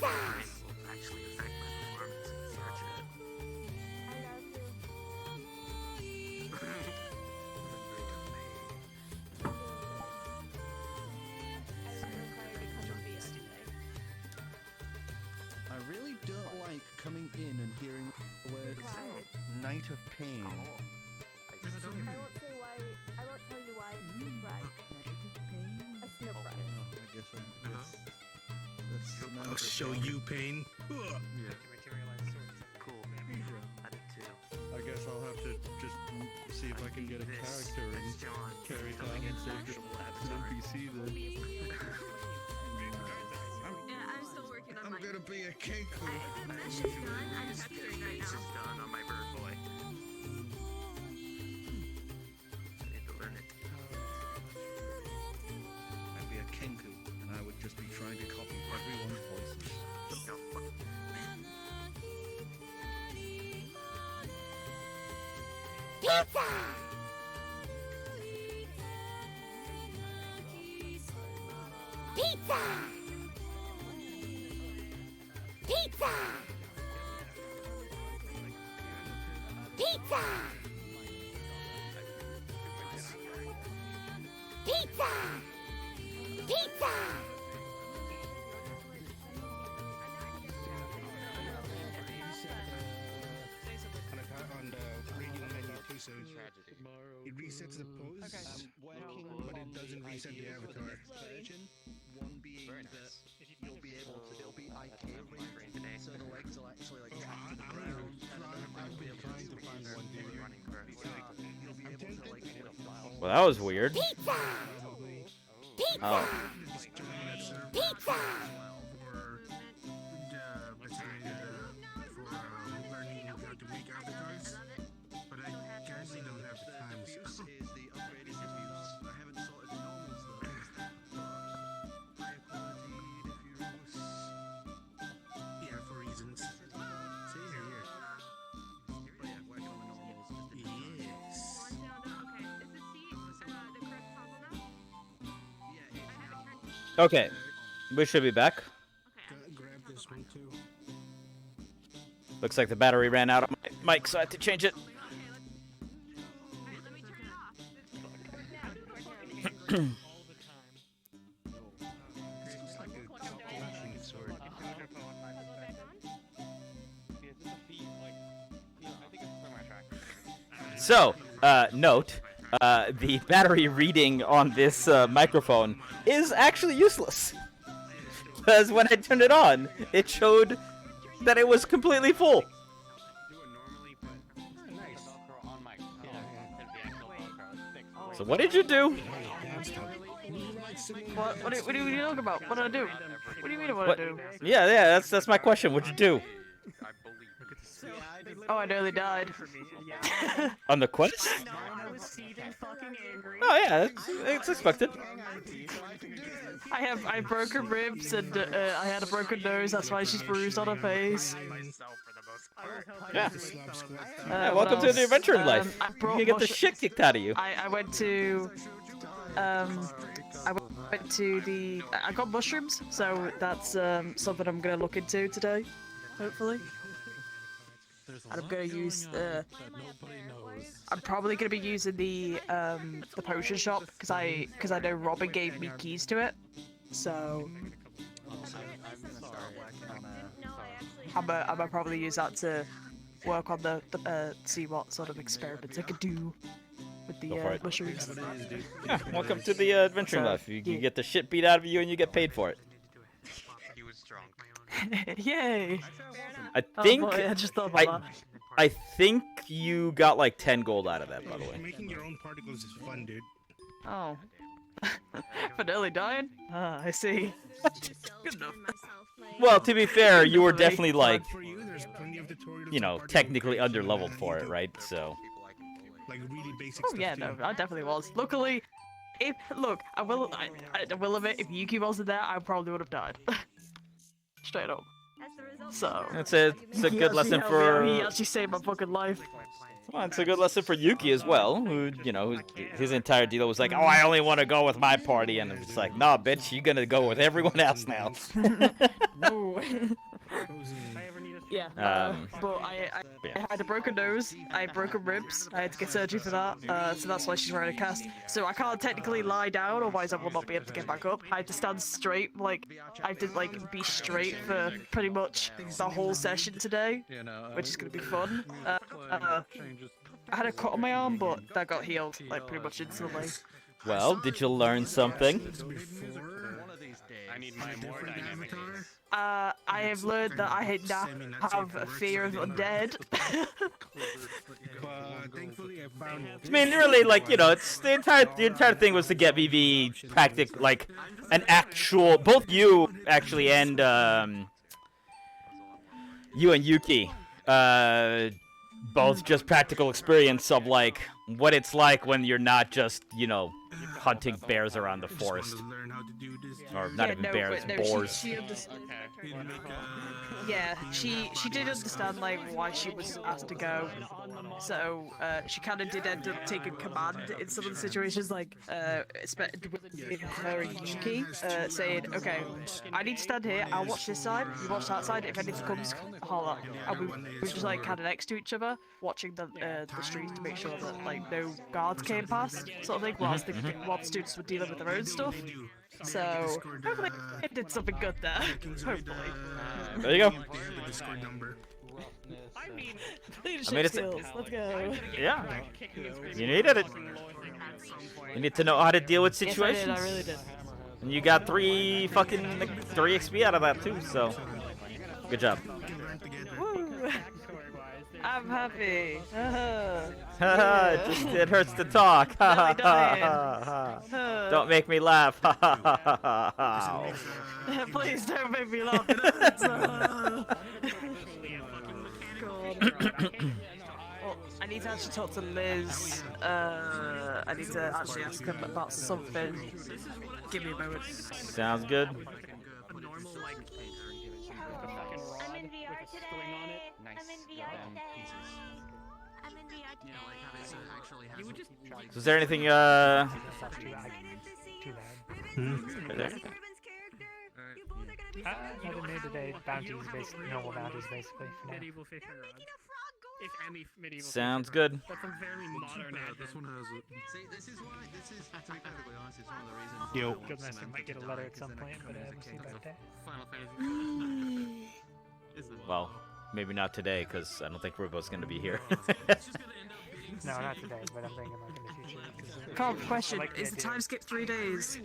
will actually affect my performance in VRChat. I really don't like coming in and hearing the word Night of Pain. I won't say why. I won't tell you why it's right. A snow Oh, brush. I guess that's I'll show you pain. Yeah. Cool. I did too. I guess I'll have to just see if I can get a character in Cari Town instead of just an NPC then. Yeah, I'm still working on I'm mine. gonna be a kenku. The mesh is done. I'm His texturing right face is now. done on my bird boy. I need to learn it. I'd be a kenku, and I would just be trying to copy everyone's voices. No, fuck. On the radio menu too, so it resets the pose, but it doesn't reset the avatar. Version, one being that you'll be able to, it'll be IK rated, so the legs will actually like tap to the ground, and I'll be able to Trying to find one, dude. you'll be able to like lift the whole Well, that was weird. Oh. Learning how to make avatars, but I currently don't have the time. Fierce is the upgraded diffuse. I haven't sorted the normals though. Higher quality diffuse. Yeah, for reasons. See here. But yeah, working on the normals just in time. Yes. Okay, we should be back. Grab this one too. Looks like the battery ran out on my mic, so I had to change it. So, note, the battery reading on this microphone is actually useless. Because when I turned it on, it showed that it was completely full. So what did you do? What are you talking about? What did I do? What do you mean what I do? Yeah, that's my question. What'd you do? Oh, I nearly died. On the quest? Oh yeah, it's expected. I broke her ribs and I had a broken nose. That's why she's bruised on her face. Yeah. What Welcome to else? the adventuring life. I You brought can get the shit kicked out of you. I went to I got mushrooms, so that's something I'm gonna look into today, hopefully. And I'm gonna use I'm probably gonna be using the potion shop because I know Robin gave me keys to it, so I'm gonna probably use that to work on the see what sort of experiments I could do with the Go for it. mushrooms. Yeah, welcome to the adventuring life. You get the shit beat out of you and you get paid for it. He was strong. Yay! I think boy, I just thought about that. I think you got like 10 gold out of that, by the way. Making your own particles is fun, dude. Oh. For nearly dying? Ah, I see. Good enough. Well, to be fair, you were definitely like, For you, there's plenty of tutorials you know, on particle technically creation on underleveled for it, YouTube. right? So. Like really basic Oh stuff yeah, too. no, I definitely was. Luckily, if look, I will admit, if Yuki wasn't there, I probably would have died. Straight up. So. It's a good lesson He for. actually saved my fucking life. Well, it's a good lesson for Yuki as well, who, you know, his entire deal was like, oh, I only want to go with my party, and it's like, nah, bitch, you're gonna go with everyone else now. No. Yeah, but I had a broken nose, I had broken ribs, I had to get surgery for that, so that's why she's wearing a cast. So I can't technically lie down, otherwise I will not be able to get back up. I have to stand straight, like, I have to, like, be straight for pretty much the whole session today, which is gonna be fun. I had a cut on my arm, but that got healed, like, pretty much instantly. Well, did you learn something? I need my more dynamic. I have learned that I now have a fear of undead. Thankfully, I found. I mean, really, like, you know, it's the entire thing was to get me the like an actual, both you actually and you and Yuki, both just practical experience of like what it's like when you're not just, you know, hunting bears around the forest. Or not even bears, boars. Yeah, she did understand like why she was asked to go, so she kind of did end up taking command in some of the situations, like with her and Yuki, saying, "Okay, I need to stand here. I'll watch this side. You watch that side. If anything comes, holla." And we were just like kind of next to each other, watching the streets to make sure that like no guards came past, sort of thing, whilst the students were dealing with their own stuff. So hopefully it did something good there. Hopefully. There you go. Leadership skills. Let's go. Yeah. You needed it. You need to know how to deal with situations. Yes, I really did. And you got 3 XP out of that too. So good job. Woo. I'm happy. It hurts to talk. Don't make me laugh. Please don't make me laugh. Well, I need to actually talk to Liz. I need to actually ask her about something. Give me a moment. Sounds good. I'm in VR today. I'm in VR today. I'm in VR today. So is there anything Right there. Nothing new today. Bounties, basically normal bounties, basically. For now. sounds good. That's a very modern This one has it. See, this is, to be perfectly honest, it's one of the reasons. Yo. Guildmaster might get a letter at some point, but we'll see about that. Final Fantasy. Well, maybe not today, because I don't think Rubo's going to be here. No, not today, but I'm thinking like in the future. Carl, question: is the time skip 3 days?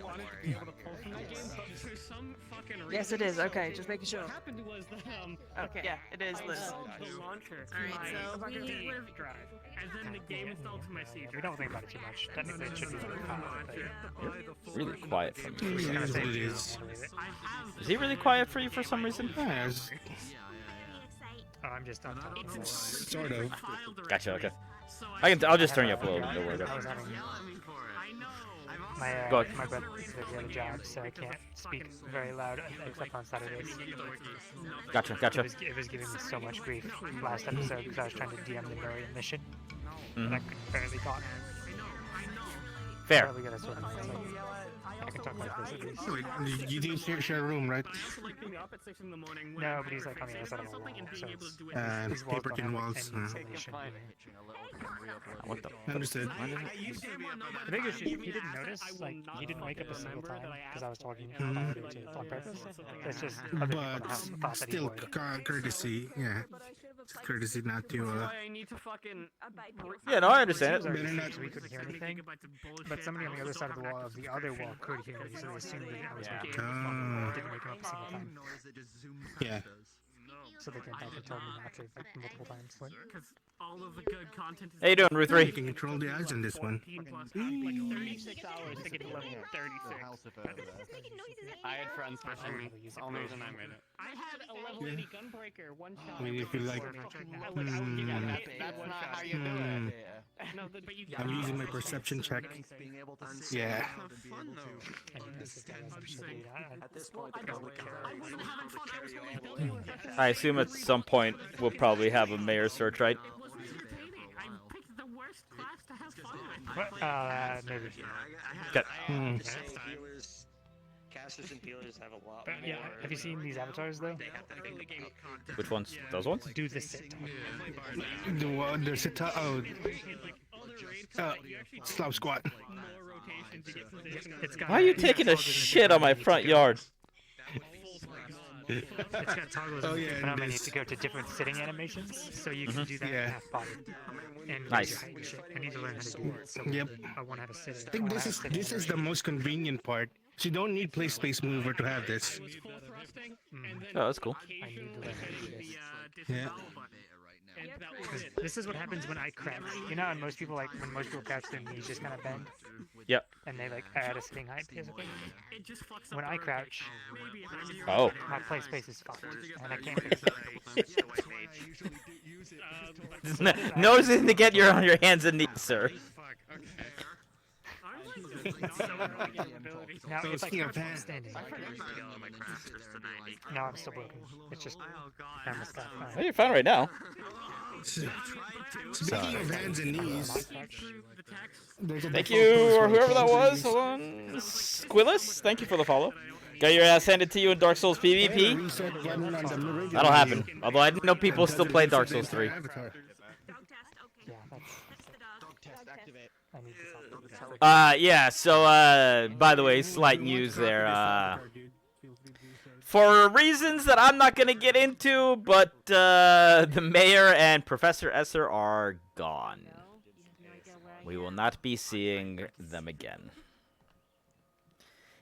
Yes, it is. Okay, just making sure. Okay, yeah, it is, Liz. Alright, so we drive. And then the game installed to my C We don't think about it too much. Technically, it should be Really quiet for me. It is. Is he really quiet for you for some reason? Yes. Oh, I'm just on top. Sort of. Gotcha. Okay. I'll just turn you up a little. Don't worry I about was it. having Go ahead. my brother did the other job, so I can't speak very loud except on Saturdays. Gotcha. It was giving me so much grief last episode because I was trying to DM the Marian mission, and I could barely talk. Fair. Probably gotta sort of, like, I can talk like this at least. Wait, you do share a room, right? No, but he's like on the other side of the wall, so it's, And his walls paper don't thin have, like, walls. any insulation. What the? Understood. The big issue, he didn't notice, like, he didn't wake up a single time because I was talking on purpose. It's just other people in the house But thought that he still, would. courtesy, yeah. It's courtesy not to, Yeah, no, I understand it. Better not. We couldn't hear anything, but somebody on the other side of the wall, the other wall, could hear me, so they assumed that I was making him fun. Didn't wake him up a single time. Yeah. So they came back and told me not to, like, multiple times. But All of the good content is How you doing, Ruth You 3? can control the eyes in this one. 14 plus, like 36 hours to get to level 36. I had friends pushing me. It's the only reason I made it. I had a level 80 gunbreaker one shot. I mean, if you like, That's not how you do it. No, but you I'm using my perception check. Yeah. at this point, I don't care. I assume at some point we'll probably have a mayor search, right? What? Maybe. Good. Casters and healers have a lot But yeah, have you seen these avatars though? Which ones? Those ones? Do the sit. The one, the sita. Oh, slop squat. Why are you taking a shit on my front yard? It's got toggles Oh, and yeah, different and elements this- to go to different sitting animations, so you can do that Yeah. in half body. And Nice. raise your height and shit. I need to learn how to do it. So Yep. I want to have a sitting. I think this is the most convenient part. So you don't need play space mover to have this. Oh, that's cool. I need to learn how to do this. Yeah. This is what happens when I crouch. You know, and most people when most people crouch, their knees just kind of bend. Yep. And they add a sitting height basically. When I crouch, Oh. my play space is fucked, and I can't fix it. No reason to get on your hands and knees, sir. Now, So if I speaking of crouch that- standing, no, I'm still broken. It's just I'm a stuff. Oh, you're fine right now. Speaking of hands and knees, there's a Thank default you, pose or for whoever that hands and was. knees. Hold on. Squillis, thank you for the follow. Got your ass handed to you in Dark Souls PvP. Reset button on the meridian That'll happen. view. Although I didn't know people That still doesn't play reset Dark the Souls 3. entire avatar. Yeah, that's. I need to stop. Yeah, so, by the way, slight news there. For reasons that I'm not going to get into, but the mayor and Professor Esser are gone. We will not be seeing them again.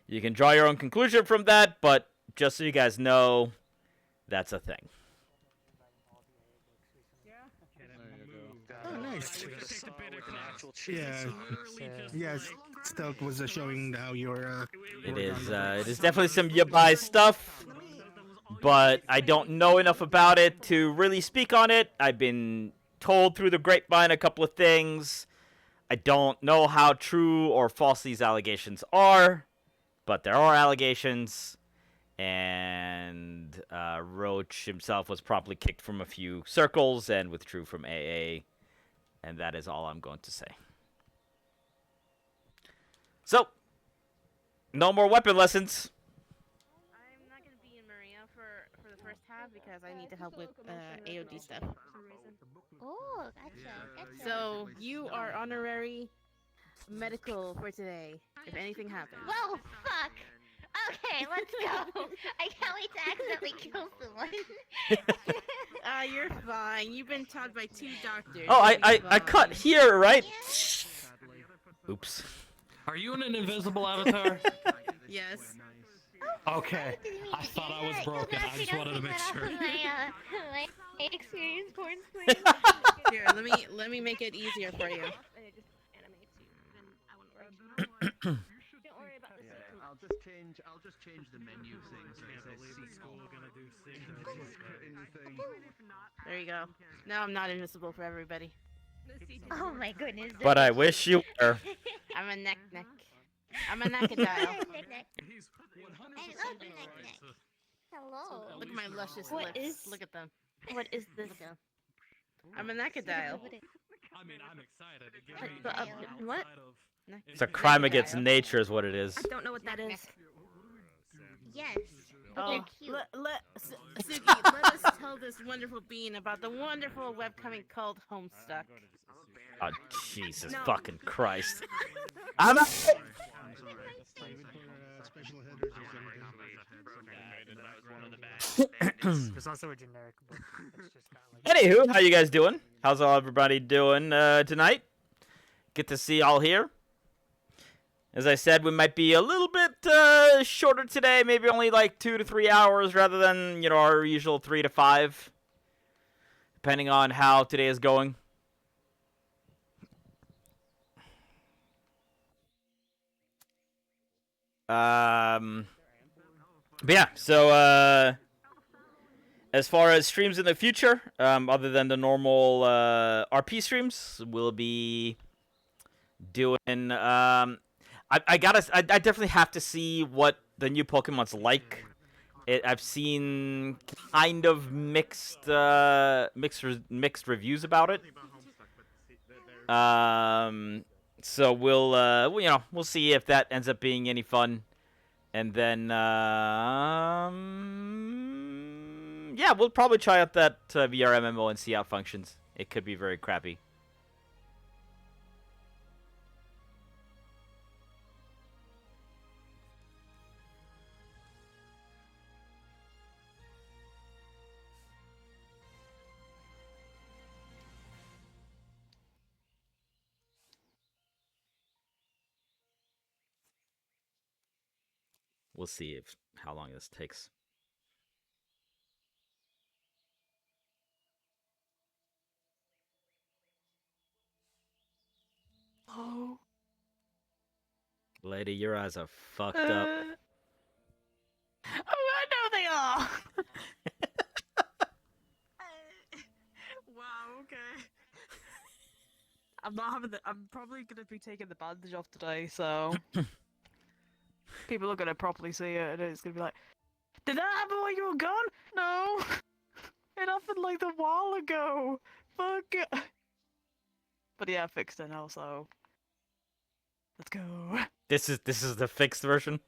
You can draw your own conclusion from that, but just so you guys know, that's a thing. Oh, nice. Yeah. Yes. Stealth was showing how your. It is definitely some yabai stuff, but I don't know enough about it to really speak on it. I've been told through the grapevine a couple of things. I don't know how true or false these allegations are, but there are allegations, and Roach himself was promptly kicked from a few circles and withdrew from AA, and that is all I'm going to say. So, no more weapon lessons. I'm not gonna be in Maria for the first half because I need to help with AOD stuff. Oh, gotcha. So you are honorary medical for today. If anything happens. Well, fuck. Okay, let's go. I can't wait to accidentally kill someone. You're fine. You've been taught by 2 doctors. Oh, You'll be I cut fine. here, right? Oops. Are you an invisible avatar? Yes. Okay. I thought I was broken. I just wanted to make sure. My experience points, please. Here, let me make it easier for you. Don't worry about this. I'll just change the menu thing so it says There you go. Now I'm not invisible for everybody. Oh my goodness. But I wish you were. I'm a neck. I'm a neckadile. I love neck. Hello. Look at my luscious What lips. is- Look at them. What is this? Look at 'em. I'm a neckadile. I mean, I'm excited. It gives me What? It's a crime against nature is what it is. I don't know what that is. Yes. Oh, They're cute. Suki, let us tell this wonderful being about the wonderful webcomic called Homestuck. Oh, Jesus fucking Christ. I'm out. Special headers or something. There's also a generic book. It's just kind of like. Anywho, how you guys doing? How's all everybody doing tonight? Good to see y'all here. As I said, we might be a little bit shorter today, maybe only like 2 to 3 hours rather than, you know, our usual 3 to 5, depending on how today is going. But yeah, so as far as streams in the future, other than the normal RP streams, we'll be doing I definitely have to see what the new Pokemon's like. I've seen kind of mixed reviews about it. So we'll we'll see if that ends up being any fun, and then yeah, we'll probably try out that VR MMO and see how it functions. It could be very crappy. We'll see how long this takes. Oh. Lady, your eyes are fucked up. Oh, I know they are. Wow. Okay. I'm not having the. I'm probably gonna be taking the bandage off today, so people are gonna properly see it, and it's gonna be like, "Did that happen while you were gone? No, it happened like a while ago. Fuck." But yeah, I fixed it now, so let's go. This is the fixed version.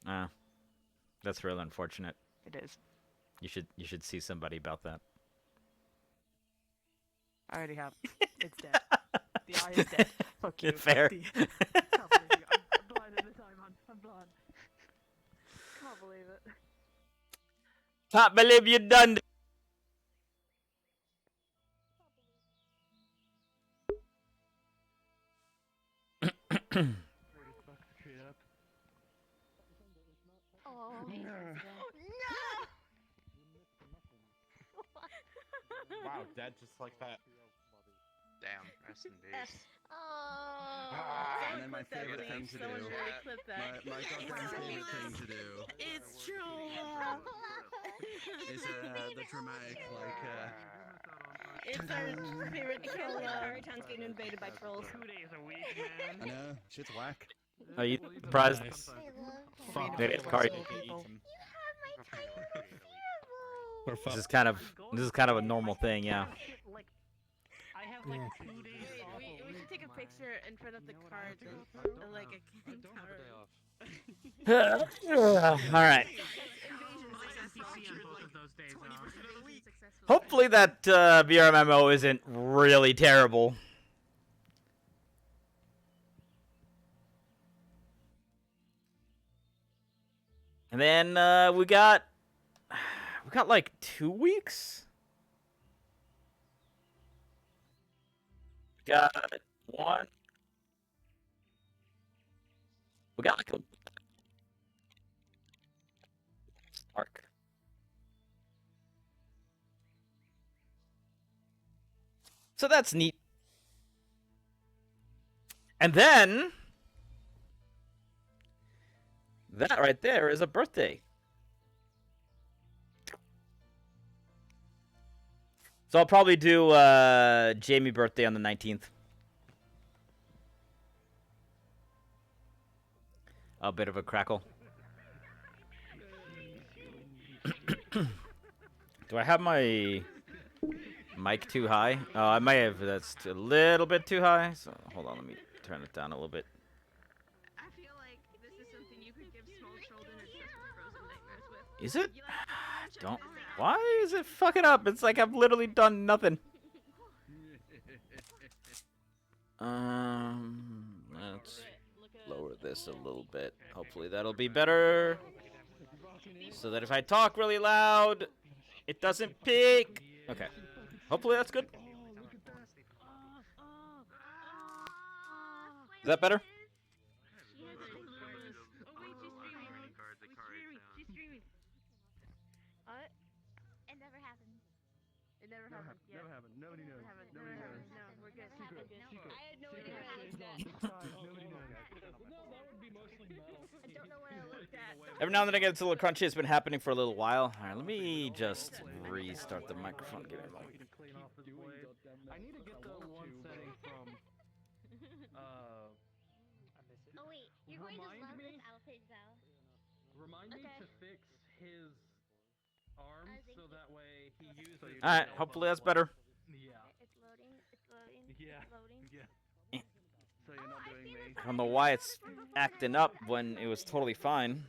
Ah, that's real unfortunate. It is. You should see somebody about that. I already have. It's dead. The eye is dead. Fuck you. Fair. Can't believe you. I'm blind at the time, man. I'm blind. Can't believe it. Can't believe you done. Oh, no! Wow, dead just like that. Damn, rest in peace. Oh. And then my favorite thing to do. My goddamn favorite thing to do. It's true. Is the dramatic It's our favorite troll. Every town's getting invaded by trolls. 2 days a week, man. I know, shit's whack. Are you surprised? Fuck. Cari. This is kind of a normal thing, yeah. I have like 2 days off. We should take a picture in front of the card, like a card. All right. Hopefully that VR MMO isn't really terrible. And then we got like 2 weeks. We got one. We got like a arc. So that's neat. And then that right there is a birthday. So I'll probably do Jamie birthday on the 19th. A bit of a crackle. Do I have my mic too high? Oh, I might have. That's a little bit too high. So hold on, let me turn it down a little bit. I feel like this is something you could give small children obsessed with Frozen nightmares with. Is it? Don't. Why is it fucking up? It's like I've literally done nothing. Let's lower this a little bit. Hopefully that'll be better. So that if I talk really loud, it doesn't peak. Okay. Hopefully that's good. Is that better? It never happened. It never happened. Yeah. Never happened. Nobody knows. Never happened. No, we're good. Happened. No, I had no idea what I looked at. Nobody knows. I don't know what I looked at. Every now and then I get a little crunchy. It's been happening for a little while. All right, let me just restart the microphone. Give me a moment. I need to get the one setting from. Oh wait, you're going to love this outfit, Val. Remind me to fix his arm so that way he uses. All right, hopefully that's better. Yeah. I don't know why it's acting up when it was totally fine.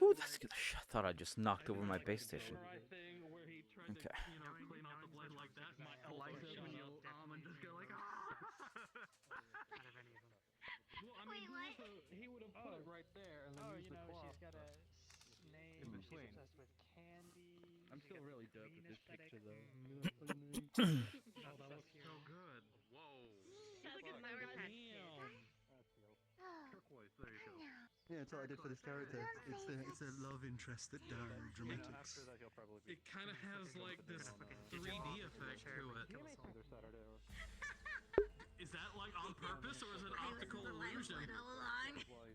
Ooh, that's good. I thought I just knocked over my base station. Okay. Wait, what? He would have put it right there and then used the cloth she's got a name. in between. She's obsessed with candy. I'm still really dope with this picture though. Oh, that looks so good. Whoa. It's like a Sour Patch Kid. Turquoise, there you go. Yeah, that's what I did for this character. It's the love interest that dramatics. It kind of has like this 3D effect to it. Is that like on purpose or is it optical illusion?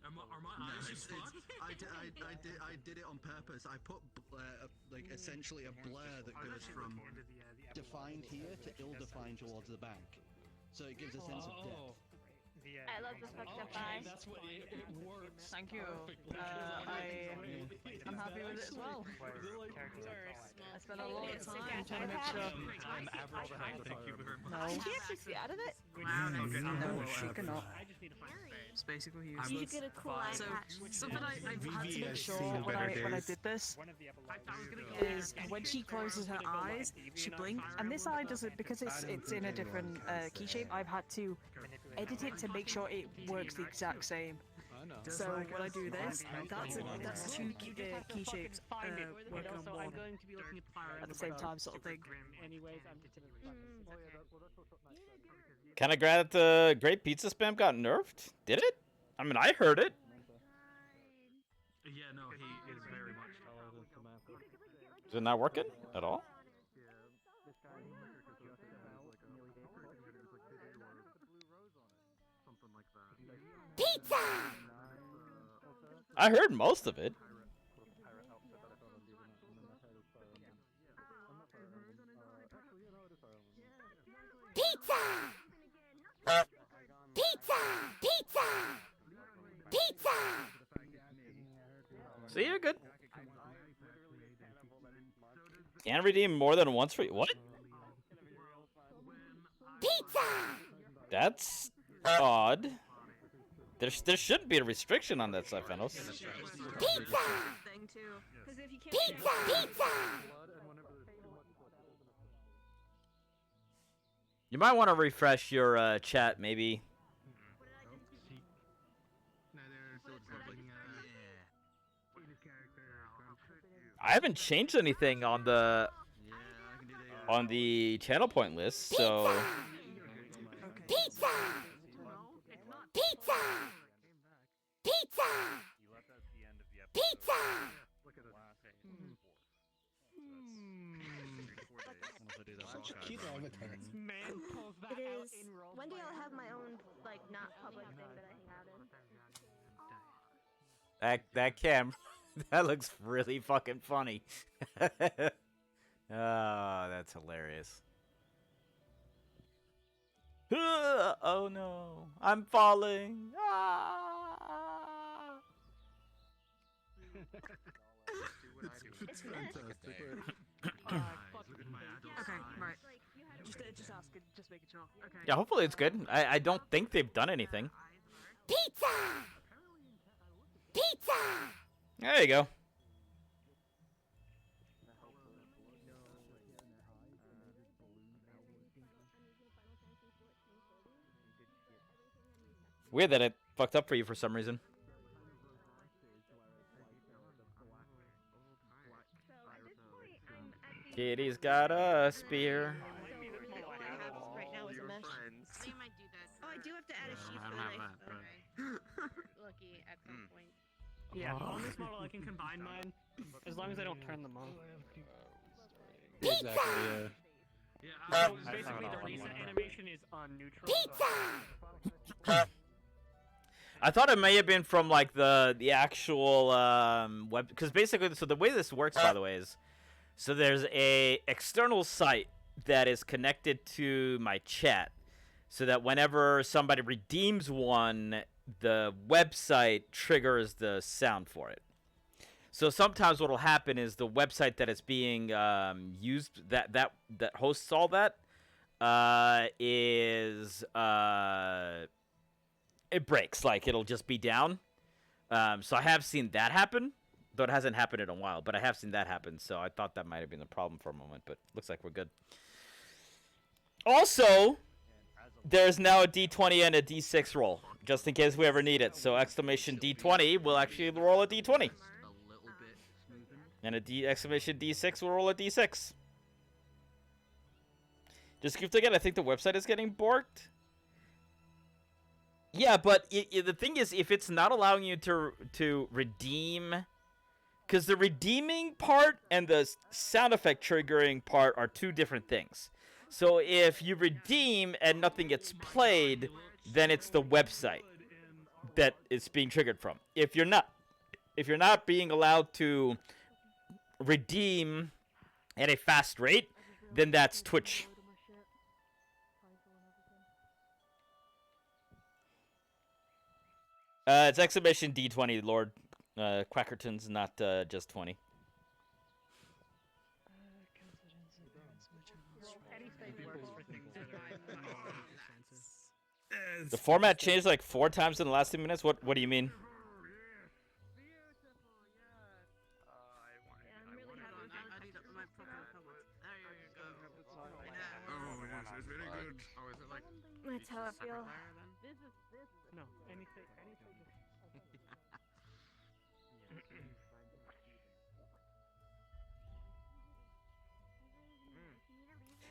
Are my eyes just fucked? I did it on purpose. I put like essentially a blur that goes from defined here to ill-defined towards the back, so it gives a sense of depth. I love the fucked up eye. That's what it works. Thank you. I'm happy with it as well. I spent a lot of time trying to make sure. I'm average height, thank you very much. No. Can you actually see out of it? No, she cannot. I just need to find space. It's basically useless. You get a cool eye So, patch. something I've had to make has sure seen when better I days. did this is when she closes her eyes, she blinks, and this eye does it because it's in a different key shape. I've had to edit it to make sure it works the exact same. So when I do this, that's two key shapes working on one at the same time, sort of thing. Anyways, I'm Kind of glad that the Great Pizza Spam got nerfed. Did it? I mean, I heard it. Yeah, no, he is very much taller than Samantha. Is it not working at all? Pizza! I heard most of it. Pizza! Pizza! Pizza! Pizza! See, you're good. Can redeem more than once for you. What? Pizza! That's odd. There shouldn't be a restriction on that stuff, Venos. Pizza! Pizza! Pizza! You might want to refresh your chat, maybe. I haven't changed anything on the channel point list, so. Pizza! Pizza! Pizza! Pizza! It is. One day I'll have my own, like, not public thing that I hang out in. That cam, that looks really fucking funny. Oh, that's hilarious. Oh no, I'm falling. It's fantastic. Okay, right. Just ask it, just make it sure. Okay. Yeah, hopefully it's good. I don't think they've done anything. Pizza! Pizza! There you go. Weird that it fucked up for you for some reason. Kitty's got a spear. Right now is a mesh. They might do that. Oh, I do have to add a sheep for the Lucky at some point. Yeah, on this model I can combine mine, as long as I don't turn them on. Pizza! Yeah, so basically the reset animation is on neutral. Pizza! I thought it may have been from like the actual web, because basically, so the way this works, by the way, is so there's a external site that is connected to my chat, so that whenever somebody redeems one, the website triggers the sound for it. So sometimes what will happen is the website that is being used, that hosts all that, it breaks. Like, it'll just be down. So I have seen that happen, though it hasn't happened in a while. But I have seen that happen, so I thought that might have been the problem for a moment. But looks like we're good. Also, there's now a D20 and a D6 roll, just in case we ever need it. So exclamation D20 will actually roll a D20. And exclamation D6 will roll a D6. Just keep thinking, I think the website is getting borked. Yeah, but the thing is, if it's not allowing you to redeem... Because the redeeming part and the sound effect triggering part are two different things. So if you redeem and nothing gets played, then it's the website that it's being triggered from. If you're not being allowed to redeem at a fast rate, then that's Twitch. It's exclamation D20, Lord. Quackerton's not just 20. The format changed like 4 times in the last 2 minutes? What do you mean? That's how I feel. No, anything.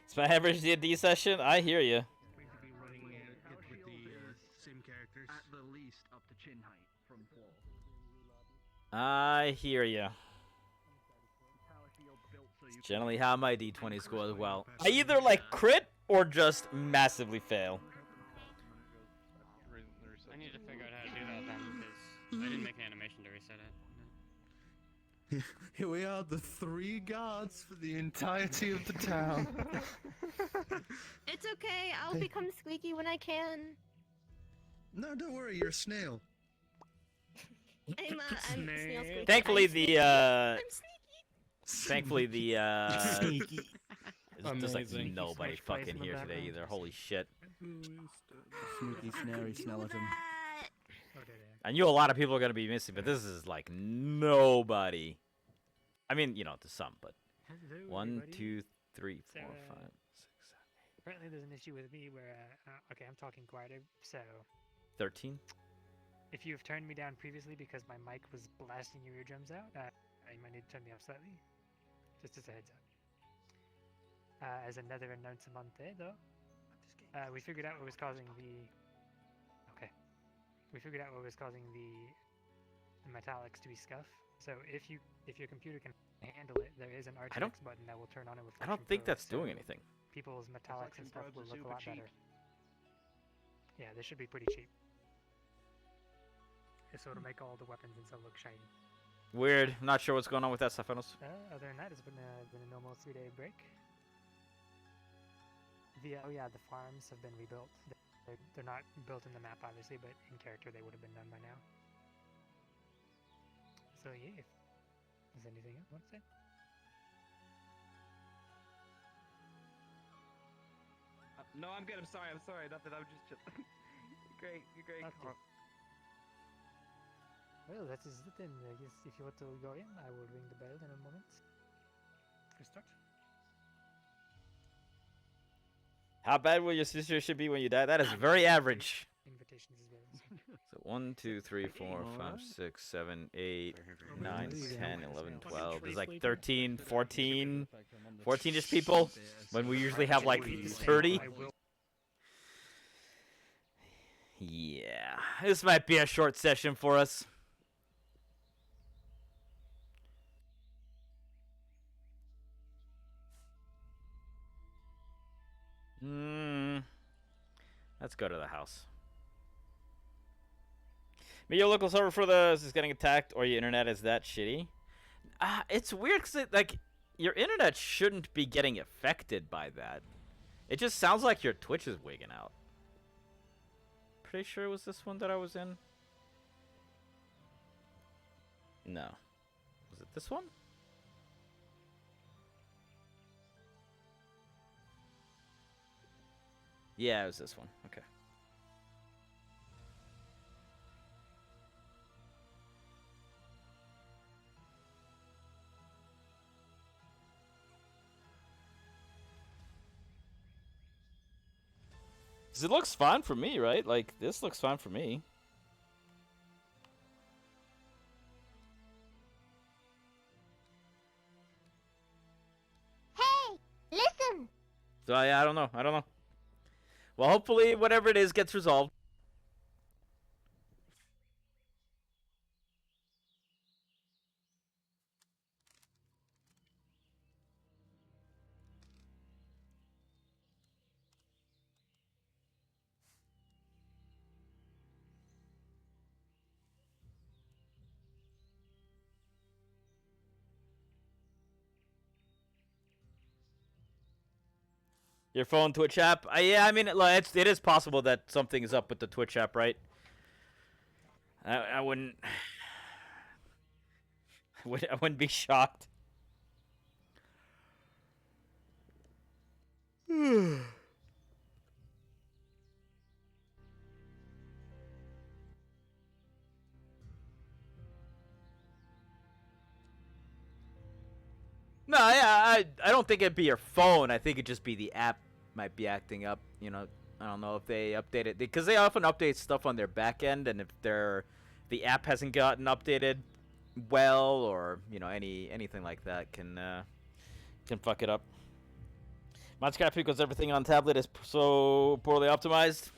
It's my average D&D session? I hear you. At the least up to chin height from floor. I hear you. It's generally how my D20 go as well. I either like crit or just massively fail. I need to figure out how to do that then, because I didn't make an animation to reset it. Here we are, the 3 guards for the entirety of the town. It's okay. I'll become squeaky when I can. No, don't worry. You're a snail. I'm snail squeaky. Thankfully, I'm sneaky. There's like Amazing. nobody fucking here today either. Holy shit. Sneaky, snary skeleton. I knew a lot of people are gonna be missing, but this is like nobody. I mean, you know, to some, but 1, 2, 3, 4, 5, 6, 7, 8. Apparently, there's an issue with me where, okay, I'm talking quieter, so 13. if you have turned me down previously because my mic was blasting your eardrums out, you might need to turn me up slightly. Just as a heads up. As another announcement there, though, we figured out what was causing the. Okay. We figured out what was causing the metallics to be scuff. So if your computer can handle it, there is an RTX button that will turn on it with. I don't think that's doing anything. People's metallics and stuff will look a lot better. Yeah, this should be pretty cheap. So it'll make all the weapons and stuff look shiny. Weird. I'm not sure what's going on with that, Stephanos. Other than that, it's been a normal 3-day break. Oh yeah, the farms have been rebuilt. They're not built in the map, obviously, but in character they would have been done by now. So yeah, if there's anything else you want to say? No, I'm good. I'm sorry. Nothing. I'm just chill. Great. You're great. Okay. Well, that is it then. I guess if you want to go in, I will ring the bell in a moment. Start. How bad will your sister should be when you die? That is very average. Invitations as well. So 1, 2, 3, 4, 5, 6, 7, 8, 9, 10, 11, 12. There's like 13, 14, 14-ish people when we usually have like 30. Yeah, this might be a short session for us. Let's go to the house. Maybe your local server for the is getting attacked, or your internet is that shitty. It's weird because like your internet shouldn't be getting affected by that. It just sounds like your Twitch is wigging out. Pretty sure it was this one that I was in. No, was This one? Yeah, it was this one. Okay. Cause it looks fine for me, right? Like, this looks fine for me. Hey, listen. So, yeah, I don't know. I don't know. Well, hopefully, whatever it is gets resolved. Your phone Twitch app? Yeah, I mean, it is possible that something is up with the Twitch app, right? I wouldn't... I wouldn't be shocked. No, yeah, I don't think it'd be your phone. I think it'd just be the app might be acting up. You know, I don't know if they update it because they often update stuff on their back end, and if the app hasn't gotten updated well, or you know anything like that can fuck it up. Minecraft because everything on tablet is so poorly optimized.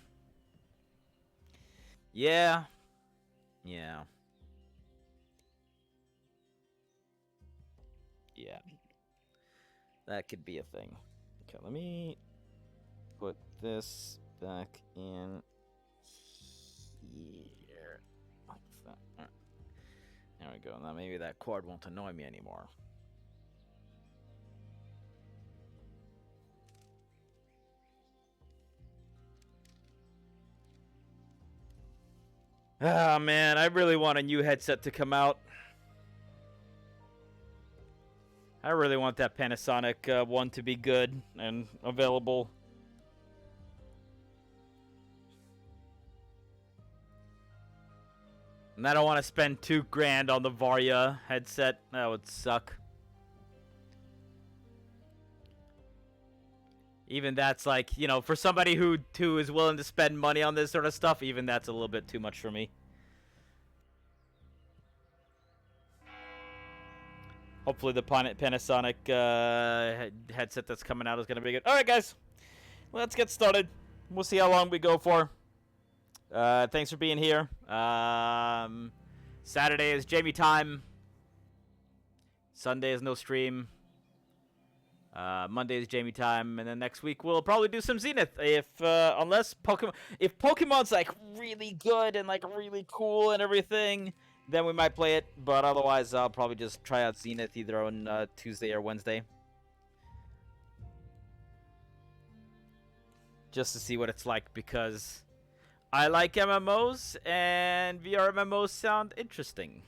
Yeah. Yeah. Yeah. That could be a thing. Okay, let me put this back in here. Like that. There we go. Now maybe that cord won't annoy me anymore. Ah, man, I really want a new headset to come out. I really want that Panasonic one to be good and available. And I don't want to spend $2,000 on the Varia headset. That would suck. Even that's like, you know, for somebody who is willing to spend money on this sort of stuff, even that's a little bit too much for me. Hopefully the Panasonic headset that's coming out is going to be good. All right, guys. Let's get started. We'll see how long we go for. Thanks for being here. Saturday is Jamie time. Sunday is no stream. Monday is Jamie time, and then next week we'll probably do some Zenith if unless Pokemon's like really good and like really cool and everything, then we might play it. But otherwise, I'll probably just try out Zenith either on Tuesday or Wednesday, just to see what it's like because I like MMOs and VR MMOs sound interesting.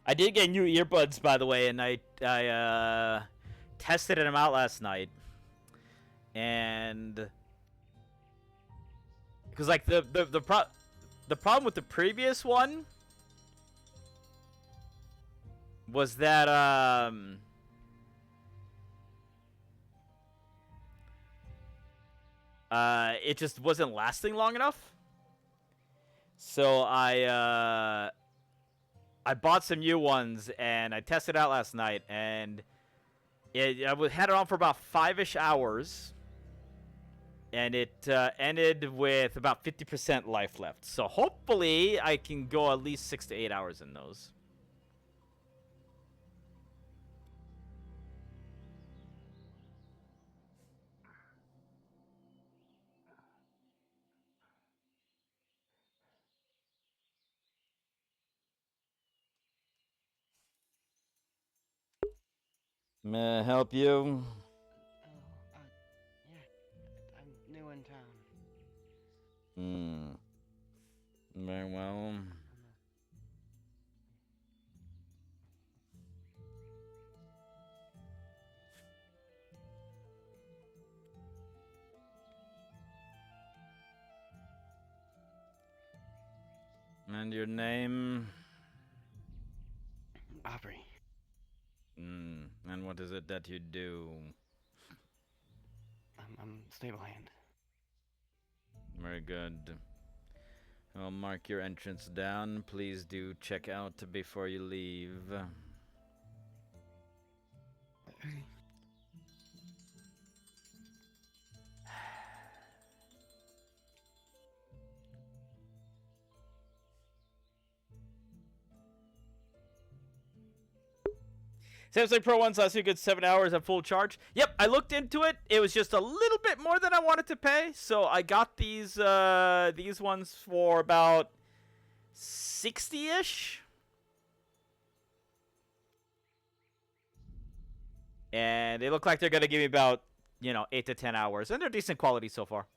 I did get new earbuds, by the way, and I tested them out last night, and because like the problem with the previous one was that it just wasn't lasting long enough, so I bought some new ones, and I tested it out last night, and I had it on for about 5-ish hours, and it ended with about 50% life left. So hopefully I can go at least 6 to 8 hours in those. May I help you? new in town. Very well. And your name? Aubrey. And what is it that you do? I'm stable hand. Very good. I'll mark your entrance down. Please do check out before you leave. Samsung Pro 1 last week at 7 hours at full charge. Yep, I looked into it. It was just a little bit more than I wanted to pay, so I got these ones for about 60-ish. And they look like they're gonna give me about, 8 to 10 hours, and they're decent quality so far.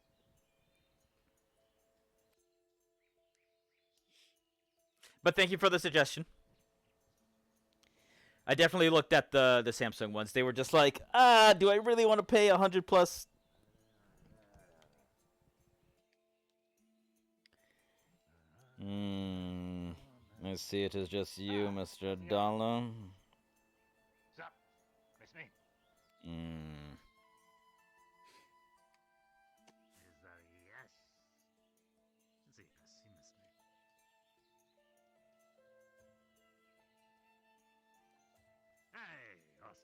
But thank you for the suggestion. I definitely looked at the Samsung ones. They were just like, do I really want to pay 100 plus? I see it is just you, Mr. Dollar. What's up? Miss me? Is that a yes? It's a yes, he missed me. Hey, awesome.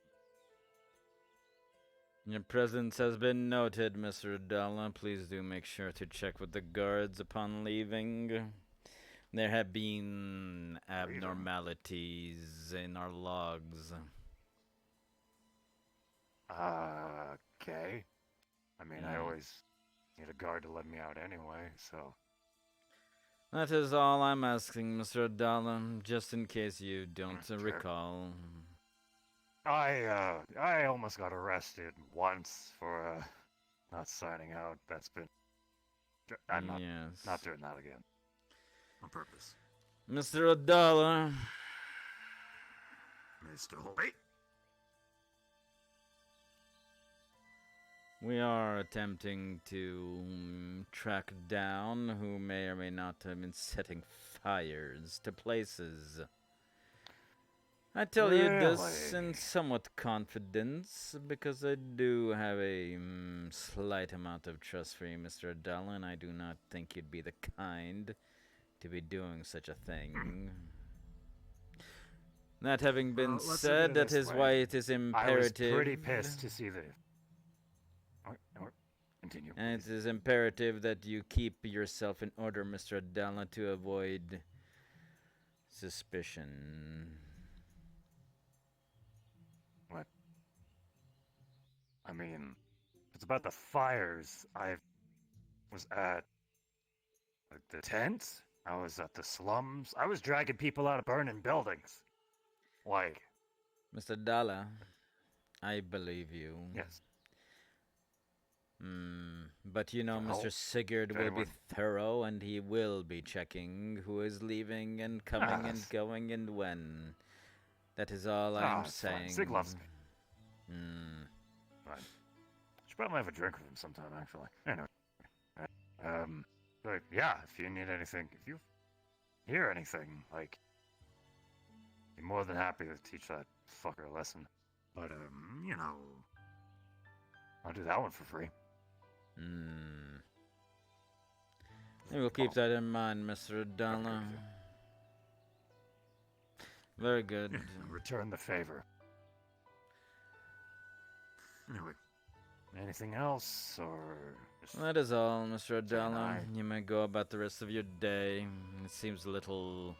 Your presence has been noted, Mr. Dollar. Please do make sure to check with the guards upon leaving. There have been abnormalities in our logs. Okay. I mean, I always need a guard to let me out anyway, so... That is all I'm asking, Mr. Dollar, just in case you don't recall. I almost got arrested once for, not signing out. That's been... I'm not doing that again. On purpose. Mr. Dollar. Mr. Holt. We are attempting to track down who may or may not have been setting fires to places. I tell you this in somewhat confidence, because I do have a slight amount of trust for you, Mr. Dollar, and I do not think you'd be the kind to be doing such a thing. That having been said, that is why it is imperative... I was pretty pissed to see the... Continue. And it is imperative that you keep yourself in order, Mr. Dollar, to avoid suspicion. What? I mean, it's about the fires. I was at the tent. I was at the slums. I was dragging people out of burning buildings. Like... Mr. Dollar, I believe you. Yes. But Mr. Sigurd will be thorough, and he will be checking who is leaving and coming and going and when. That is all I'm saying. Sig loves me. Fine. Should probably have a drink with him sometime, actually. Anyway. But yeah, if you need anything, if you hear anything, like, be more than happy to teach that fucker a lesson. But, I'll do that one for free. We will keep that in mind, Mr. Dollar. Very good. Return the favor. Anyway, anything else, or... That is all, Mr. Dollar. You may go about the rest of your day. It seems a little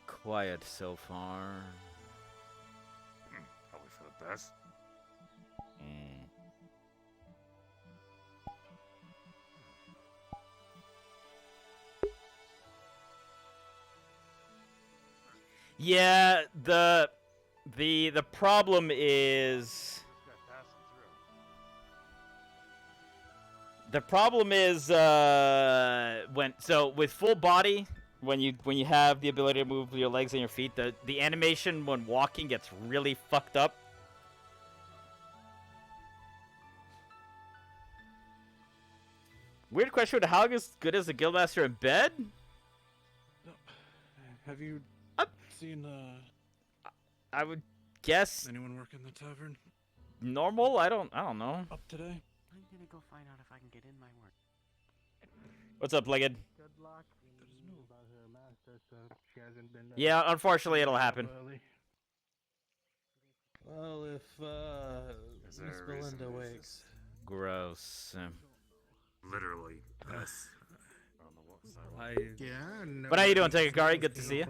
quiet so far. Probably for the best. Yeah, the problem is The problem is with full body, when you have the ability to move your legs and your feet, the animation when walking gets really fucked up. Weird question: how good is the guildmaster in bed? Have you seen I would guess anyone work in the tavern normal. I don't know. up today? I'm gonna go find out if I can get in my work. What's up, Legged? Good luck. Yeah, unfortunately, it'll happen. Well, if Miss Belinda wakes. Gross. Literally, yes. But how you doing, Cari? Good to see you.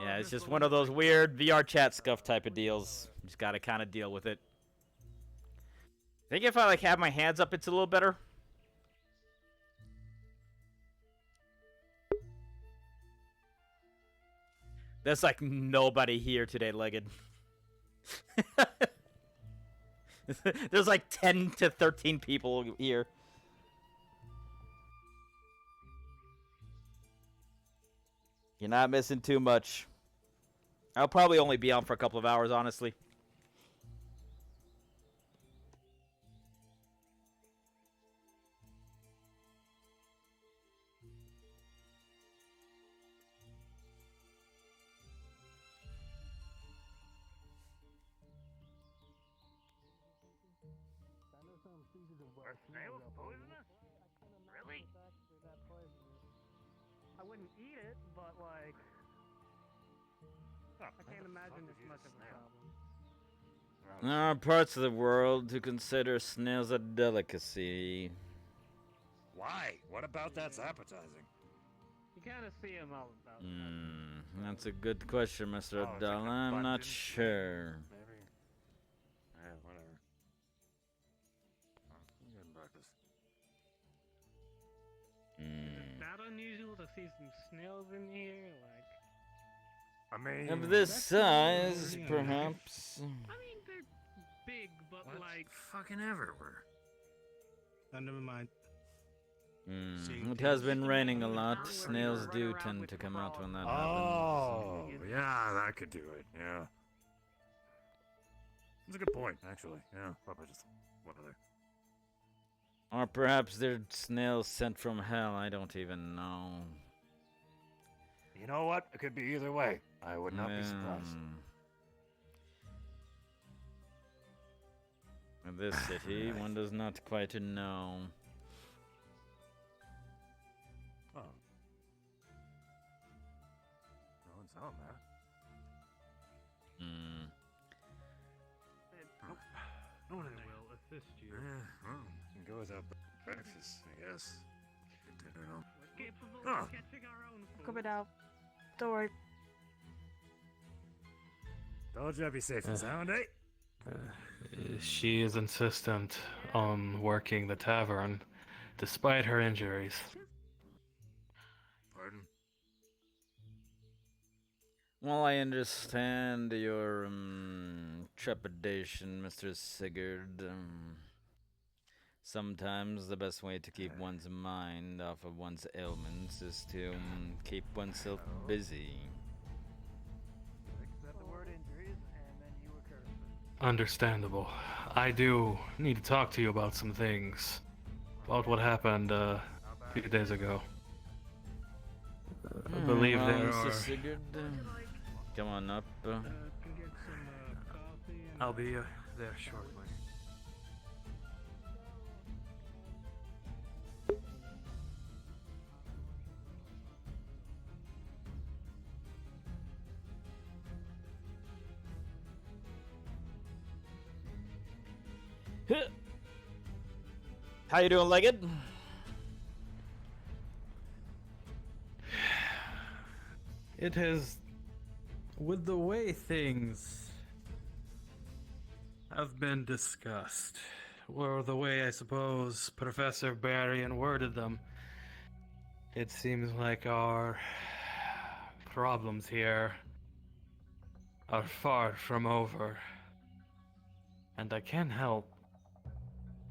Yeah, it's just one of those weird VRChat scuff type of deals. Just gotta kind of deal with it. I think if I have my hands up, it's a little better. There's nobody here today, Legged. There's 10 to 13 people here. You're not missing too much. I'll probably only be on for a couple of hours, honestly. Are snails poisonous? Really? I wouldn't eat it, but I can't imagine it's much of a problem. There are parts of the world who consider snails a delicacy. Why? What about that's appetizing? You kind of see them all about. That's a good question, Mr. Abdallah. I'm not sure. Maybe. Yeah, whatever. Good breakfast. Is it that unusual to see some snails in here? I mean, Of this size, perhaps. I mean, they're big, but fucking everywhere. Never mind. It has been raining a lot. Snails do tend to come out when that happens. Oh, yeah, that could do it. Yeah. That's a good point, actually. Yeah, probably just one of there. Or perhaps they're snails sent from hell. I don't even know. You know what? It could be either way. I would not be surprised. In this city, one does not quite know. Oh. No one's home, huh? Nope. No one will assist you. Well, you can go without breakfast, I guess. Good dinner, no? Capable Oh. of catching our own food. Coming out. Don't worry. Told you I'd be safe and sound, eh? She is insistent on working the tavern, despite her injuries. Pardon? Well, I understand your trepidation, Mr. Sigurd. Sometimes the best way to keep one's mind off of one's ailments is to keep oneself busy. Understandable. I do need to talk to you about some things. About what happened a few days ago. I believe Well, there Mr. are... Sigurd, come on up. I'll be there shortly. How you doing, Legged? It has, with the way things have been discussed, or the way I suppose Professor Barrion worded them, it seems like our problems here are far from over. And I can't help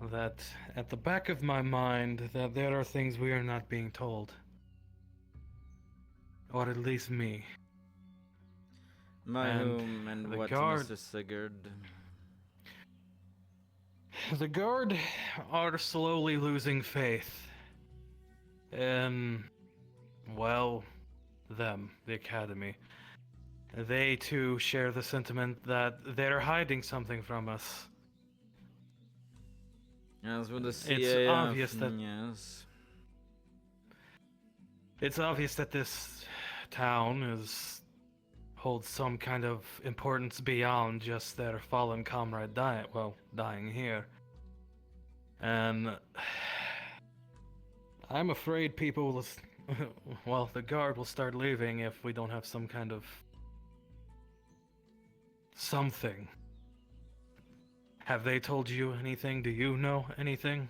that at the back of my mind that there are things we are not being told. Or at least me. My And whom and the what, guard- Mr. Sigurd? The guard are slowly losing faith in, well, them, the Academy. They too share the sentiment that they're hiding something from us. As with the It's CAF, obvious that yes. It's obvious that this town holds some kind of importance beyond just their fallen comrade dying here. And I'm afraid people will, well, the guard will start leaving if we don't have some kind of something. Have they told you anything? Do you know anything?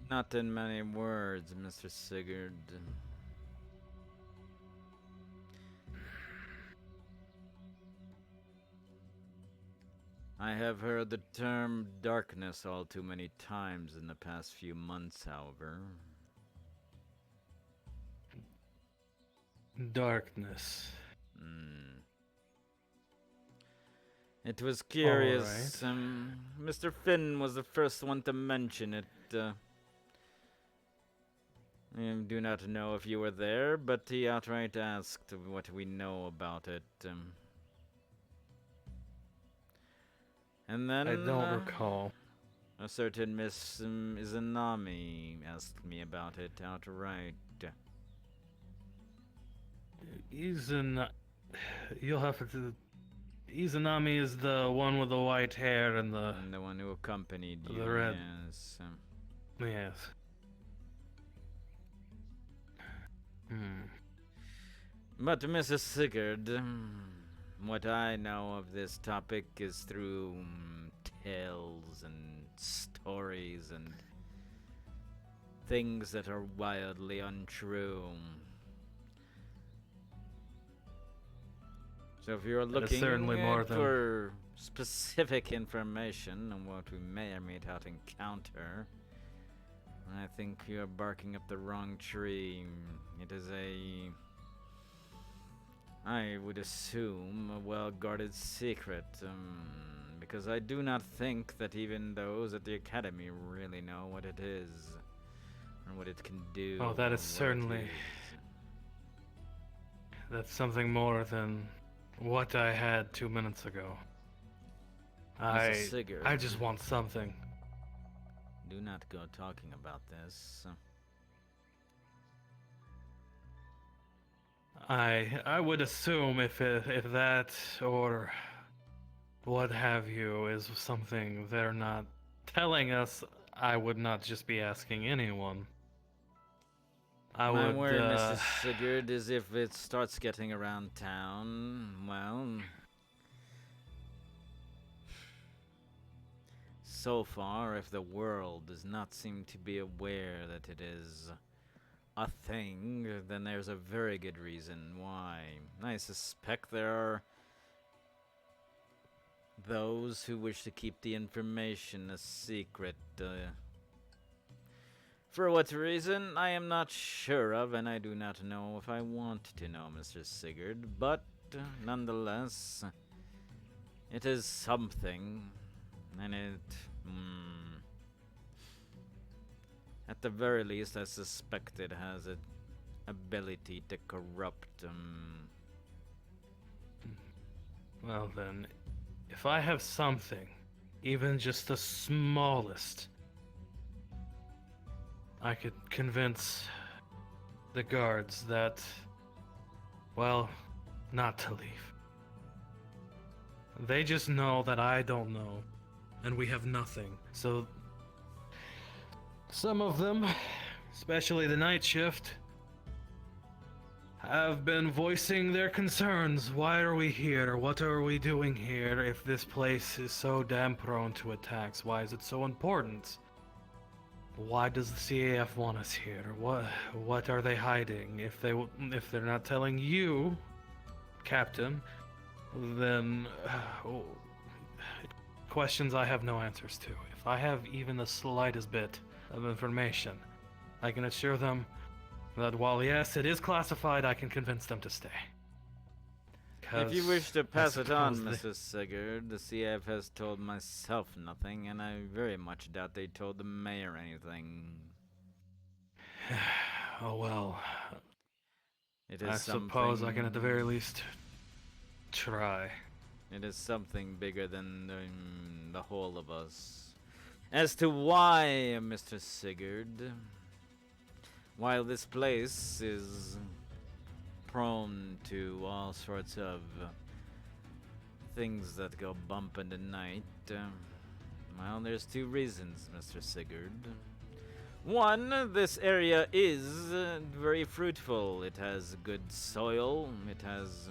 Not in many words, Mr. Sigurd. I have heard the term darkness all too many times in the past few months, however. Darkness. It was curious. Mr. Finn was the first one to mention it. I do not know if you were there, but he outright asked what we know about it. And then I don't recall. A certain Miss Izanami asked me about it outright. You'll have to. Izanami is the one with the white hair and the one who accompanied you. The red. Yes. Yes. But Mrs. Sigurd, what I know of this topic is through tales and stories and things that are wildly untrue. So if you're looking for specific information on what we may or may not encounter, I think you're barking up the wrong tree. It is I would assume, a well-guarded secret, because I do not think that even those at the Academy really know what it is, or what it can do. Oh, that is certainly... That's something more than what I had 2 minutes ago. I just want something. Do not go talking about this. I would assume if that or what have you is something they're not telling us, I would not just be asking anyone. My word, Mrs. Sigurd, is if it starts getting around town, well... So far, if the world does not seem to be aware that it is a thing, then there's a very good reason why. I suspect there are those who wish to keep the information a secret. For what reason, I am not sure of, and I do not know if I want to know, Mr. Sigurd, but nonetheless, it is something, and it... At the very least, I suspect it has an ability to corrupt Well then, if I have something, even just the smallest, I could convince the guards that, well, not to leave. They just know that I don't know, and we have nothing. So, some of them, especially the night shift, have been voicing their concerns. Why are we here? What are we doing here if this place is so damn prone to attacks? Why is it so important? Why does the CAF want us here? What are they hiding? If they're not telling you, captain, then questions I have no answers to. If I have even the slightest bit of information, I can assure them that while yes, it is classified, I can convince them to stay. If you wish to pass it on, Mr. Sigurd, the CF has told myself nothing, and I very much doubt they told the mayor anything. Oh well. It is I suppose I can at the very least try. It is something bigger than the whole of us. As to why, Mr. Sigurd, while this place is prone to all sorts of things that go bump in the night, well, there's two reasons, Mr. Sigurd. One, this area is very fruitful. It has good soil, it has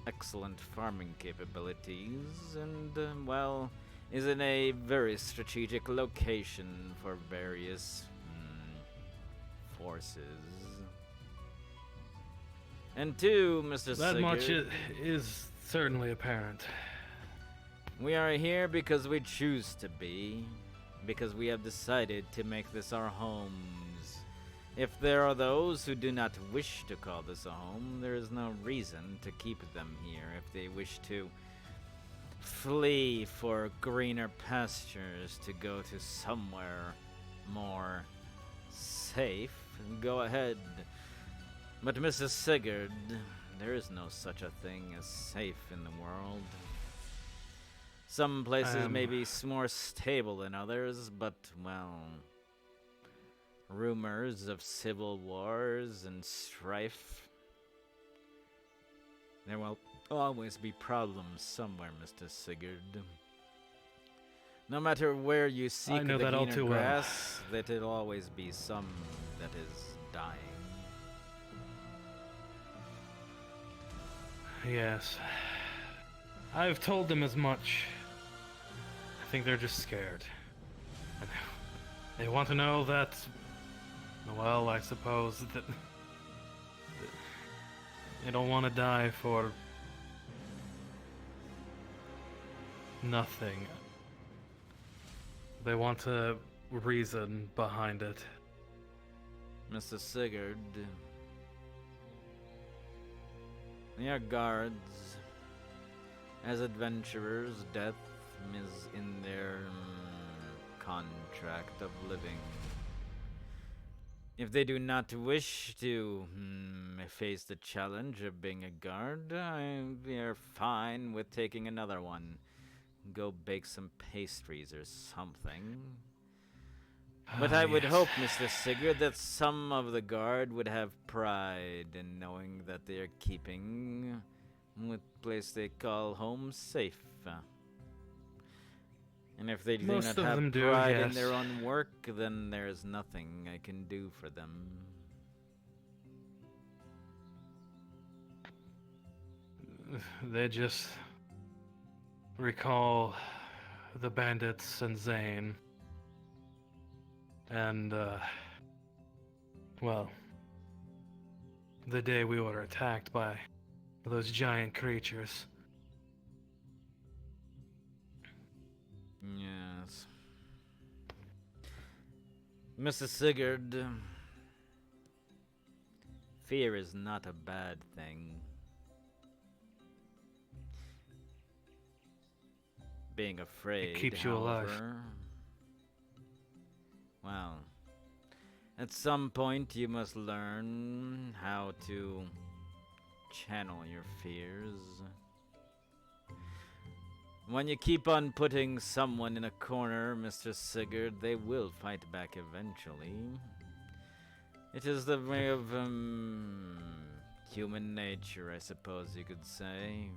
excellent farming capabilities, and, well, is in a very strategic location for various forces. And two, Mr. Sigurd, That much is certainly apparent. We are here because we choose to be, because we have decided to make this our homes. If there are those who do not wish to call this a home, there is no reason to keep them here. If they wish to flee for greener pastures, to go to somewhere more safe, go ahead. But Mrs. Sigurd, there is no such a thing as safe in the world. Some places may be more stable than others, but, well, rumors of civil wars and strife. There will always be problems somewhere, Mr. Sigurd. No matter where you seek the greener grass, that it'll always be some that is dying. Yes. I've told them as much. I think they're just scared. They want to know that, well, I suppose that they don't want to die for nothing. They want a reason behind it. Mr. Sigurd, they are guards. As adventurers, death is in their contract of living. If they do not wish to face the challenge of being a guard, they are fine with taking another one. Go bake some pastries or something. But I would hope, Mr. Sigurd, that some of the guard would have pride in knowing that they are keeping the place they call home safe. And if they do not have pride in their own work, then there is nothing I can do for them. They just recall the bandits and Zane. And, well, the day we were attacked by those giant creatures. Yes. Mr. Sigurd, fear is not a bad thing. Being afraid, it keeps you alive. Well, at some point you must learn how to channel your fears. When you keep on putting someone in a corner, Mr. Sigurd, they will fight back eventually. It is the way of human nature, I suppose you could say.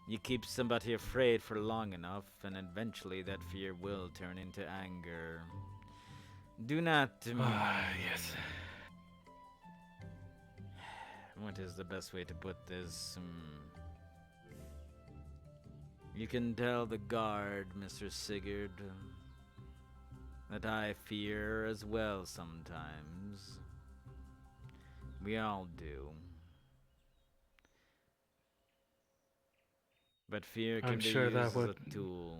You keep somebody afraid for long enough, and eventually that fear will turn into anger. Do not... yes. What is the best way to put this? You can tell the guard, Mr. Sigurd, that I fear as well sometimes. We all do. But fear I'm can be sure used that as would. a tool.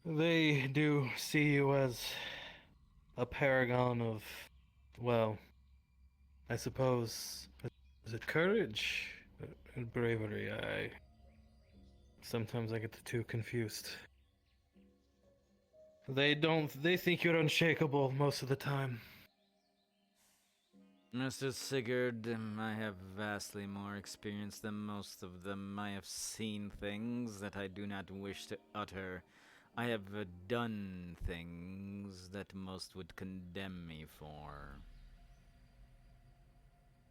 They do see you as a paragon of, well, I suppose, is it courage and bravery? Sometimes I get the two confused. They think you're unshakable most of the time. Mr. Sigurd, I have vastly more experience than most of them. I have seen things that I do not wish to utter. I have done things that most would condemn me for.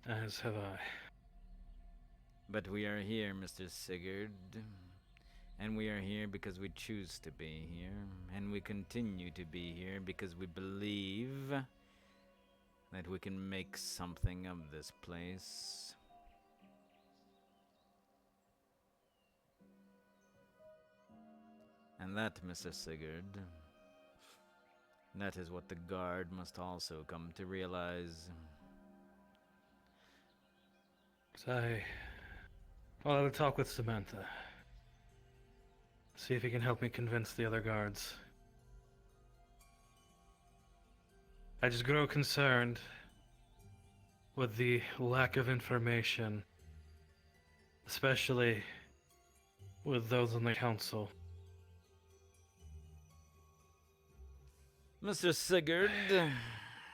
As have I. But we are here, Mr. Sigurd. And we are here because we choose to be here. And we continue to be here because we believe that we can make something of this place. And that, Mr. Sigurd, that is what the guard must also come to realize. I'll have a talk with Samantha. See if he can help me convince the other guards. I just grow concerned with the lack of information, especially with those on the council. Mr. Sigurd,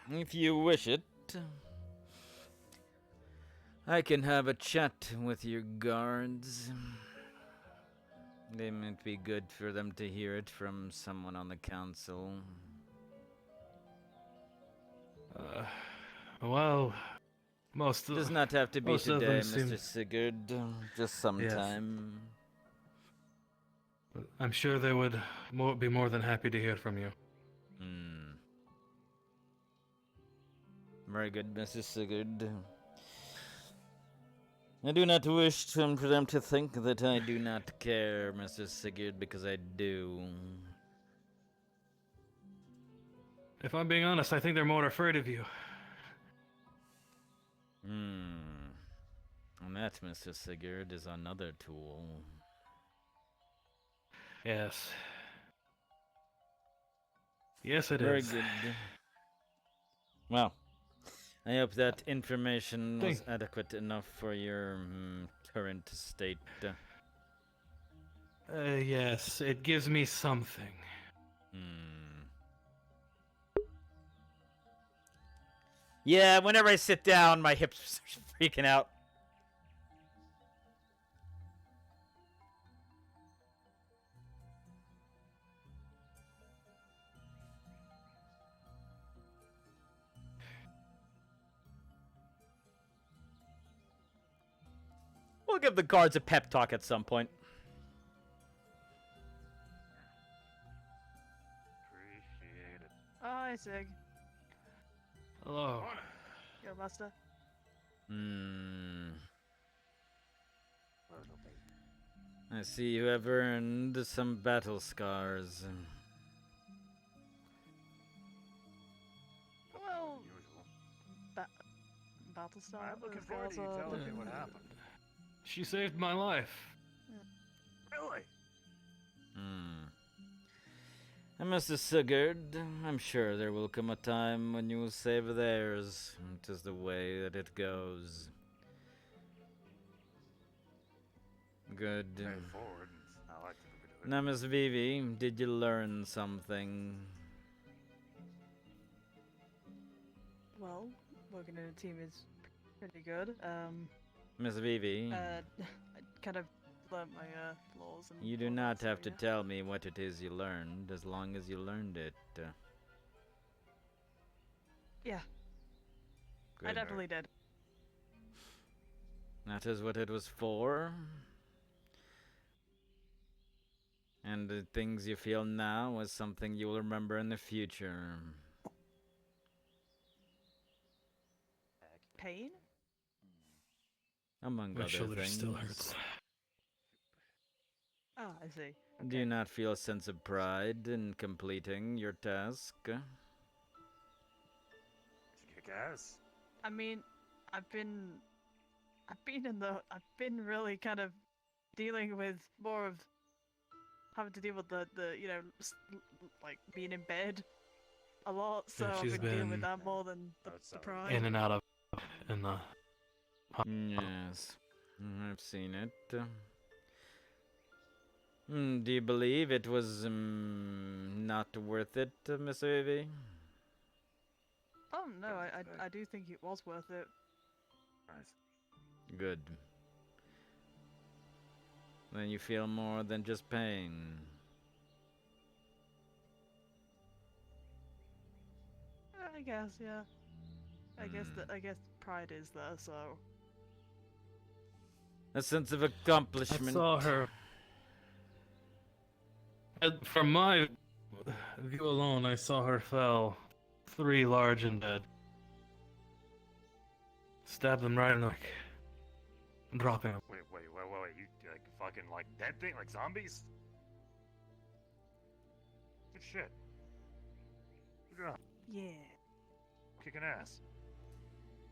if you wish it, I can have a chat with your guards. It might be good for them to hear it from someone on the council. Well, most of does not have to be most of today, them seem- Mr. Sigurd. Just sometime. Yes. I'm sure they would be more than happy to hear from you. Very good, Mr. Sigurd. I do not wish for them to think that I do not care, Mr. Sigurd, because I do. If I'm being honest, I think they're more afraid of you. And that, Mr. Sigurd, is another tool. Yes. Yes, it Very is. good. Well, I hope that information was adequate enough for your current state. Yes, it gives me something. Yeah, whenever I sit down, my hips are freaking out. We'll give the guards a pep talk at some point. Appreciate it. Oh, hi, Sig. Hello. Yo, Master. I see you have earned some battle scars. Well, Battlestar. I'm looking forward to you telling me what happened. She saved my life. Really? And Mr. Sigurd, I'm sure there will come a time when you will save theirs. It is the way that it goes. Good. Forward. I like to do it. Now, Miss Vivi, did you learn something? Well, working in a team is pretty good. Miss Vivi, I kind of learned my flaws. And you do not have to tell me what it is you learned, as long as you learned it. Yeah. I Good. definitely did. That is what it was for. And the things you feel now is something you will remember in the future. Pain? Among Which other shoulder things. still hurts. Ah, I see. Do you not feel a sense of pride in completing your task? Kick ass. I mean, I've been I've been really kind of dealing with more of having to deal with the like being in bed a lot, so Yeah, I've she's been dealing with been that more than the pride. in and out of in the. Yes, I've seen it. Do you believe it was not worth it, Miss Ivy? Oh no, I do think it was worth it. Nice. Good. Then you feel more than just pain. I guess, yeah. I guess pride is there, so. A sense of I accomplishment. saw her. From my view alone, I saw her fell 3 large and dead. Stabbed them right in the neck. Dropping them. Wait. You like fucking like dead thing, like zombies? Good shit. Good job. Yeah. Kicking ass.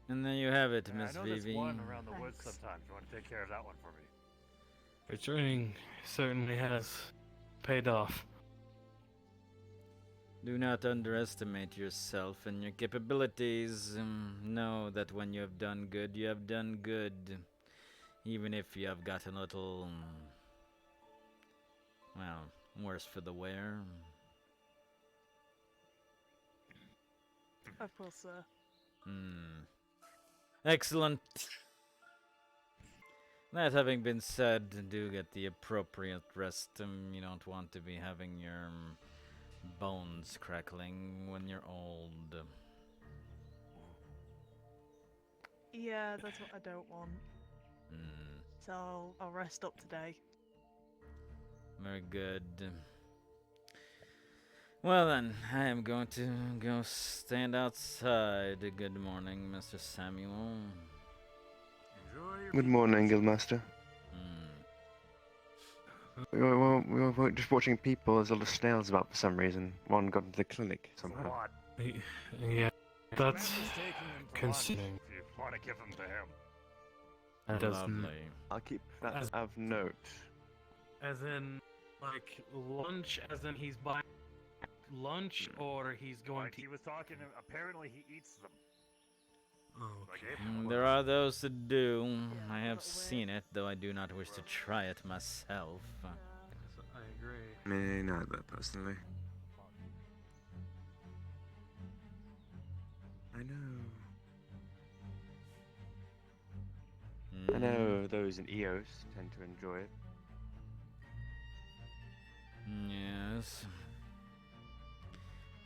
And there you have it, Miss I know Vivi. there's one around the woods sometimes. You want to take care of that one for me? Your training certainly has paid off. Do not underestimate yourself and your capabilities. Know that when you have done good, you have done good. Even if you have gotten a little, well, worse for the wear. Of course, sir. Excellent. That having been said, do get the appropriate rest. You don't want to be having your bones crackling when you're old. Yeah, that's what I don't want. So I'll rest up today. Very good. Well then, I am going to go stand outside. Good morning, Mr. Samuel. Good morning, Guildmaster. We were just watching people. There's a lot of snails about for some reason. One got into the clinic somehow. Yeah, that's concerning. If you want to give them to him. That doesn't. I'll keep that of note. As in, like lunch. As in, he's buying lunch, or he's going Like to. he was talking. Apparently, he eats them. Oh, There are those that do. I have seen it, though I do not wish to try it myself. I agree. Me neither, personally. I know those in EOS tend to enjoy it. Yes.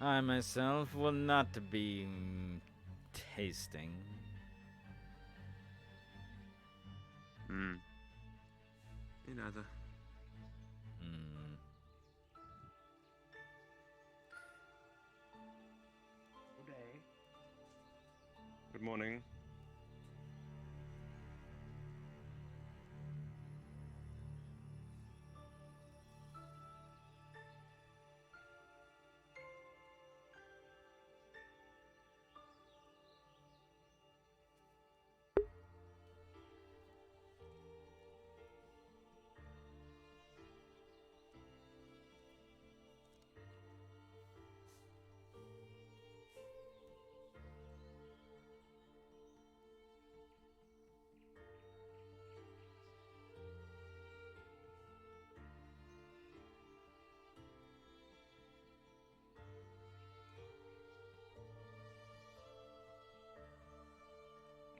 I myself will not be tasting. Me neither. Good morning.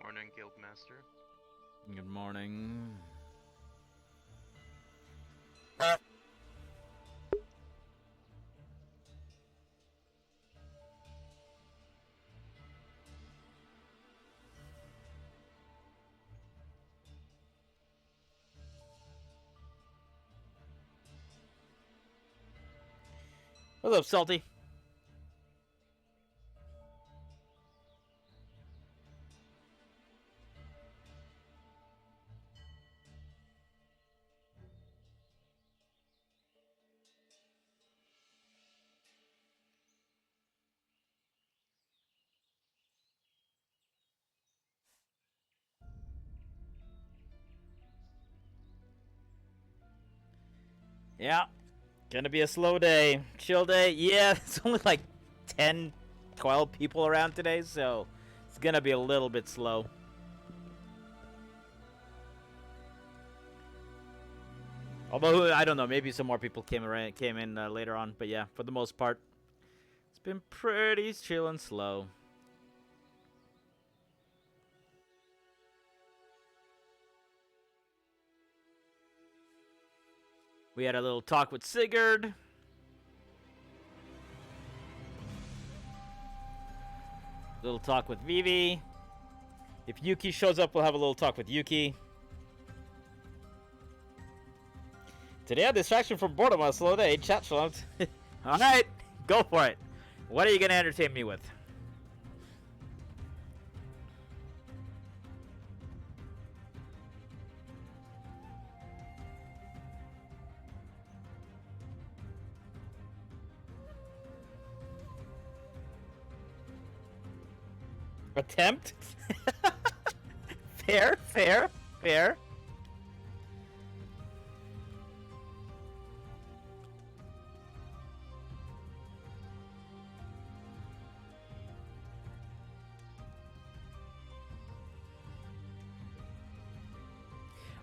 Morning, Guildmaster. Good morning. What's up, Salty? Yeah. Gonna be a slow day. Chill day. Yeah, it's only like 10, 12 people around today, so it's gonna be a little bit slow. Although, I don't know, maybe some more people came in later on. But yeah, for the most part, it's been pretty chill and slow. We had a little talk with Sigurd. Little talk with Vivi. If Yuki shows up, we'll have a little talk with Yuki. Today on Distraction from Boredom on a slow day, chat slumped. Alright, go for it. What are you going to entertain me with? Attempt? Fair, fair, fair.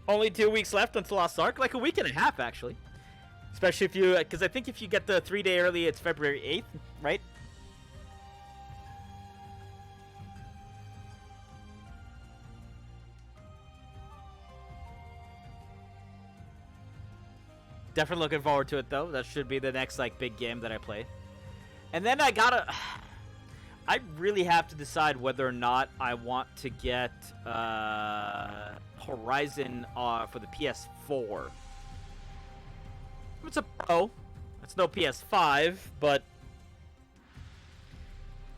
Only 2 weeks left until Lost Ark, like a week and a half actually. Especially if you, because I think if you get the 3-day early, it's February 8th, right? Definitely looking forward to it though. That should be the next like big game that I play. And then I really have to decide whether or not I want to get Horizon for the PS4. It's a Pro. It's no PS5, but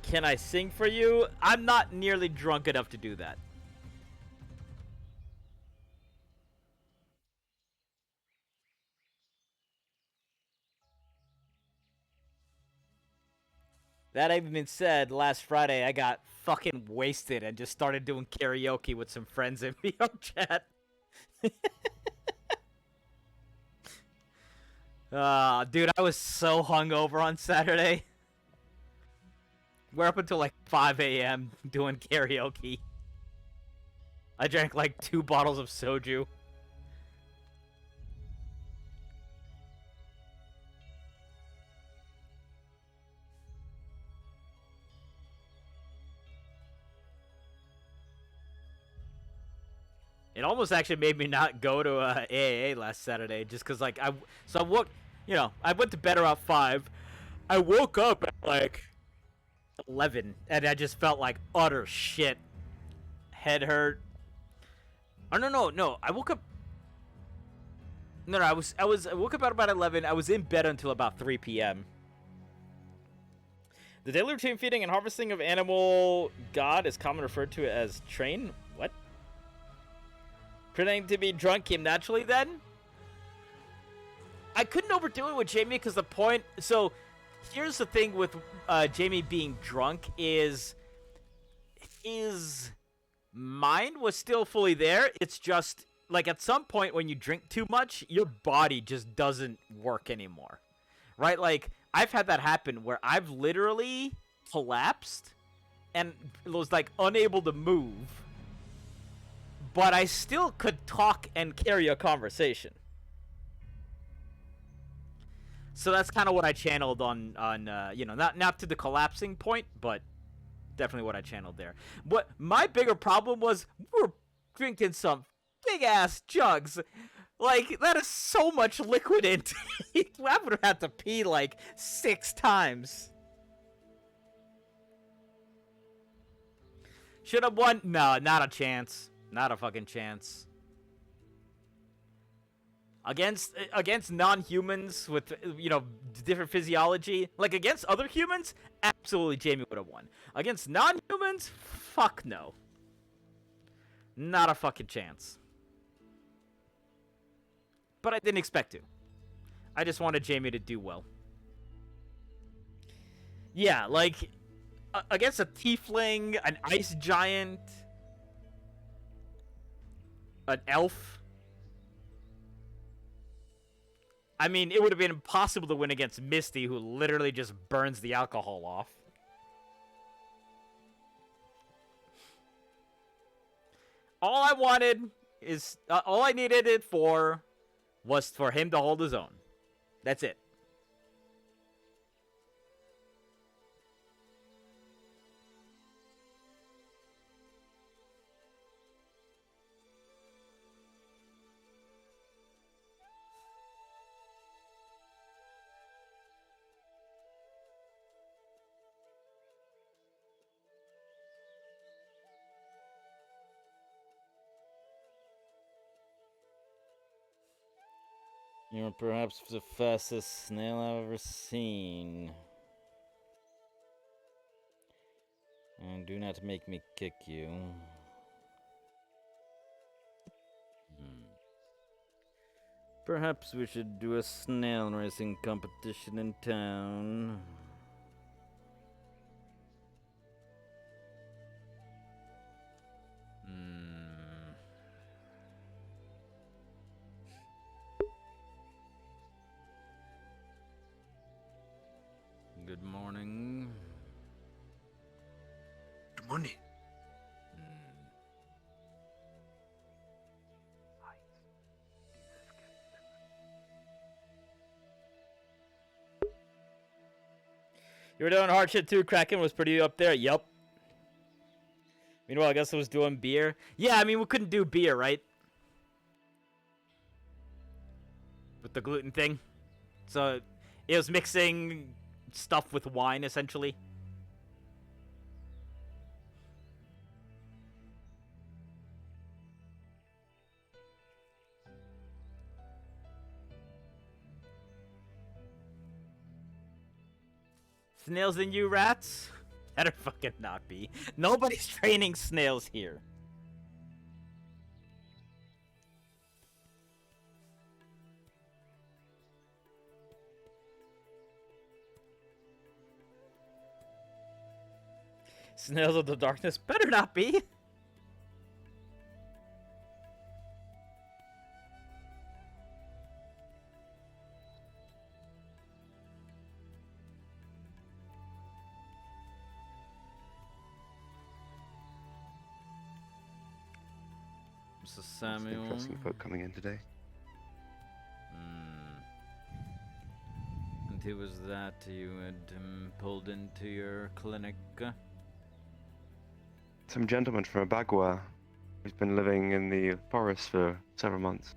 can I sing for you? I'm not nearly drunk enough to do that. That even being said, last Friday I got fucking wasted and just started doing karaoke with some friends in VRChat. Dude, I was so hungover on Saturday. We're up until like 5 a.m. doing karaoke. I drank like 2 bottles of soju. It almost actually made me not go to AAA last Saturday, just because like I went to bed around 5. I woke up at like 11, and I just felt like utter shit. Head hurt. Oh no! I woke up. No, I woke up at about 11. I was in bed until about 3 p.m. The daily routine feeding and harvesting of animal god is commonly referred to as train. What? Pretending to be drunk came naturally then? I couldn't overdo it with Jamie because the point... So, here's the thing with Jamie being drunk is... His mind was still fully there. It's just, like, at some point when you drink too much, your body just doesn't work anymore. Right? Like, I've had that happen where I've literally collapsed and was, like, unable to move. But I still could talk and carry a conversation. So that's kind of what I channeled on not to the collapsing point, but definitely what I channeled there. What my bigger problem was, we're drinking some big-ass jugs. Like, that is so much liquid in it. I would have had to pee like 6 times. Should have won? No, not a chance. Not a fucking chance. Against non-humans with, different physiology, like against other humans, absolutely Jamie would have won. Against non-humans, fuck no. Not a fucking chance. But I didn't expect to. I just wanted Jamie to do well. Yeah, like, against a tiefling, an ice giant... An elf. I mean, it would have been impossible to win against Misty, who literally just burns the alcohol off. All I wanted is... all I needed it for was for him to hold his own. That's it. You're perhaps the fastest snail I've ever seen. And do not make me kick you. Perhaps we should do a snail racing competition in town. Good morning. Good morning. You were doing hard shit too. Kraken was pretty up there. Yup. Meanwhile, I guess I was doing beer. Yeah, I mean, we couldn't do beer, right? With the gluten thing. So, it was mixing stuff with wine, essentially. Snails and you rats? Better fucking not be. Nobody's training snails here. Snails of the darkness? Better not be. Mr. Samuel. Interesting folk coming in today. And who was that you had pulled into your clinic? Some gentleman from a Bagua who's been living in the forest for several months.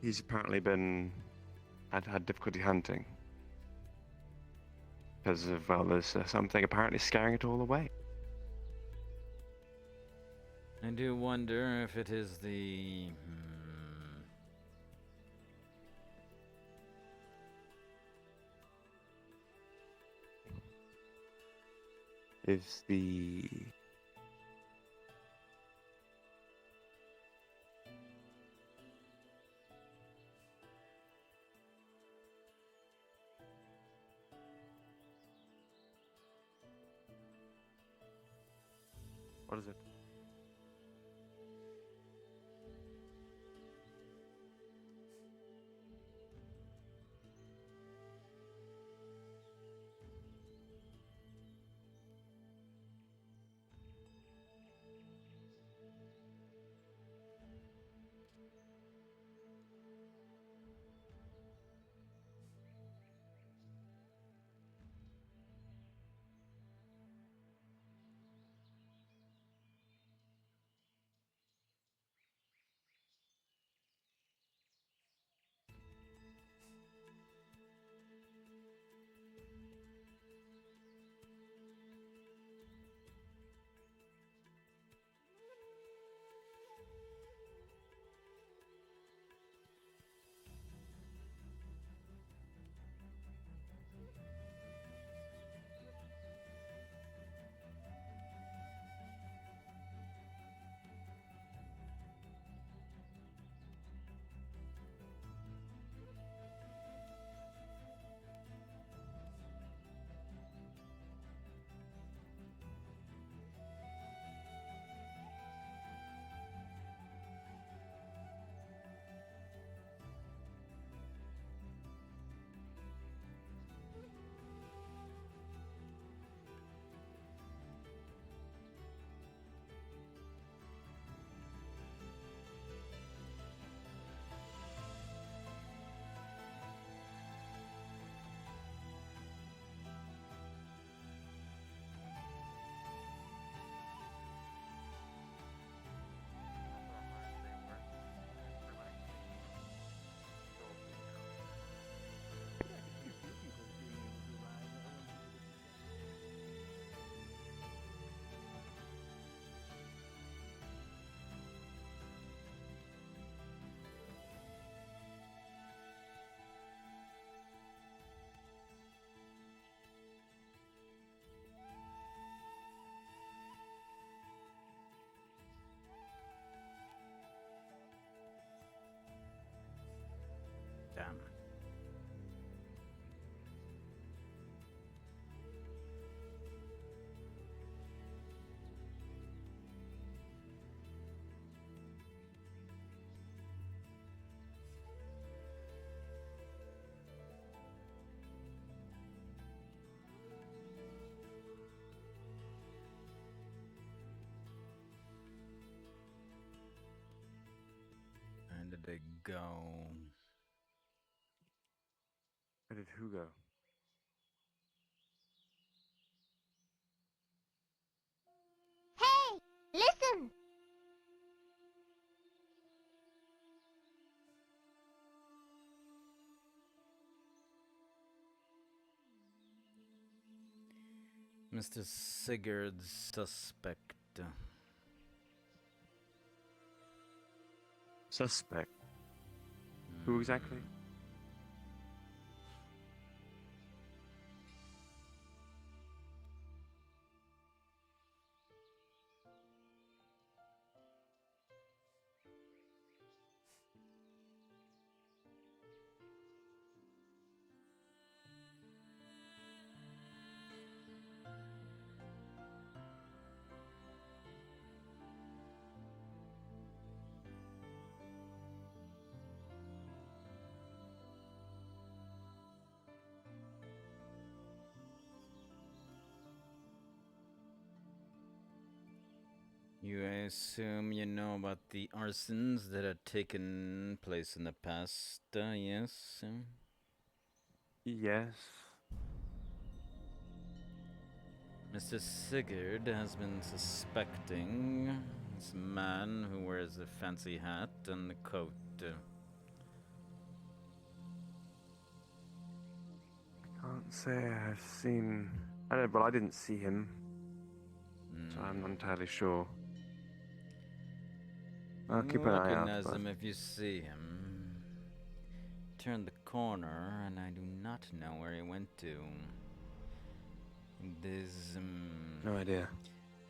He's apparently had difficulty hunting. Because of, well, there's something apparently scaring it all away. I do wonder if it is the... Is the... What is it? they go? Where did who go? Hey, listen! Mr. Sigurd's suspect. Suspect? Who exactly? You assume you know about the arsons that had taken place in the past, yes? Yes. Mr. Sigurd has been suspecting this man who wears the fancy hat and the coat. Can't say I've seen. I didn't see him, so I'm not entirely sure. I'll keep an eye out. Recognize him if you see him. Turned the corner, and I do not know where he went to. There's no idea.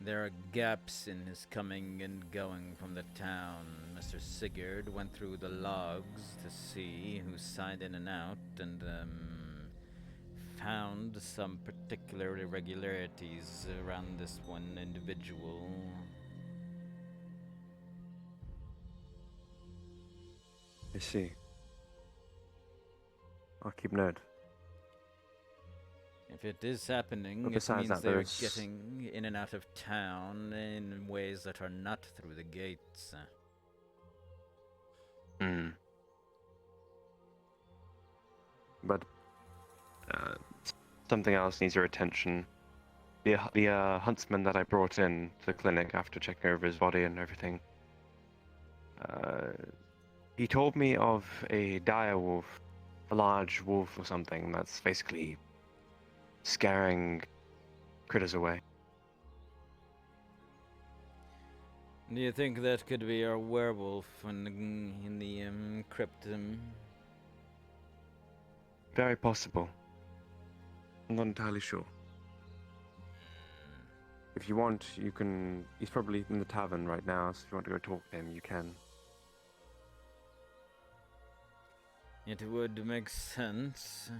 There are gaps in his coming and going from the town. Mr. Sigurd went through the logs to see who signed in and out, and found some particular irregularities around this one individual. I see. I'll keep note. If it is happening, But it besides means that, they're there's- getting in and out of town in ways that are not through the gates. Hmm. But something else needs your attention. The huntsman that I brought in to the clinic after checking over his body and everything. He told me of a dire wolf, a large wolf or something that's basically scaring critters away. Do you think that could be our werewolf in the crypt? Very possible. I'm not entirely sure. If you want, you can. He's probably in the tavern right now, so if you want to go talk to him, you can. It would make sense.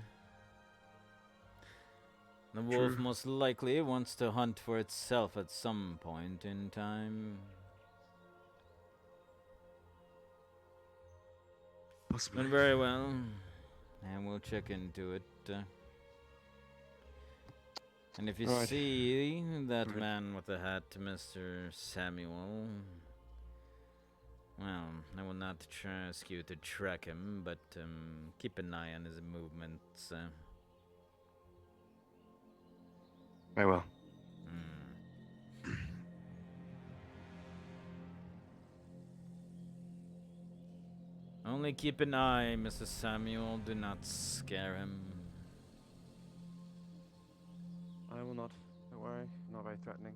The wolf True. most likely wants to hunt for itself at some point in time. Possibly. But very well. And we'll check into it. And if you Right. see that Right. man with the hat, Mr. Samuel, well, I will not ask you to track him, but keep an eye on his movements. Very well. Only keep an eye, Mr. Samuel. Do not scare him. I will not. Don't worry. Not very threatening.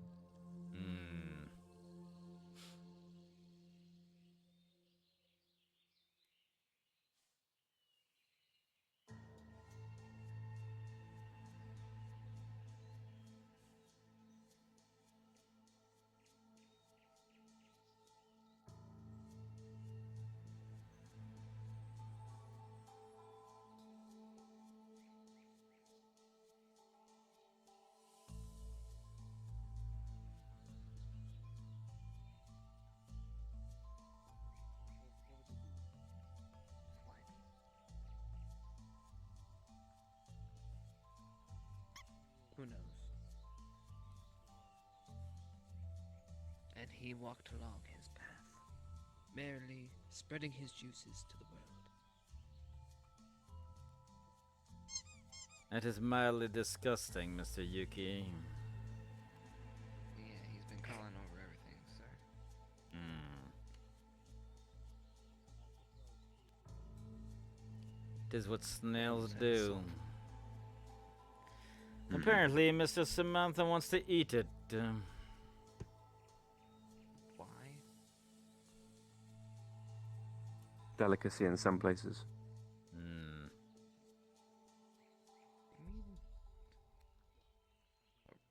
Who knows? And he walked along his path. merely spreading his juices to the world. That is mildly disgusting, Mr. Yuki. Yeah, he's been calling over everything, sir. It is what snails do. Apparently, Mr. Samantha wants to eat it. Why? Delicacy in some places.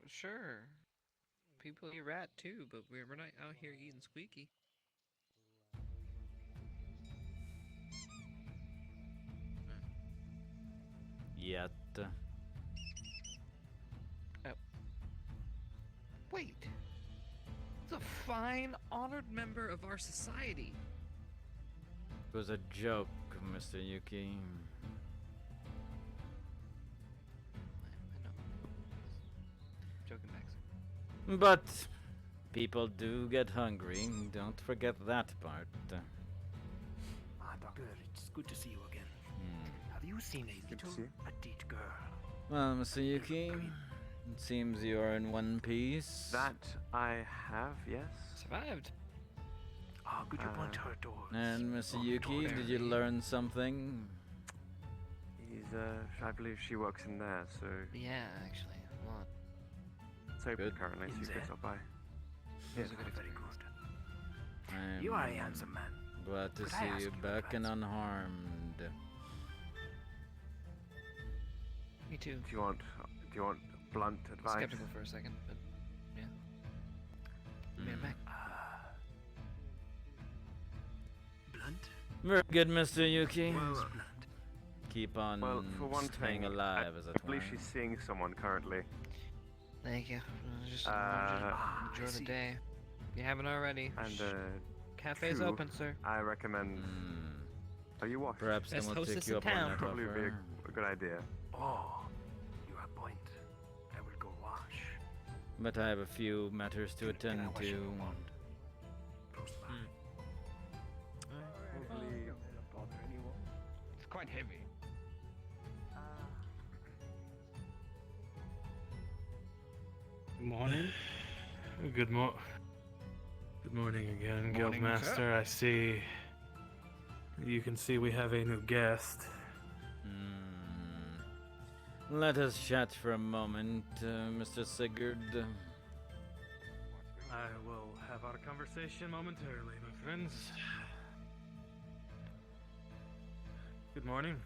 Sure. People eat rat too, but we're not out here eating squeaky. Yet. Oh. Wait. It's a fine, honored member of our society. It was a joke, Mr. Yuki. Joking back, sir. But people do get hungry. Don't forget that part. Doctor, it's good to see you again. Have you seen a little petite girl? Well, Mr. Yuki, it seems you are in one piece. That I have, yes. Survived. Ah, could you point her towards? And Mr. Yuki, did you learn something? I believe she works in there, so... Yeah, actually, a lot. It's open currently, so you could stop by. Yes, very good. You are a handsome man. Glad to Could I see ask you you back and unharmed. Me too. Do you want blunt advice? Skeptical for a second, but yeah. Made it back. Blunt? Very good, Mr. Yuki. Well, Keep on for one staying thing, alive, as I it believe were. she's seeing someone currently. Thank you. Just I enjoy the see. day. If you haven't already. And Cafe's two, open, sir. I recommend. Are you washed? Perhaps then we'll take you up on that Probably would be offer. a good idea. Oh, you have point. I will go wash. But I have a few matters to attend to. It's quite heavy. Morning. Good morning again, Morning, Guildmaster. sir. I see. You can see we have a new guest. Let us chat for a moment, Mr. Sigurd. I will have our conversation momentarily, my friends. Good morning.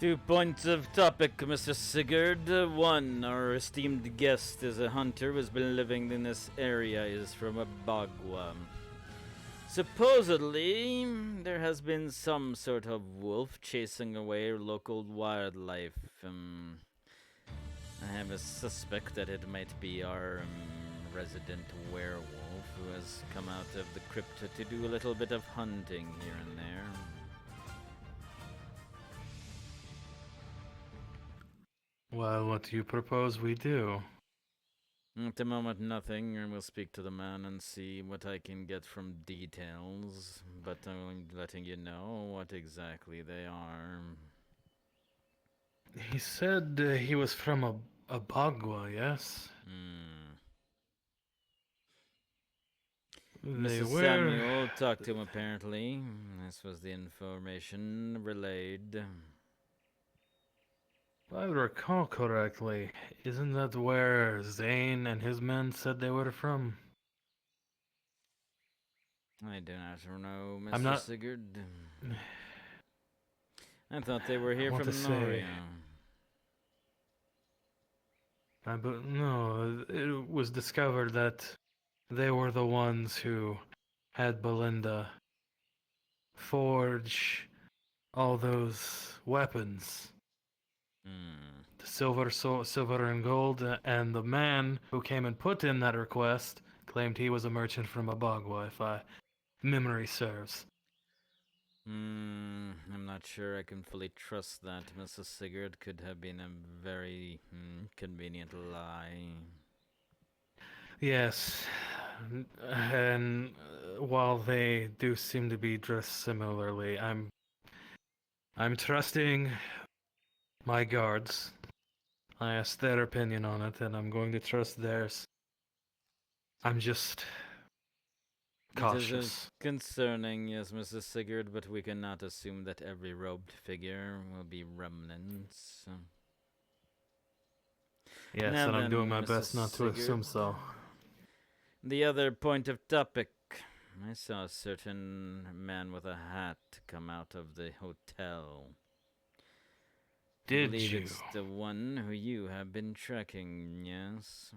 Two points of topic, Mr. Sigurd. One, our esteemed guest is a hunter who has been living in this area, is from Abagua. Supposedly, there has been some sort of wolf chasing away local wildlife. I have a suspect that it might be our resident werewolf who has come out of the crypt to do a little bit of hunting here and there. Well, what do you propose we do? At the moment, nothing, and we'll speak to the man and see what I can get from details. But I'm letting you know what exactly they are. He said he was from a Bagua, yes? They Mrs. were... Samuel talked to him apparently. This was the information relayed. If I recall correctly, isn't that where Zane and his men said they were from? I do not know, Mr. I'm not- Sigurd. I thought they were here I want from to say- Noria. But no, it was discovered that they were the ones who had Belinda forge all those weapons The silver and gold, and the man who came and put in that request claimed he was a merchant from Abagua, if memory serves. I'm not sure I can fully trust that. Mrs. Sigurd could have been a very convenient lie. Yes, and while they do seem to be dressed similarly, I'm trusting my guards. I asked their opinion on it, and I'm going to trust theirs. I'm just cautious. It is concerning, yes, Mrs. Sigurd, but we cannot assume that every robed figure will be remnants. Yes, now and I'm then, doing my Mrs. best not to assume so. The other point of topic. I saw a certain man with a hat come out of the hotel. Did I believe you? It's the one who you have been tracking, yes?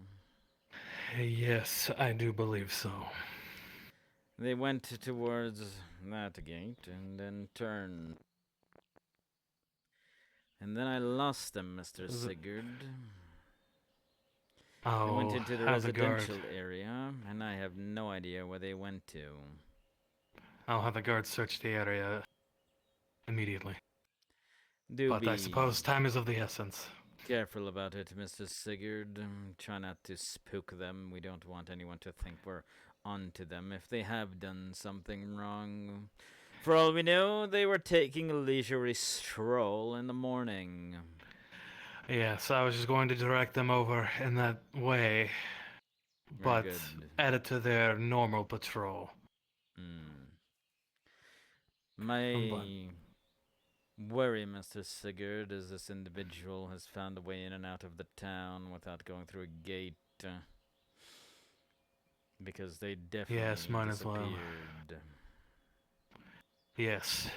Yes, I do believe so. They went towards that gate and then turned. And then I lost them, Mr. Sigurd. Oh, they went into the have the residential guard. area, and I have no idea where they went to. I'll have the guards search the area immediately. But I suppose time is of the essence. Careful about it, Mr. Sigurd. Try not to spook them. We don't want anyone to think we're onto them if they have done something wrong. For all we know, they were taking a leisurely stroll in the morning. Yes, I was just going to direct them over in that way, but add it to their normal patrol. My worry, Mr. Sigurd, is this individual has found a way in and out of the town without going through a gate. Because they definitely mine disappeared. as well. Yes.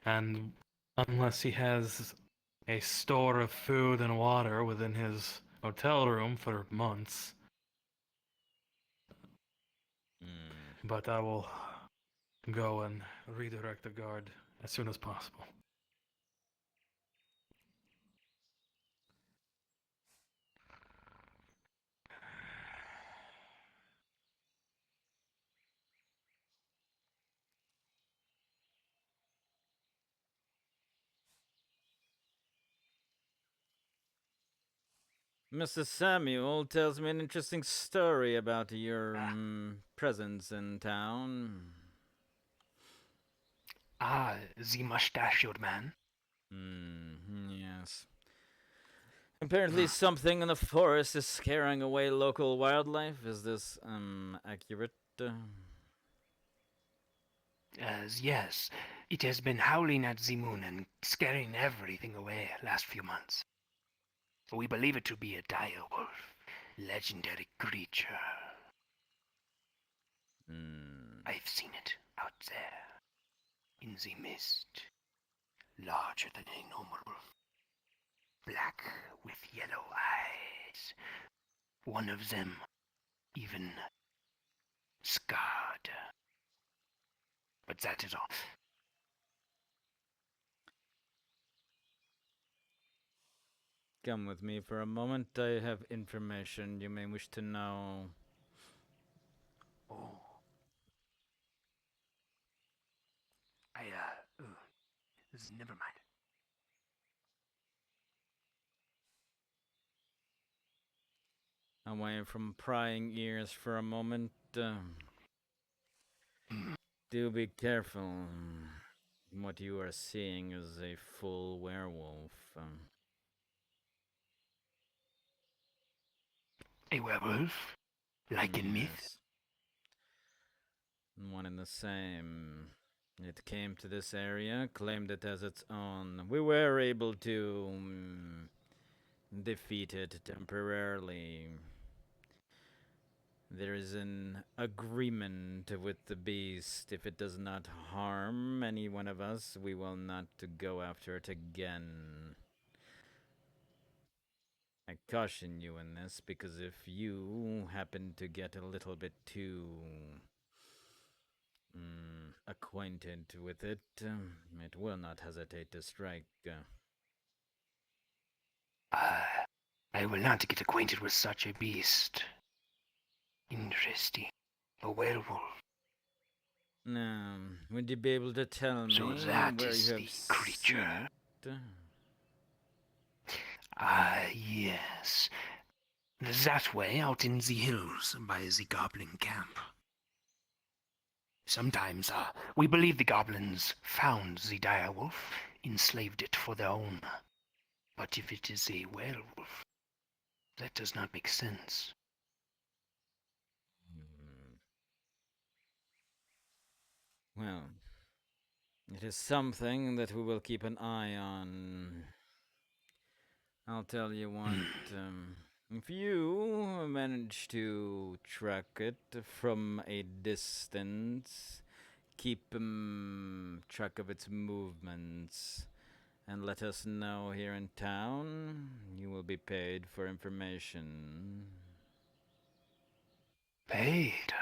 And unless he has a store of food and water within his hotel room for months. But I will go and redirect the guard as soon as possible. Mr. Samuel tells me an interesting story about your presence in town. The mustachioed man? Yes. Apparently something in the forest is scaring away local wildlife. Is this, accurate? Yes. It has been howling at the moon and scaring everything away last few months. We believe it to be a dire wolf, legendary creature. I've seen it out there, in the mist, larger than a normal wolf, black with yellow eyes. One of them even scarred. But that is all. Come with me for a moment. I have information you may wish to know. Never mind. Away from prying ears for a moment. Do be careful. What you are seeing is a full werewolf. A werewolf? Like in myth? One and the same. It came to this area, claimed it as its own. We were able to defeat it temporarily. There is an agreement with the beast. If it does not harm any one of us, we will not go after it again. I caution you in this because if you happen to get a little bit too acquainted with it, it will not hesitate to strike. I will not get acquainted with such a beast. Interesting. A werewolf. Now, would you be able to tell So me that where is you the have creature. seen it? Yes. That way out in the hills by the goblin camp. Sometimes, we believe the goblins found the direwolf, enslaved it for their own. But if it is a werewolf, that does not make sense. Well, it is something that we will keep an eye on. I'll tell you what, if you manage to track it from a distance, keep track of its movements, and let us know here in town, you will be paid for information. Paid?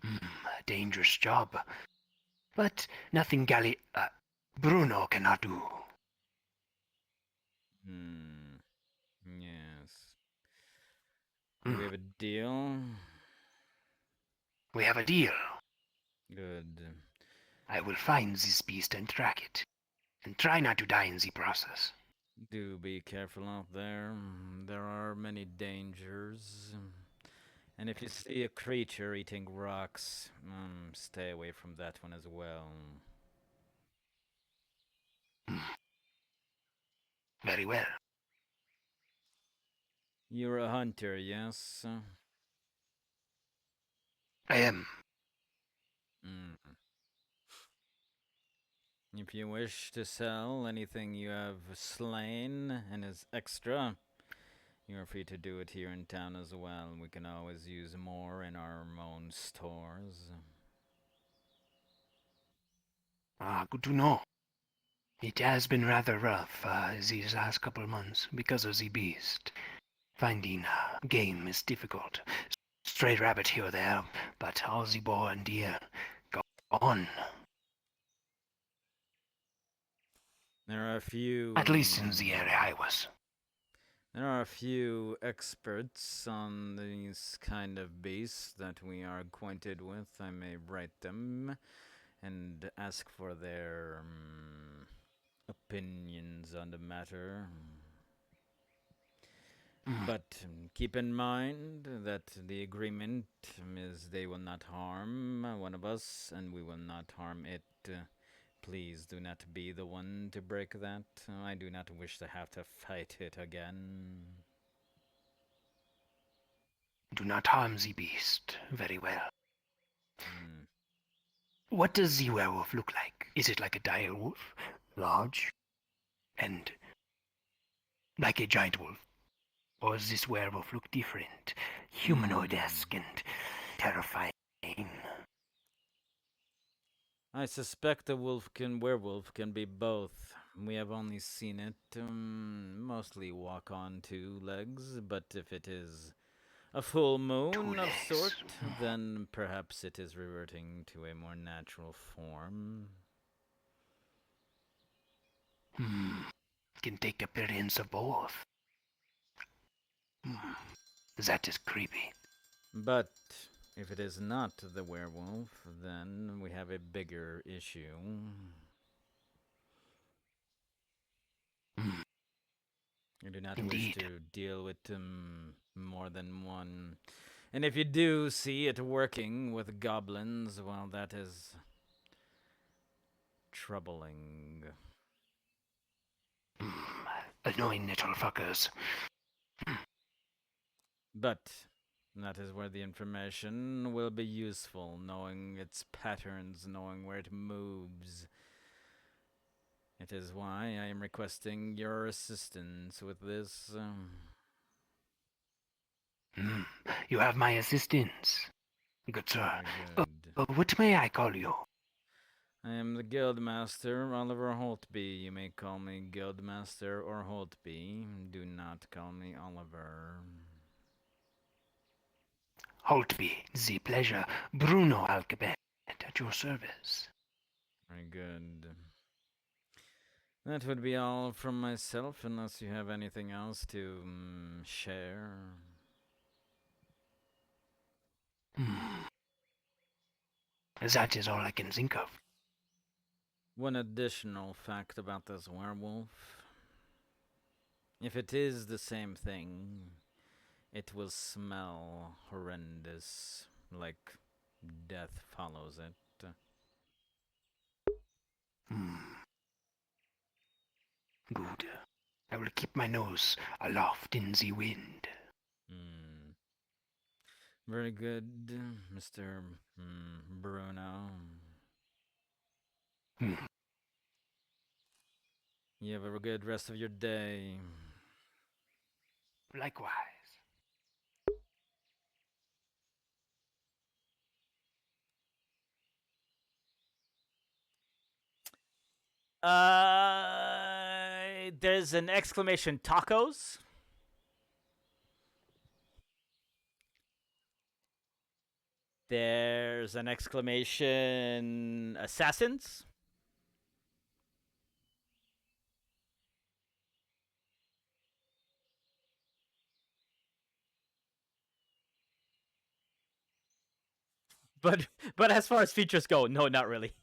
A dangerous job. But nothing Bruno cannot do. Yes. Do we have a deal? We have a deal. Good. I will find this beast and track it. And try not to die in the process. Do be careful out there. There are many dangers. And if you see a creature eating rocks, stay away from that one as well. Very well. You're a hunter, yes? I am. If you wish to sell anything you have slain and is extra, you're free to do it here in town as well. We can always use more in our own stores. Good to know. It has been rather rough these last couple of months because of the beast. Finding game is difficult. Stray rabbit here or there, but all the boar and deer gone. There are a few... At least in the area I was. There are a few experts on these kind of beasts that we are acquainted with. I may write them and ask for their opinions on the matter. But keep in mind that the agreement is they will not harm one of us and we will not harm it. Please do not be the one to break that. I do not wish to have to fight it again. Do not harm the beast. Very well. What does the werewolf look like? Is it like a dire wolf? Large? And like a giant wolf? Or does this werewolf look different? Humanoid-esque and terrifying? I suspect a werewolf can be both. We have only seen it mostly walk on two legs, but if it is a full moon of sort, then perhaps it is reverting to a more natural form. Can take appearance of both. That is creepy. But if it is not the werewolf, then we have a bigger issue. I do not wish to deal with more than one. And if you do see it working with goblins, well, that is troubling. Annoying little fuckers. But that is where the information will be useful, knowing its patterns, knowing where it moves. It is why I am requesting your assistance with this. You have my assistance. Good sir. What may I call you? I am the Guildmaster, Oliver Holtby. You may call me Guildmaster or Holtby. Do not call me Oliver. Holtby, the pleasure. Bruno Alcabet, at your service. Very good. That would be all from myself, unless you have anything else to share. That is all I can think of. One additional fact about this werewolf. If it is the same thing, it will smell horrendous, like death follows it. Good. I will keep my nose aloft in the wind. Very good, Mr. Bruno. You have a good rest of your day. Likewise. There's an exclamation tacos. There's an exclamation assassins. But as far as features go, no, not really.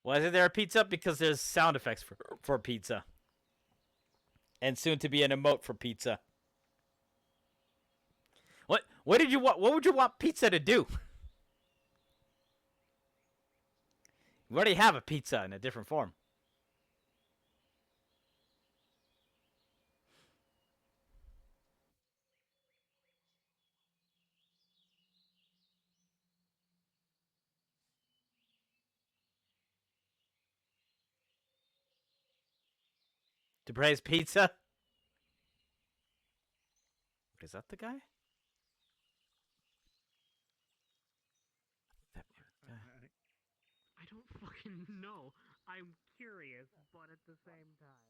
Why is there a pizza? Because there's sound effects for pizza. And soon to be an emote for pizza. What did you want? What would you want pizza to do? We already have a pizza in a different form. To praise pizza? Is that the guy? I don't fucking know. I'm curious, but at the same time.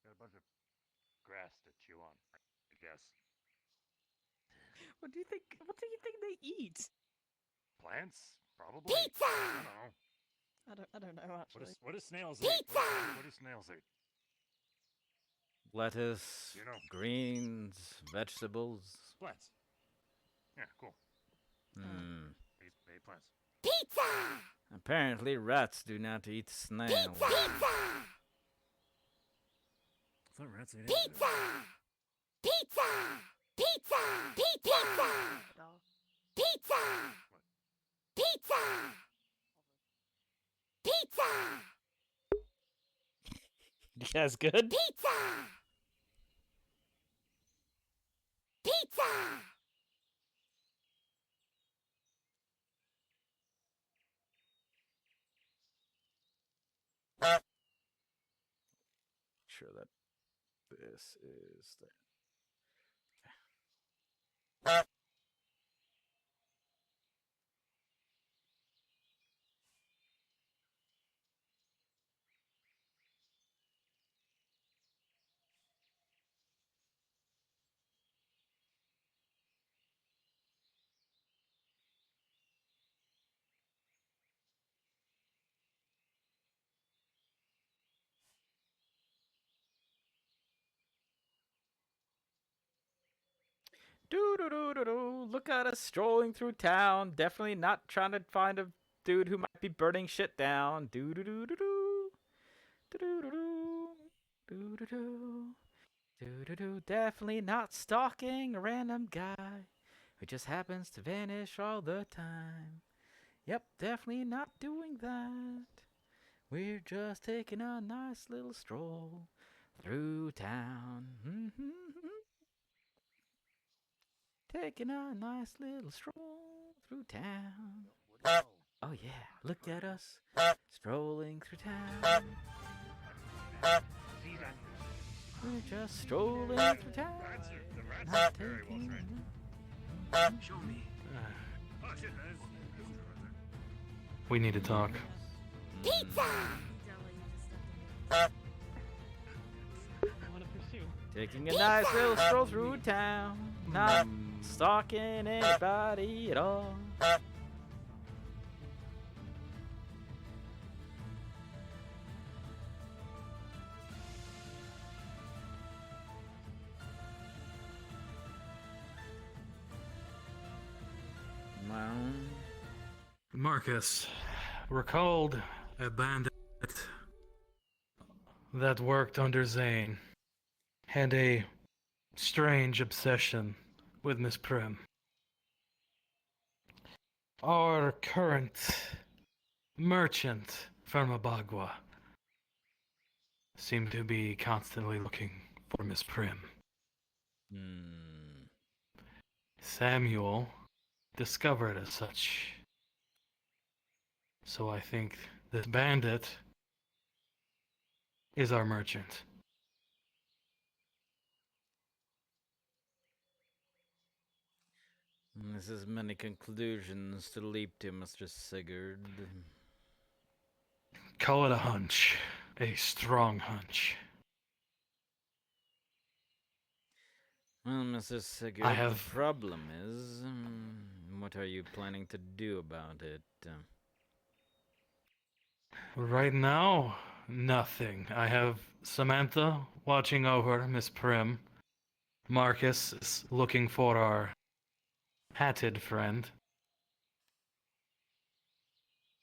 Got a bunch of grass to chew on, I guess. What do you think? What do you think they eat? Plants? Probably. Pizza! I don't know. I don't know actually. What do snails Pizza! eat? What do snails eat? Lettuce, You know. greens, vegetables. Plants. Yeah, cool. They eat plants. Pizza! Apparently rats do not eat snails. Pizza! I thought rats ate Pizza! Pizza! Pizza! Pizza! Pizza! Pizza! Pizza! That's good. Pizza! Pizza! Sure that this is there. Doo-doo-doo-doo-doo. Look at us strolling through town. Definitely not trying to find a dude who might be burning shit down. Doo-doo-doo-doo-doo. Doo-doo-doo-doo. Doo-doo-doo. Doo-doo-doo. Definitely not stalking a random guy who just happens to vanish all the time. Yep, definitely not doing that. We're just taking a nice little stroll through town. Taking a nice little stroll through town. Oh yeah, look at us strolling through town. We're just strolling through town. Not taking... Show me. Oh shit, We need to talk. Pizza! Taking a nice little stroll through town, not stalking anybody at all. Marcus recalled a bandit that worked under Zane. Had a strange obsession with Miss Prim. Our current merchant from Abagua seemed to be constantly looking for Miss Prim. Samuel discovered as such. So I think this bandit is our merchant. This is many conclusions to leap to, Mr. Sigurd. Call it a hunch. A strong hunch. Well, Mr. Sigurd, the problem is, what are you planning to do about it? Right now, nothing. I have Samantha watching over Miss Prim. Marcus is looking for our hatted friend.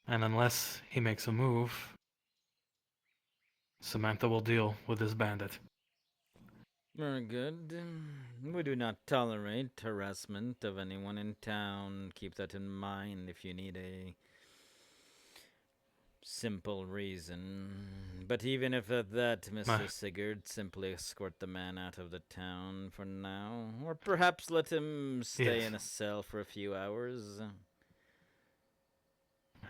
And unless he makes a move, Samantha will deal with this bandit. Very good. We do not tolerate harassment of anyone in town. Keep that in mind if you need a simple reason. But even if at that, Mr. Sigurd, simply escort the man out of the town for now. Or perhaps let him stay in a cell for a few hours.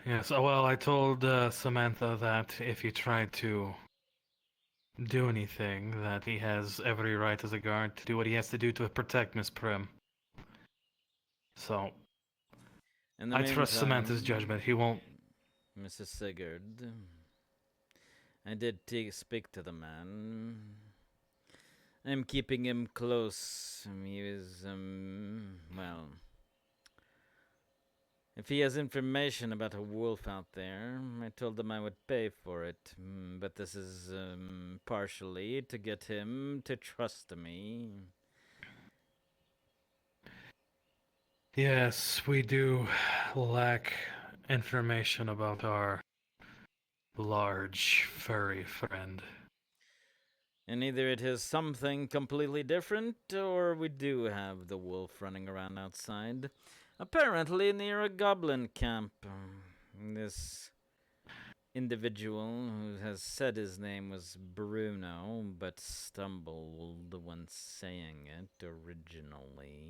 Yes, well, I told Samantha that if he tried to do anything, that he has every right as a guard to do what he has to do to protect Miss Prim. So, I trust Samantha's judgment. He won't... Mrs. Sigurd, I did speak to the man. I'm keeping him close. He is, well... If he has information about a wolf out there, I told him I would pay for it. But this is partially to get him to trust me. Yes, we do lack information about our large, furry friend. And either it is something completely different, or we do have the wolf running around outside. Apparently near a goblin camp. This individual who has said his name was Bruno, but stumbled when saying it originally.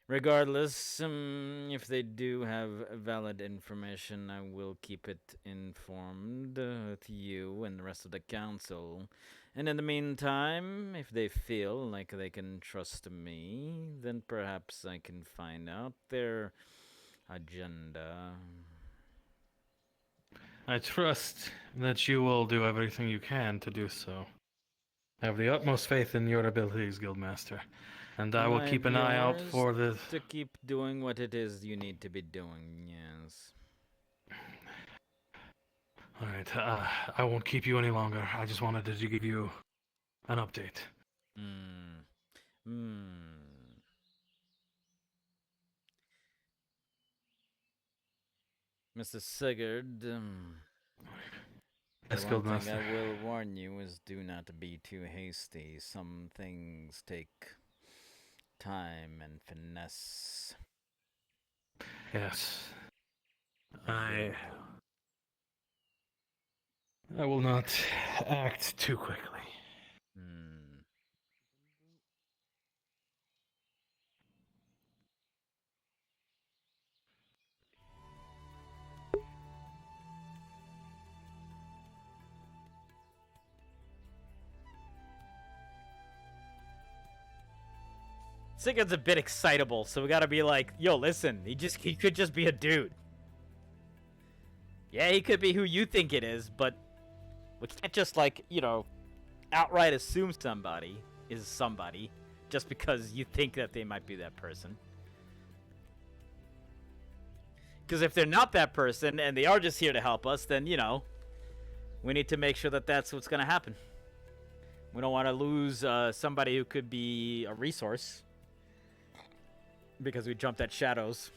Regardless, if they do have valid information, I will keep it informed to you and the rest of the council. And in the meantime, if they feel like they can trust me, then perhaps I can find out their agenda. I trust that you will do everything you can to do so. I have the utmost faith in your abilities, Guildmaster. And I will keep an eye out for this. To keep doing what it is you need to be doing, yes. Alright, I won't keep you any longer. I just wanted to give you an update. Mr. Sigurd, Yes, the one thing Guildmaster. I will warn you is do not be too hasty. Some things take time and finesse. Yes. I will not act too quickly. Sigurd's a bit excitable, so we gotta be like, yo, listen, he could just be a dude. Yeah, he could be who you think it is, but we can't just, like, you know, outright assume somebody is somebody just because you think that they might be that person. Because if they're not that person and they are just here to help us, then, you know, we need to make sure that that's what's going to happen. We don't want to lose somebody who could be a resource because we jumped at shadows.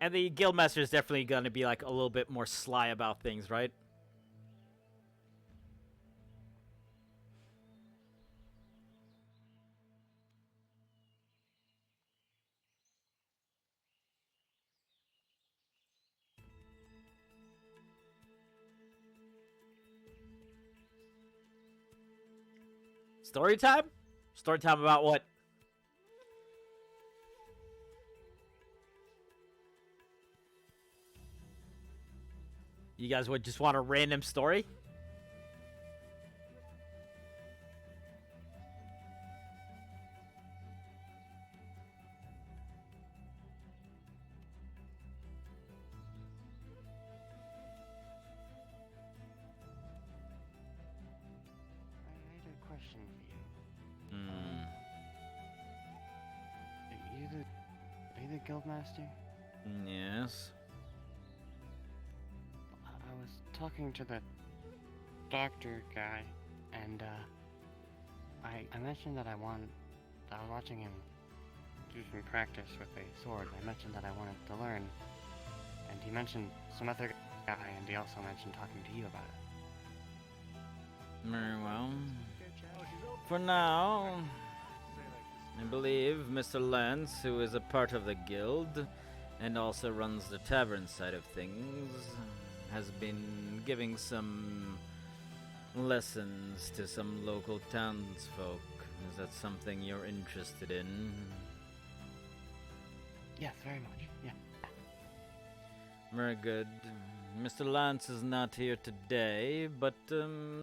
And the guildmaster is definitely going to be like a little bit more sly about things, right? Story time? Story time about what? You guys would just want a random story? I had a question for you. Hmm. Are you the guildmaster? Yes. I was talking to the doctor guy, and I mentioned that I was watching him do some practice with a sword. I mentioned that I wanted to learn, and he mentioned some other guy, and he also mentioned talking to you about it. Very well. For now, I believe Mr. Lance, who is a part of the guild and also runs the tavern side of things, has been giving some lessons to some local townsfolk. Is that something you're interested in? Yes, very much. Yeah. Very good. Mr. Lance is not here today, but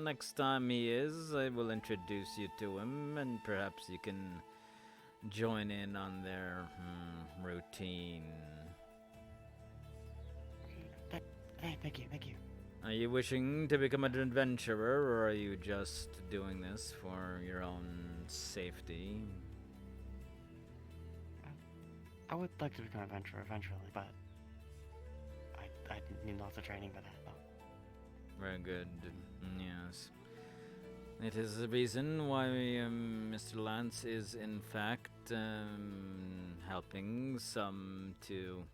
next time he is, I will introduce you to him, and perhaps you can join in on their routine. Hey, thank you. Are you wishing to become an adventurer, or are you just doing this for your own safety? I would like to become an adventurer eventually, but I need lots of training for that, though. Very good. Yes. It is the reason why Mr. Lance is in fact helping some to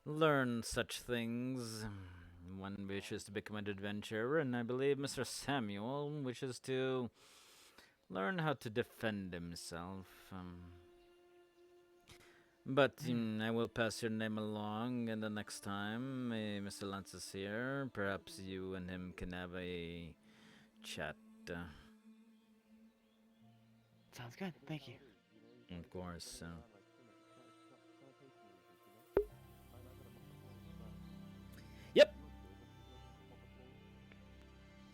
learn such things. One wishes to become an adventurer, and I believe Mr. Samuel wishes to learn how to defend himself. But I will pass your name along, and the next time Mr. Lance is here, perhaps you and him can have a chat. Sounds good. Thank you. Of course. Yep.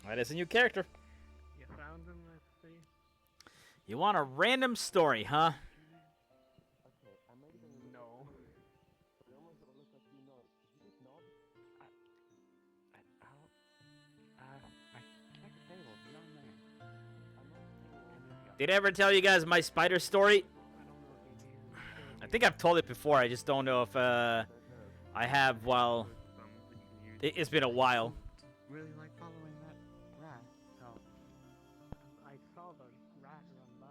That is a new character. You found him, let's see. You want a random story, huh? No. Did I ever tell you guys my spider story? I think I've told it before. I just don't know if I have while it's been a while. Really like following that rat, so I saw the rat run by.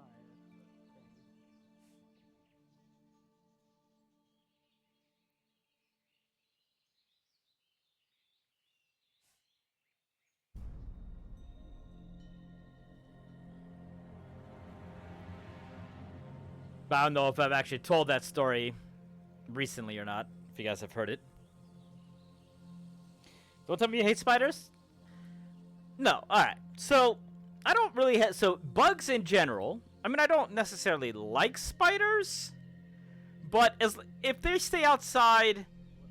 I don't know if I've actually told that story recently or not, if you guys have heard it. Don't tell me you hate spiders? No, alright. So, I don't really have... So, bugs in general... I mean, I don't necessarily like spiders, but if they stay outside,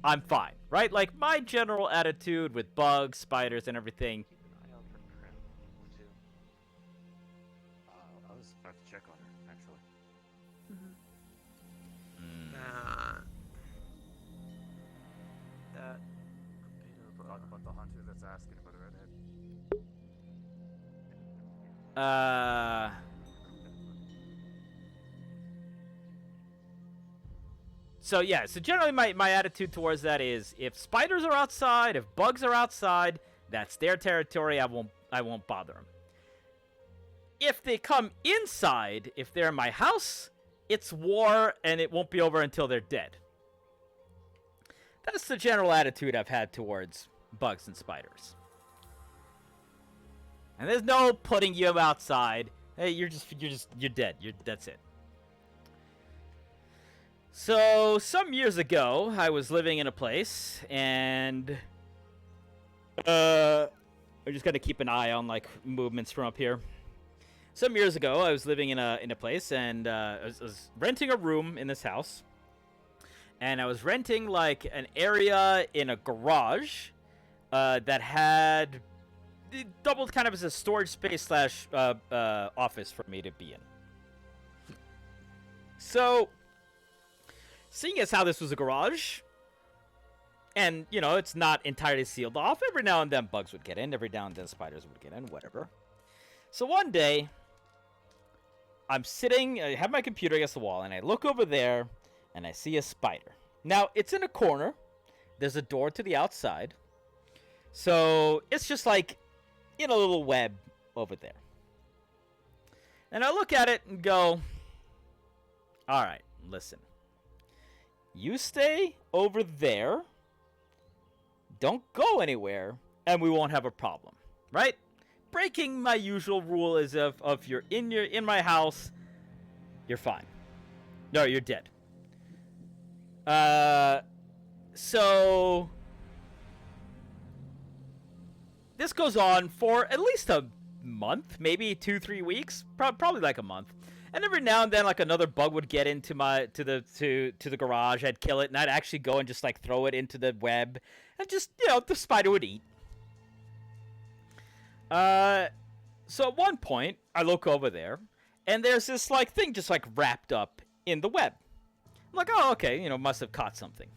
I'm fine, right? Like, my general attitude with bugs, spiders, and everything... I was about to check on her, actually. That... About the hunter that's asking about a redhead. So yeah, so generally my attitude towards that is if spiders are outside, if bugs are outside, that's their territory. I won't bother them. If they come inside, if they're in my house, it's war and it won't be over until they're dead. That's the general attitude I've had towards bugs and spiders. And there's no putting you outside. Hey, you're dead. That's it. So, some years ago, I was living in a place, and I just gotta keep an eye on, like, movements from up here. Some years ago, I was living in a place, and I was renting a room in this house. And I was renting, like, an area in a garage that had... It doubled kind of as a storage space slash office for me to be in. So... Seeing as how this was a garage, and, you know, it's not entirely sealed off, every now and then bugs would get in, every now and then spiders would get in, whatever. So one day, I'm sitting, I have my computer against the wall, and I look over there, and I see a spider. Now, it's in a corner, there's a door to the outside, so it's just like in a little web over there. And I look at it and go, alright, listen. You stay over there, don't go anywhere, and we won't have a problem, right? Breaking my usual rule is if you're in my house, you're fine. No, you're dead. So this goes on for at least a month, maybe 2-3 weeks, probably like a month. And every now and then, like, another bug would get into the garage. I'd kill it, and I'd actually go and just, like, throw it into the web. And just, you know, the spider would eat. So at one point, I look over there, and there's this, like, thing just, like, wrapped up in the web. I'm like, oh, okay, you know, must have caught something.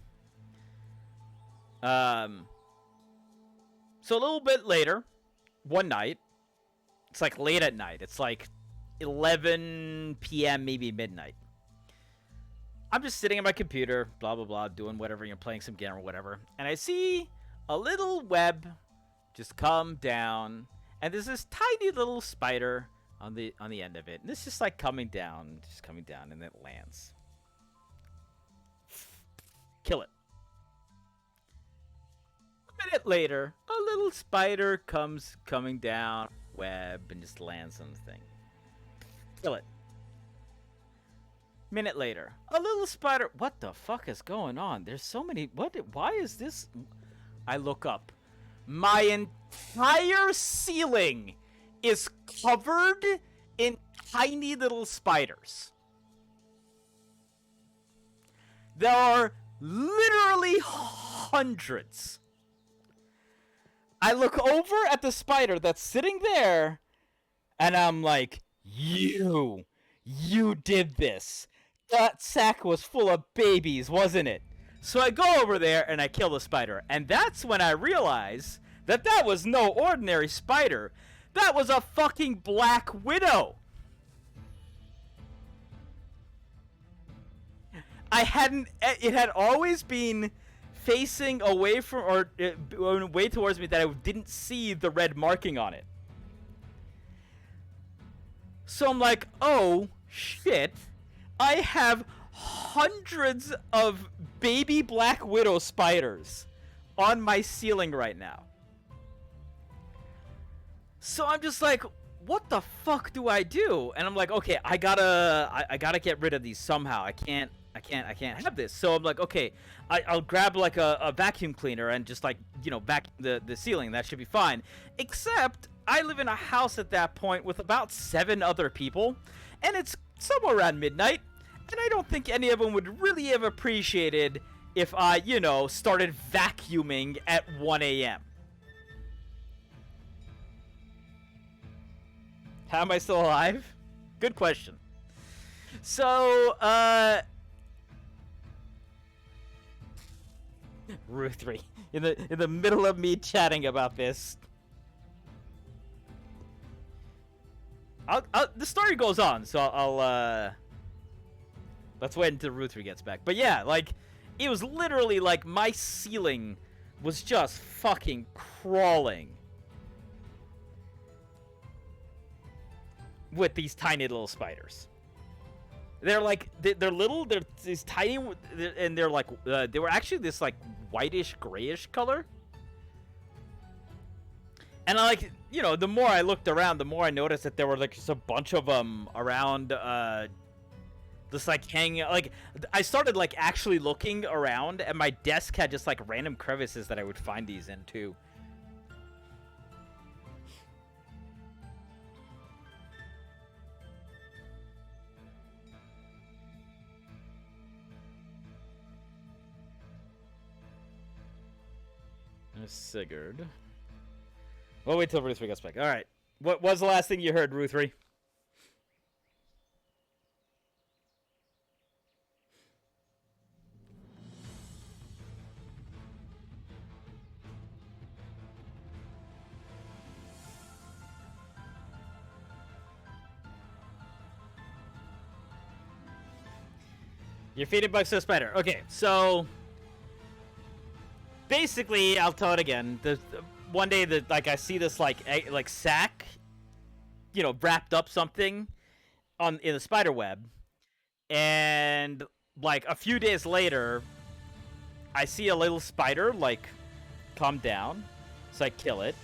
So a little bit later, one night, it's, like, late at night. It's, like... 11 p.m., maybe midnight. I'm just sitting at my computer, blah, blah, blah, doing whatever, you know, playing some game or whatever. And I see a little web just come down. And there's this tiny little spider on the end of it. And it's just like coming down, and it lands. Kill it. A minute later, a little spider coming down web and just lands on the thing. Kill it. Minute later, a little spider. What the fuck is going on? There's so many. Why is this? I look up. My entire ceiling is covered in tiny little spiders. There are literally hundreds. I look over at the spider that's sitting there, and I'm like, You did this. That sack was full of babies, wasn't it? So I go over there and I kill the spider. And that's when I realize that was no ordinary spider. That was a fucking black widow. It had always been facing away from, or way towards me that I didn't see the red marking on it. So I'm like, oh, shit. I have hundreds of baby black widow spiders on my ceiling right now. So I'm just like, what the fuck do I do? And I'm like, okay, I gotta get rid of these somehow. I can't have this. So I'm like, okay, I'll grab like a vacuum cleaner and just like, you know, vacuum the ceiling. That should be fine. Except I live in a house at that point with about 7 other people, and it's somewhere around midnight, and I don't think any of them would really have appreciated if I, you know, started vacuuming at 1 a.m. How am I still alive? Good question. So, Ruthry, in the middle of me chatting about this, the story goes on, so I'll let's wait until Ruthry gets back. But yeah, like, it was literally like my ceiling was just fucking crawling with these tiny little spiders. They're like, they're little, they're these tiny, and they're like, they were actually this like whitish grayish color. And I like, you know, the more I looked around, the more I noticed that there were like just a bunch of them around, just like hanging, like, I started like actually looking around, and my desk had just like random crevices that I would find these in too. Sigurd. We'll wait till Ruthry gets back. Alright. What was the last thing you heard, Ruthry? You're feeding bugs to a spider. Okay, so basically, I'll tell it again. One day, like, I see this like sack, you know, wrapped up something in the spider web, and like a few days later, I see a little spider like come down, so I kill it,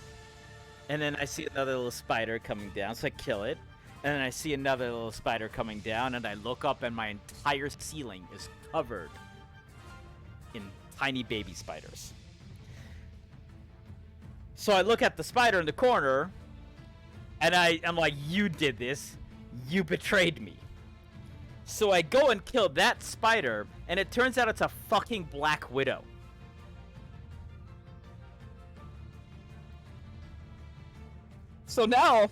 and then I see another little spider coming down, so I kill it, and then I see another little spider coming down, and I look up, and my entire ceiling is covered in tiny baby spiders. So I look at the spider in the corner, and I'm like, you did this. You betrayed me. So I go and kill that spider, and it turns out it's a fucking Black Widow. So now,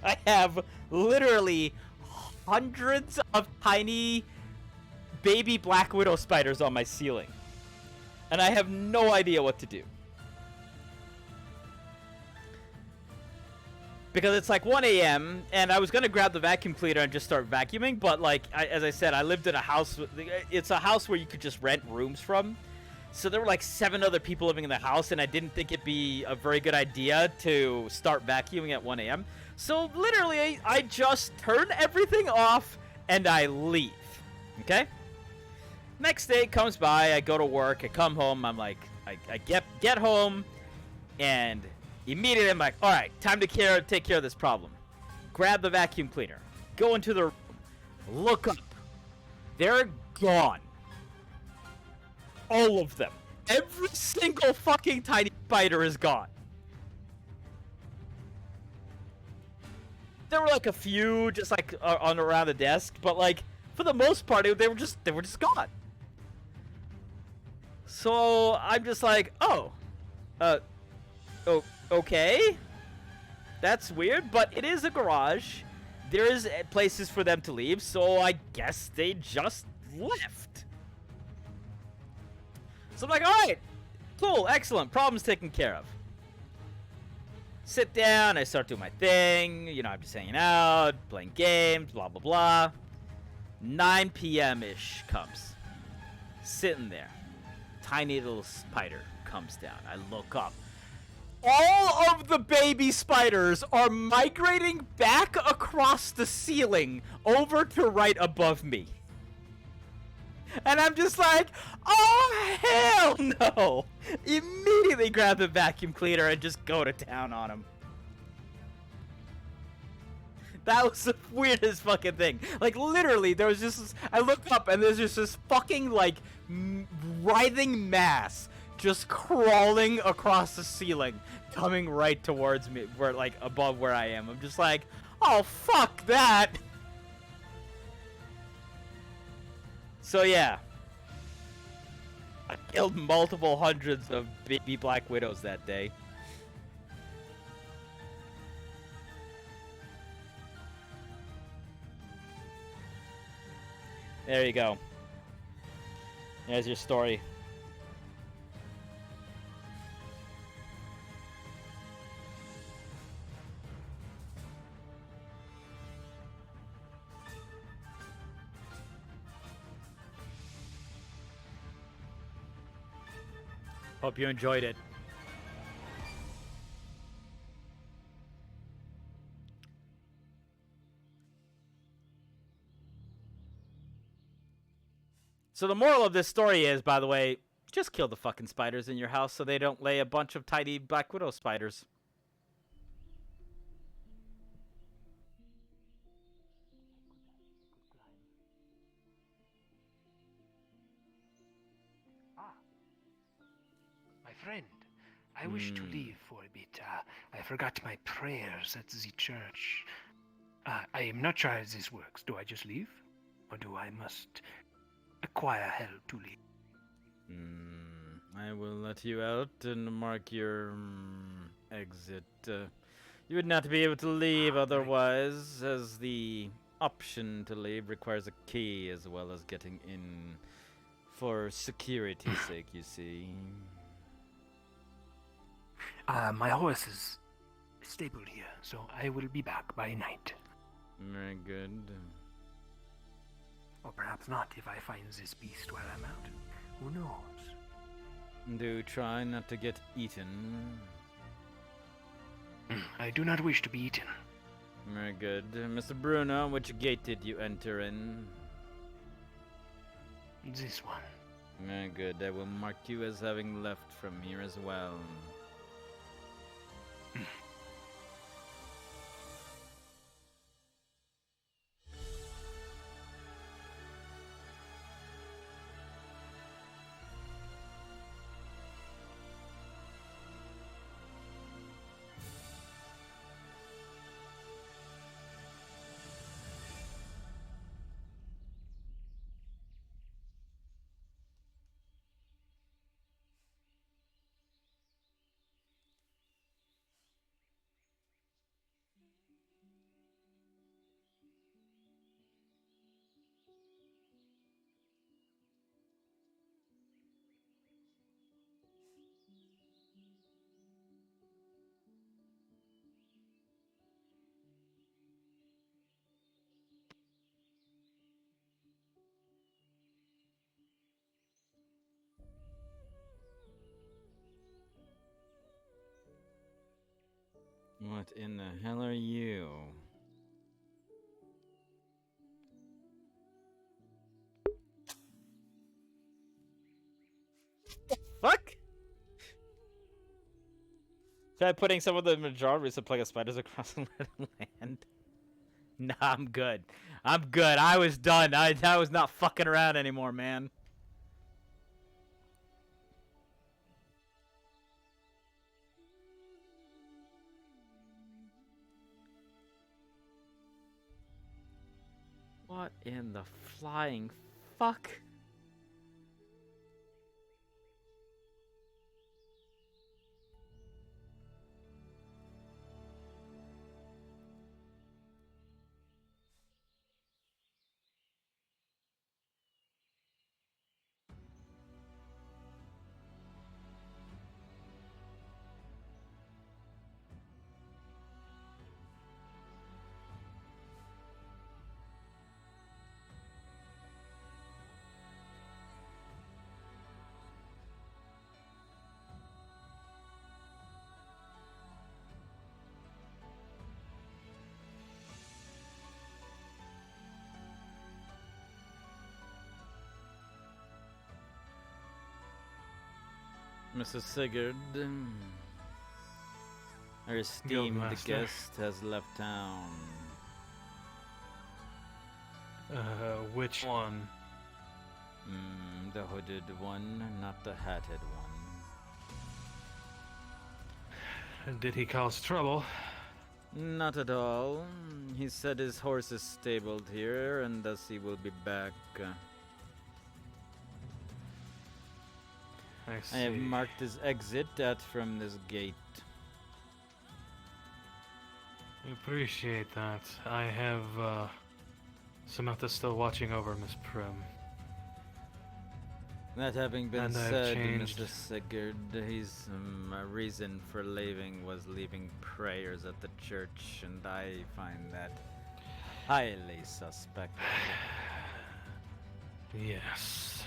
I have literally hundreds of tiny baby Black Widow spiders on my ceiling. And I have no idea what to do. Because it's like 1 a.m. and I was gonna grab the vacuum cleaner and just start vacuuming, but like, as I said, I lived in a house. It's a house where you could just rent rooms from. So there were like 7 other people living in the house, and I didn't think it'd be a very good idea to start vacuuming at 1 a.m. So literally, I just turn everything off and I leave. Okay? Next day comes by, I go to work, I come home, I'm like, I get home, and immediately I'm like, alright, time to take care of this problem. Grab the vacuum cleaner, go into the room, look up. They're gone. All of them. Every single fucking tiny spider is gone. There were like a few just like on around the desk, but like for the most part they were just gone. So I'm just like, oh, okay, that's weird, but it is a garage. There is places for them to leave, so I guess they just left. So I'm like, alright, cool, excellent, problem's taken care of. Sit down, I start doing my thing, you know, I'm just hanging out, playing games, blah, blah, blah. 9 p.m.-ish comes. Sitting there. Tiny little spider comes down. I look up. All of the baby spiders are migrating back across the ceiling over to right above me. And I'm just like, oh, hell no! Immediately grab the vacuum cleaner and just go to town on them. That was the weirdest fucking thing. Like, literally, there was just this, I look up and there's just this fucking, like, writhing mass just crawling across the ceiling, coming right towards me, where, like, above where I am. I'm just like, oh, fuck that! So, yeah. I killed multiple hundreds of baby Black Widows that day. There you go. There's your story. Hope you enjoyed it. So the moral of this story is, by the way, just kill the fucking spiders in your house so they don't lay a bunch of tiny Black Widow spiders. My friend, I wish to leave for a bit. I forgot my prayers at the church. I am not sure how this works. Do I just leave? Or do I must acquire help to leave? I will let you out and mark your exit. You would not be able to leave otherwise, as the option to leave requires a key as well as getting in for security's sake, you see. My horse is stabled here, so I will be back by night. Very good. Or perhaps not if I find this beast while I'm out. Who knows? Do try not to get eaten. I do not wish to be eaten. Very good. Mr. Bruno, which gate did you enter in? This one. Very good. I will mark you as having left from here as well. What in the hell are you? Fuck? Try putting some of the majority supply of spiders across the land. Nah, I'm good. I'm good. I was done. I was not fucking around anymore, man. What in the flying fuck? Mrs. Sigurd, our esteemed Guildmaster. guest, has left town. Which one? The hooded one, not the hatted one. Did he cause trouble? Not at all. He said his horse is stabled here, and thus he will be back. I have marked his exit from this gate. I appreciate that. I have, Samantha still watching over Miss Prim. That having been And I've said, changed. Mr. Sigurd, his reason for leaving was leaving prayers at the church, and I find that highly suspect. Yes.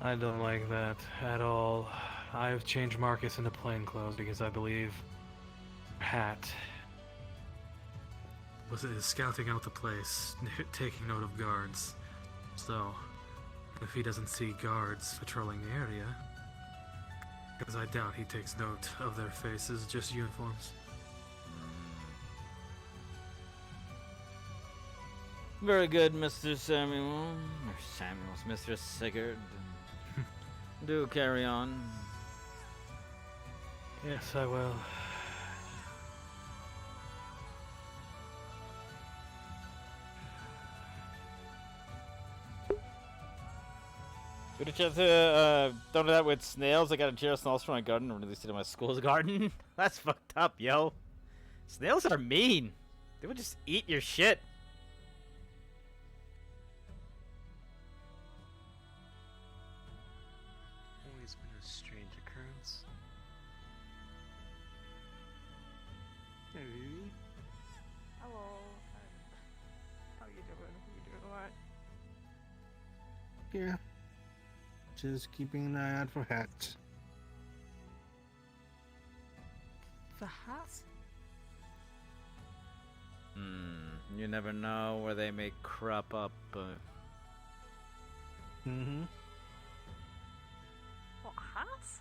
I don't like that at all. I've changed Marcus into plainclothes because I believe Hat was scouting out the place, taking note of guards. So, if he doesn't see guards patrolling the area, because I doubt he takes note of their faces, just uniforms. Very good, Mr. Samuel. Or Samuels, Mr. Sigurd. Do carry on. Yes, I will. Would you just done that with snails? I got a jar of snails from my garden and released it in my school's garden. That's fucked up, yo. Snails are mean. They would just eat your shit. Always been a strange occurrence. Hello. How you doing? You doing alright? Yeah. Just keeping an eye out for hats. For hats? You never know where they may crop up. Mm-hmm. What, hats?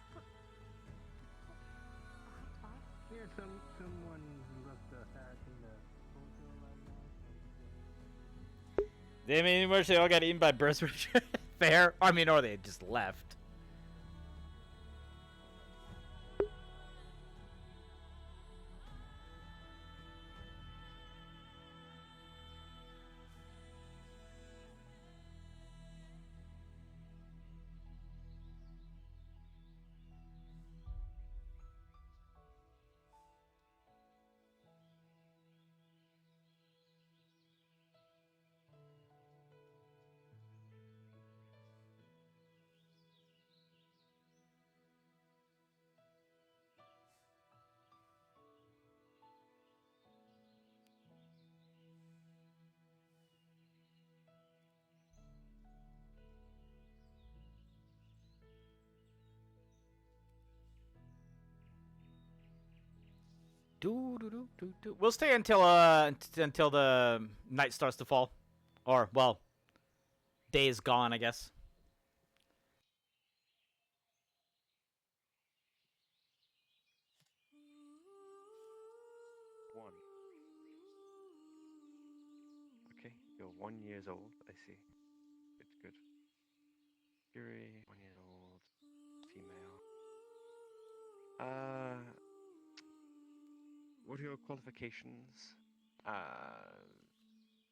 Yeah, someone left a hat in the hotel right now. They mean where they all got eaten by birds. Fair. I mean, or they just left. We'll stay until until the night starts to fall, or well, day is gone, I guess. One. Okay, you're 1 year old. I see. Good, good. Fury, 1 year old, female. What are your qualifications?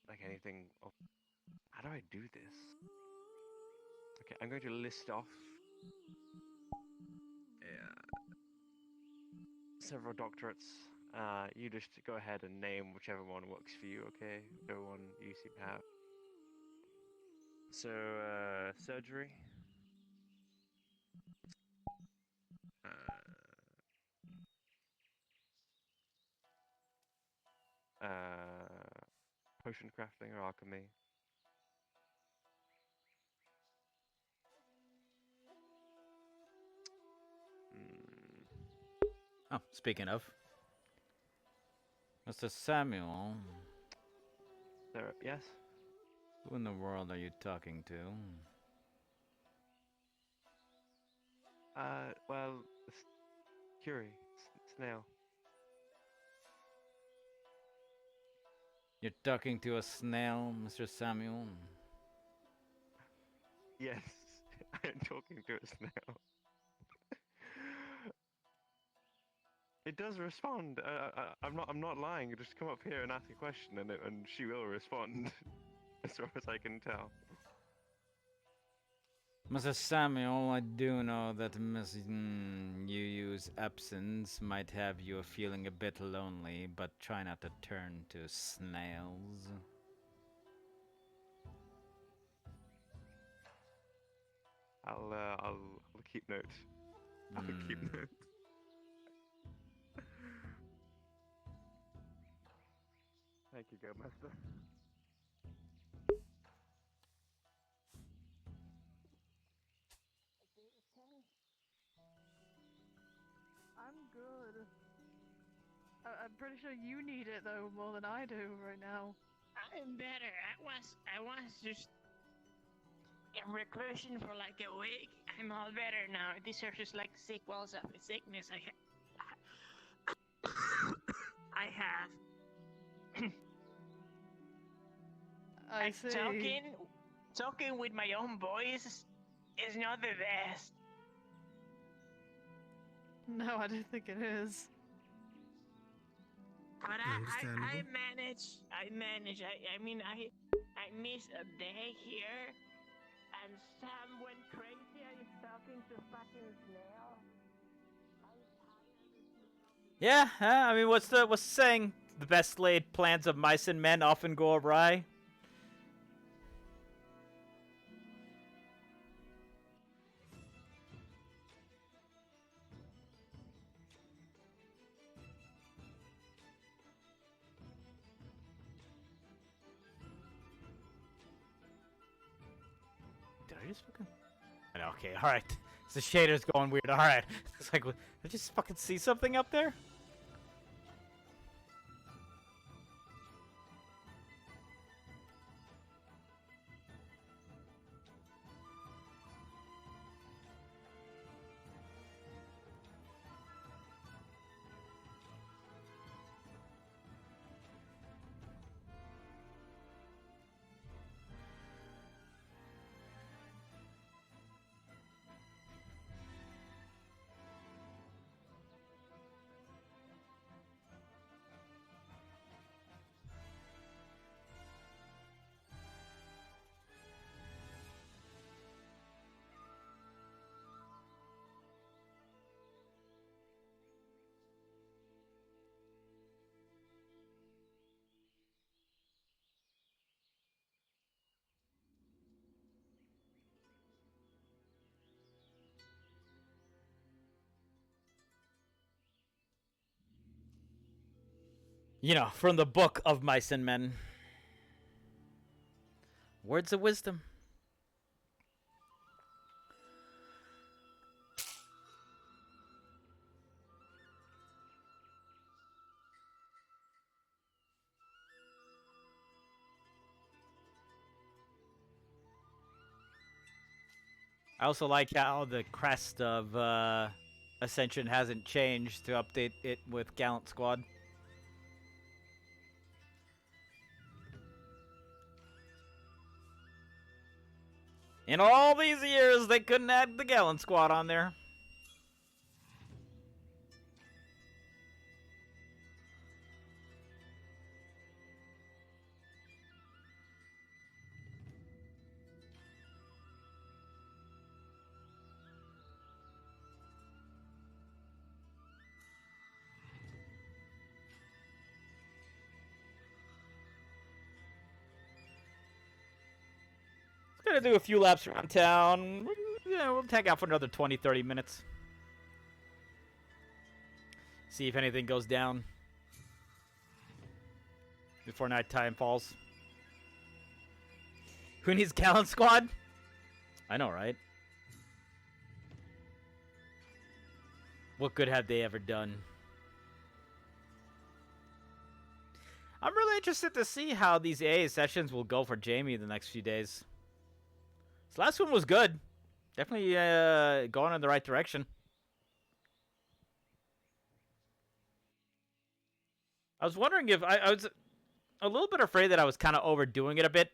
Like anything. Oh, how do I do this? Okay, I'm going to list off. Several doctorates. You just go ahead and name whichever one works for you. Okay, whichever one you seem to have. So, surgery. Potion crafting or alchemy. Oh, speaking of, Mr. Samuel. Syrup, yes? Who in the world are you talking to? Well, Curi, snail. You're talking to a snail, Mr. Samuel? Yes, I am talking to a snail. It does respond. I'm not lying. You just come up here and ask a question, and she will respond, as far as I can tell. Mr. Samuel, I do know that you use absence might have you feeling a bit lonely, but try not to turn to snails. I'll keep note. I'll keep note. Thank you, Go Master. I'm good. I'm pretty sure you need it though more than I do right now. I'm better. I was just in reclusion for like a week. I'm all better now. These are just like sequels of the sickness I have. I see. Talking with my own voice is not the best. No, I don't think it is. But I manage. I mean, I miss a day here, and Sam went crazy. I was talking to fucking snail. Yeah, I mean, what's the saying? The best laid plans of mice and men often go awry. Did I just fucking... Okay, alright. The shader's going weird. Alright. It's like, did I just fucking see something up there? You know, from the book of Mice and Men. Words of wisdom. I also like how the crest of Ascension hasn't changed to update it with Gallant Squad. In all these years, they couldn't add the Gallant Squad on there. Gonna do a few laps around town. Yeah, we'll hang out for another 20-30 minutes. See if anything goes down before nighttime falls. Who needs Gallant Squad? I know, right? What good have they ever done? I'm really interested to see how these AA sessions will go for Jamie the next few days. This last one was good. Definitely going in the right direction. I was wondering if I was a little bit afraid that I was kind of overdoing it a bit.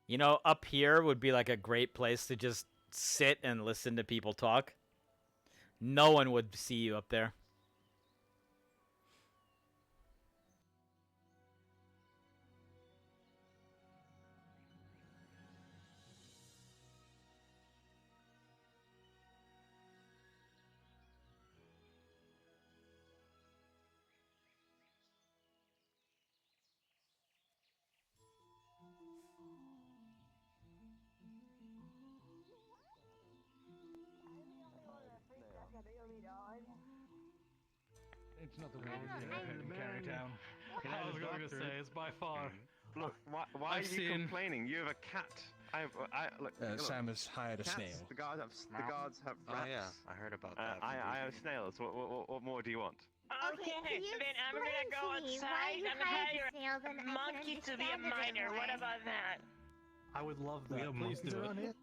You know, up here would be like a great place to just sit and listen to people talk. No one would see you up there. It's not the worst thing in Cari Town. I was going to say, it's by far. Look, why are you complaining? You have a cat. Look, Sam has hired a cats, snail. The guards have rats. Oh yeah, I heard about that. I have snails. What more do you want? Okay, then I'm gonna go outside and hire a monkey to be a miner. What about that? I would love that. Please do it.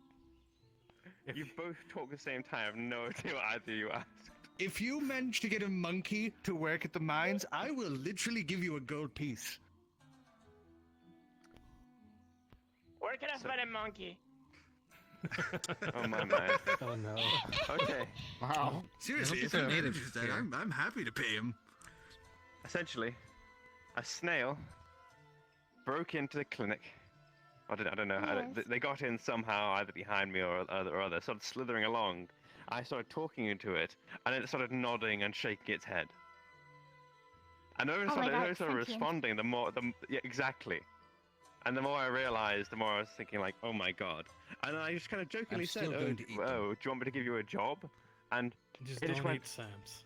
You both talk at the same time. I have no idea what either you asked. If you manage to get a monkey to work at the mines, I will literally give you a gold piece. Where can I find a monkey? Oh my man. Oh no. Okay. Wow. Seriously, if you're interested, I'm happy to pay him. Essentially, a snail broke into the clinic. I don't know. Yes. They got in somehow, either behind me or other. Started slithering along. I started talking into it, and it started nodding and shaking its head. And the more it started responding, yeah, exactly. And the more I realized, the more I was thinking like, oh my god. And I just kind of jokingly said, oh, do you want me to give you a job? And Just it don't went, eat Sam's.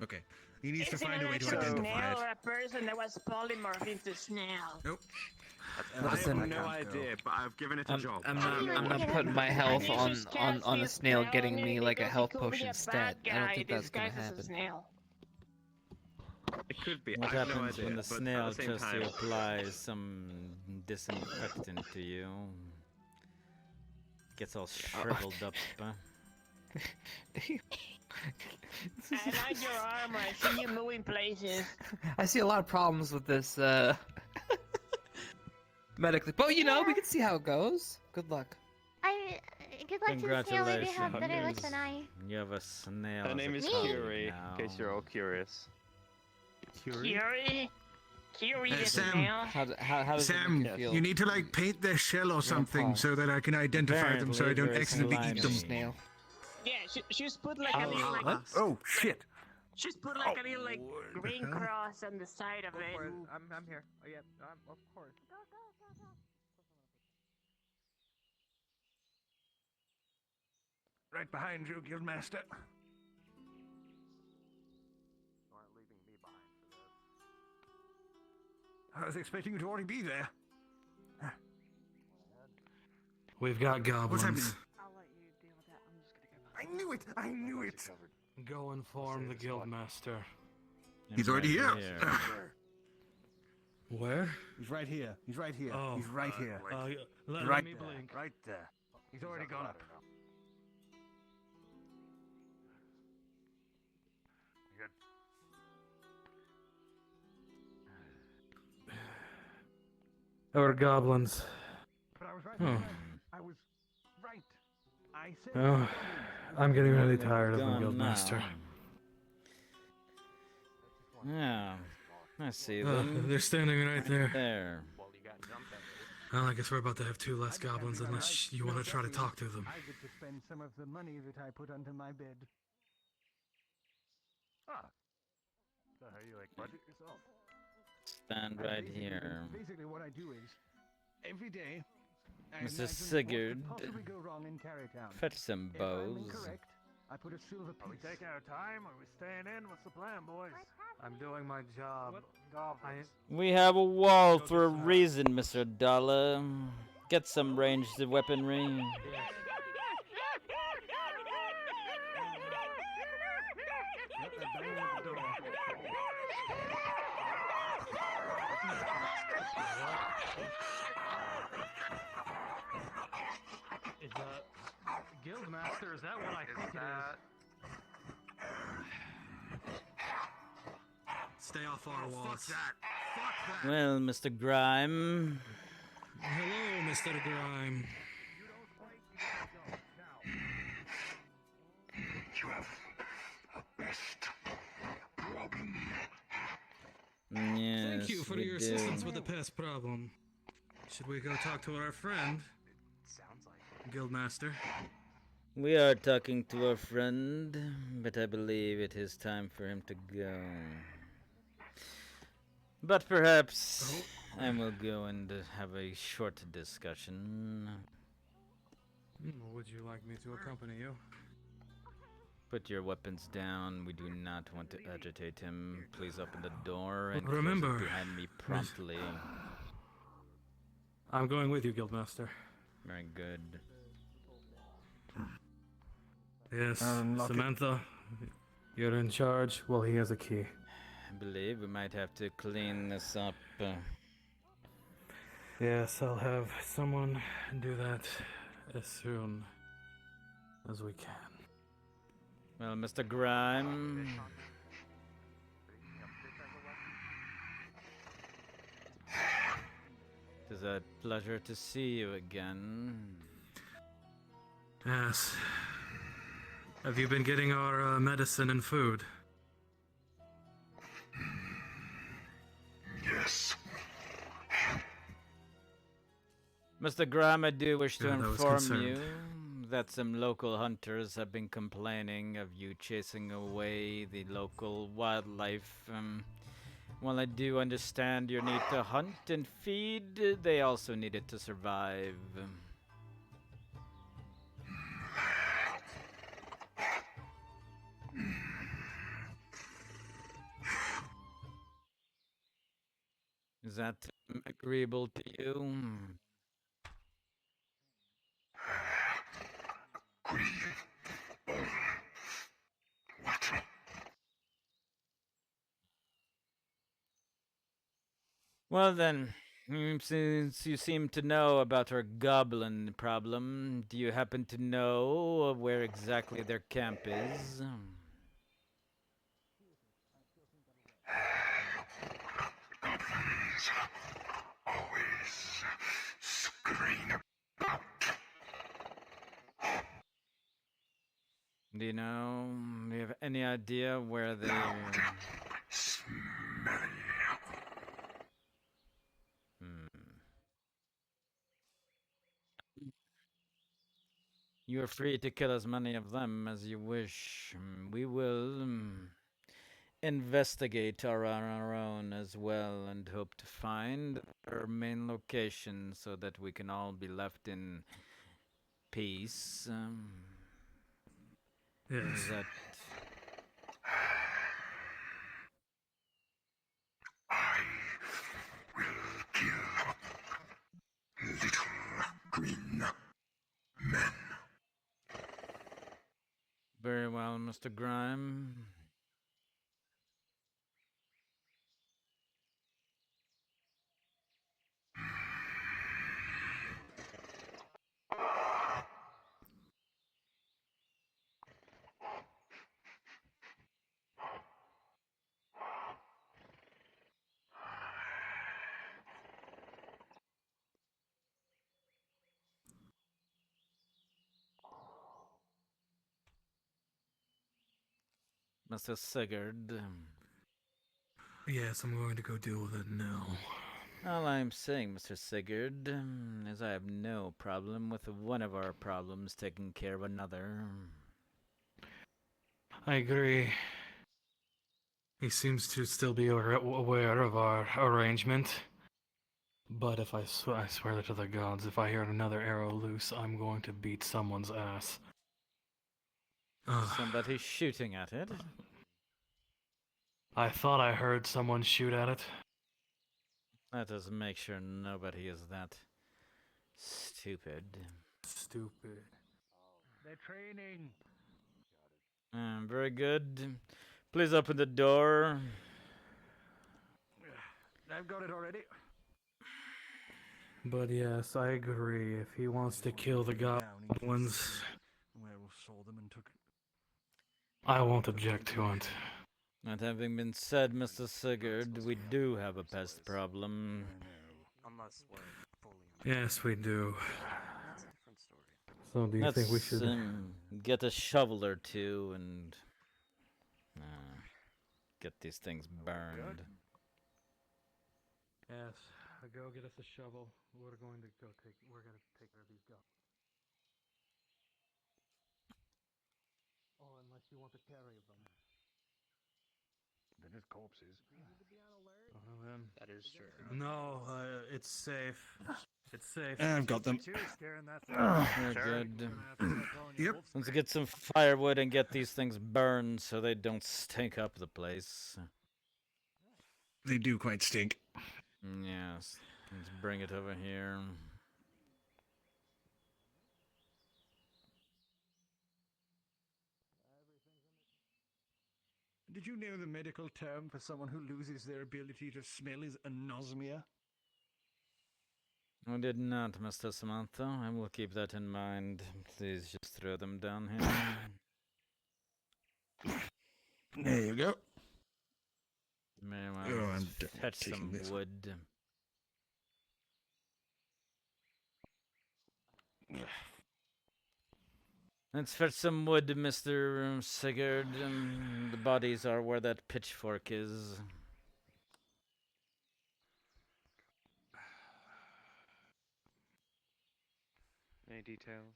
Okay. He needs to Is it find a way an to actual identify snail it. or a person that was polymorphed into snail? Nope. I have no idea, but I've given it a job. I'm not putting my health on a snail getting me like a health potion stat. I don't think that's gonna happen. It could be. What I have no happens idea, when the but at snail the same tries time, to apply some disinfectant to you? Gets all shriveled up. I like your armor. I see you moving places. I see a lot of problems with this medically, but you know we can see how it goes. Good luck. Good luck to the snail. Maybe have better luck than I. You have a snail. her name is Cari, in case you're all curious. Curie? Curie the Sam, snail? How does Sam, it make you feel? you need to like paint their shell or something so that I can identify them so I don't accidentally eat them. Snail. Yeah, she's put like a little like... Oh, shit. She's put like a little like green cross on the side of it. I'm here. Oh yeah, of course. Right behind you, Guildmaster. Leaving me behind for this. I was expecting you to already be there. We've got goblins. What's happening? I'll let you deal with that. I'm just gonna go back. I knew it! Go inform the guildmaster. He's already here. Where? He's right here. He's right here. Oh. He's right here. Let right me there. blink. Right there. He's already gone up. Our goblins. But I was right. Oh. I was right. I said. Oh, I'm getting really tired of the guildmaster. Yeah, I see them. They're standing right there. There. Well, I guess we're about to have two less goblins unless you want to try to talk to them. I get to spend some of the money that I put under my bed. So how you like budget yourself? Stand right here. Basically, what I do is every day. I Mr. imagine Sigurd, what could possibly go wrong in Cari Town. fetch some If I'm bows. incorrect, I put a silver piece. Are we taking our time? Are we staying in? What's the plan, boys? I'm doing my job. Goblins. We have a wall for a reason, Mr. Dollar. Get some ranged weaponry. Is that Guildmaster? Is that what I think it is? Stay off our walls. Fuck that. Fuck that. Well, Mr. Grime. Hello, Mr. Grime. You have a best problem. Yes, Thank you for we your do. assistance with the pest problem. Should we go talk to our friend? Sounds like Guildmaster. We are talking to our friend, but I believe it is time for him to go. But perhaps I will go and have a short discussion. Would you like me to accompany you? Put your weapons down. We do not want to agitate him. Please open the door and Remember, close it behind me promptly. I'm going with you, Guildmaster. Very good. Yes, Samantha, you're in charge. Well, he has a key. I believe we might have to clean this up. Yes, I'll have someone do that as soon as we can. Well, Mr. Grime. It is a pleasure to see you again. Yes. Have you been getting our medicine and food? Yes. Mr. Grime, I do wish to Good, I was inform concerned. you that some local hunters have been complaining of you chasing away the local wildlife. While I do understand your need to hunt and feed, they also need it to survive. Is that agreeable to you? Well then, since you seem to know about our goblin problem, do you happen to know where exactly their camp is? Goblins always scurrying about. Do you have any idea where they... Smelly. You are free to kill as many of them as you wish. We will investigate our own as well and hope to find our main location so that we can all be left in peace. Yes. Is that... I will kill little green men. Very well, Mr. Grime. Mr. Sigurd. Yes, I'm going to go deal with it now. All I'm saying, Mr. Sigurd, is I have no problem with one of our problems taking care of another. I agree. He seems to still be aware of our arrangement. But if I swear to the gods, if I hear another arrow loose, I'm going to beat someone's ass. Somebody shooting at it? I thought I heard someone shoot at it. Let us make sure nobody is that stupid. Stupid. They're training. Very good. Please open the door. I've got it already. But yes, I agree. If he wants to kill the goblins, The werewolf saw them and took. I won't object to it. That having been said, Mr. Sigurd, we do have a pest problem. Unless we're fully. Yes, we do. That's a different story. So do you think we should... Get a shovel or two and get these things burned. Yes, go get us a shovel. We're going to we're going to take care of these goblins. Oh, unless you want to carry them. They're just corpses. That is true. No, it's safe. It's safe. I've got them. Very good. Yep. Let's get some firewood and get these things burned so they don't stink up the place. They do quite stink. Yes. Let's bring it over here. Did you know the medical term for someone who loses their ability to smell is anosmia? I did not, Mr. Samantha. I will keep that in mind. Please just throw them down here. There you go. May I I'm fetch taking some this. wood. Let's fetch some wood, Mr. Sigurd. The bodies are where that pitchfork is. Any details?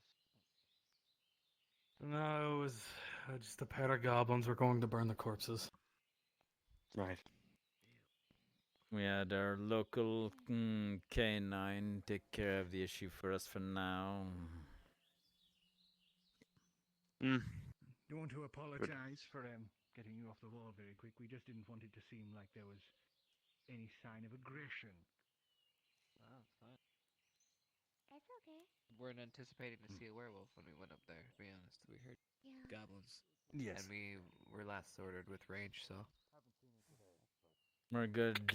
No, it was just a pair of goblins. We're going to burn the corpses. Right. We had our local K9 take care of the issue for us for now. You want to apologize for getting you off the wall very quick. We just didn't want it to seem like there was any sign of aggression. Wow, it's fine. It's okay. Weren't anticipating to see a werewolf when we went up there, to be honest. We heard goblins. Yes. And we were last ordered with rage, so. We're good.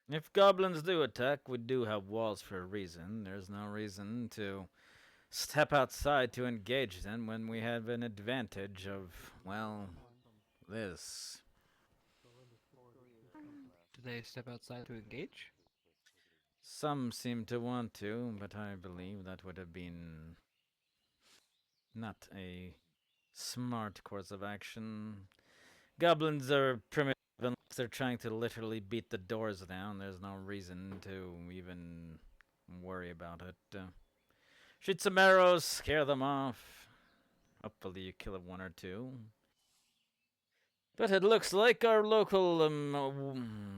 If goblins do attack, we do have walls for a reason. There's no reason to step outside to engage them when we have an advantage of, well, this. Do they step outside to engage? Some seem to want to, but I believe that would have been not a smart course of action. Goblins are primitive unless they're trying to literally beat the doors down. There's no reason to even worry about it. Shoot some arrows, scare them off. Hopefully you kill one or two. But it looks like our local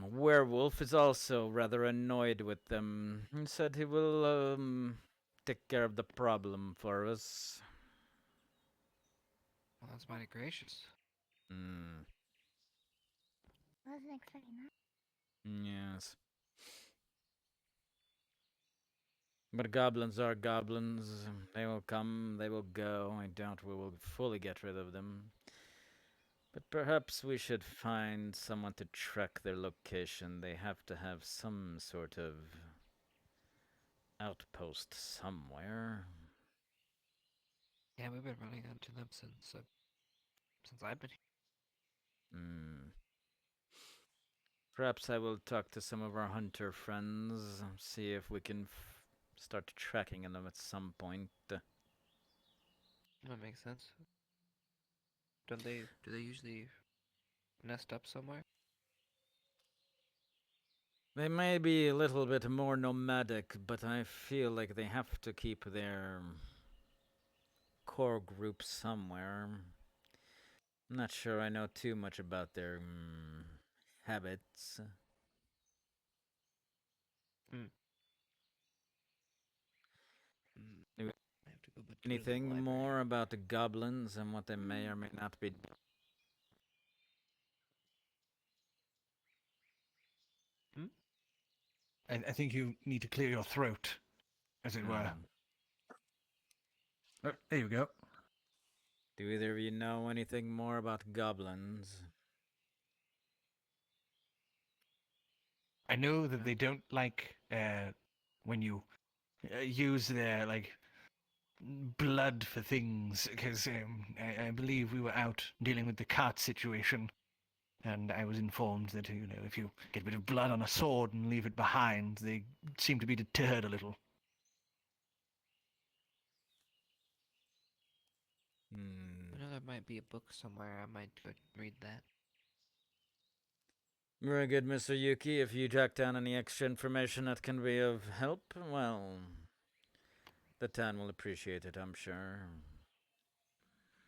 werewolf is also rather annoyed with them. He said he will take care of the problem for us. Well, that's mighty gracious. Wasn't expecting that. Yes. But goblins are goblins. They will come, they will go. I doubt we will fully get rid of them. But perhaps we should find someone to track their location. They have to have some sort of outpost somewhere. Yeah, we've been running onto them since I've been here. Perhaps I will talk to some of our hunter friends, see if we can start tracking them at some point. That makes sense. Do they usually nest up somewhere? They may be a little bit more nomadic, but I feel like they have to keep their core group somewhere. I'm not sure I know too much about their habits. Anything more about the goblins and what they may or may not be? I think you need to clear your throat, as it were. Oh, there you go. Do either of you know anything more about goblins? I know that they don't like when you use their like blood for things, because I believe we were out dealing with the cart situation, and I was informed that if you get a bit of blood on a sword and leave it behind, they seem to be deterred a little. I know there might be a book somewhere. I might go read that. Very good, Mr. Yuki. If you track down any extra information that can be of help, well, the town will appreciate it, I'm sure.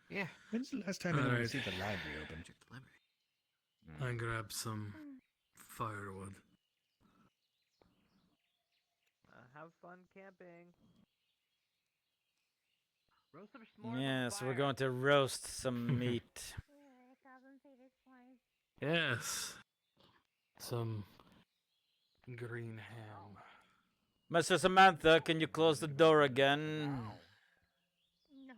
Yeah. When's the last time anyone Alright. see the library open? I grab some firewood. Have fun camping. Roast some s'mores Yes, on we're fire. going to roast some meat. Yes. Some green ham. Mr. Samantha, can you close the door again? No.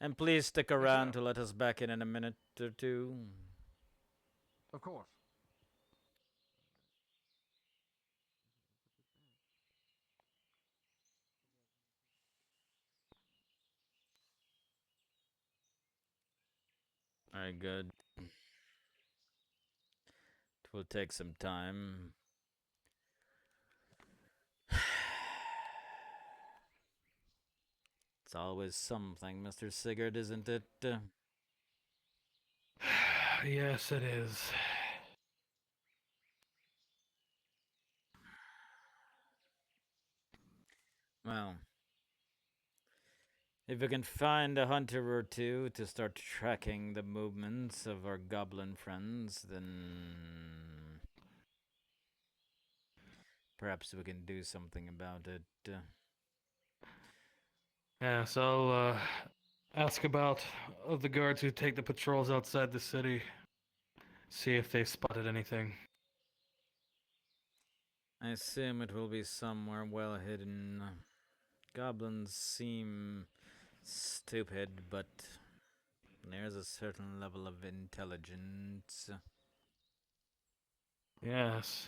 And please stick around to let us back in a minute or two. Of course. Very good. It will take some time. It's always something, Mr. Sigurd, isn't it? Yes, it is. Well, if we can find a hunter or two to start tracking the movements of our goblin friends, then perhaps we can do something about it. Yeah, so I'll ask about the guards who take the patrols outside the city. See if they spotted anything. I assume it will be somewhere well hidden. Goblins seem stupid, but there's a certain level of intelligence. Yes.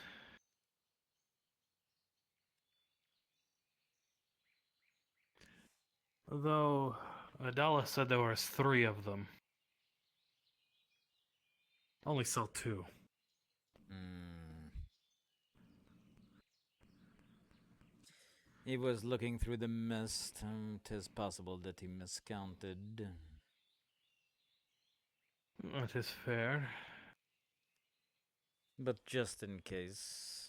Though Adala said there was 3 of them. Only saw 2. He was looking through the mist. 'Tis possible that he miscounted. That is fair. But just in case.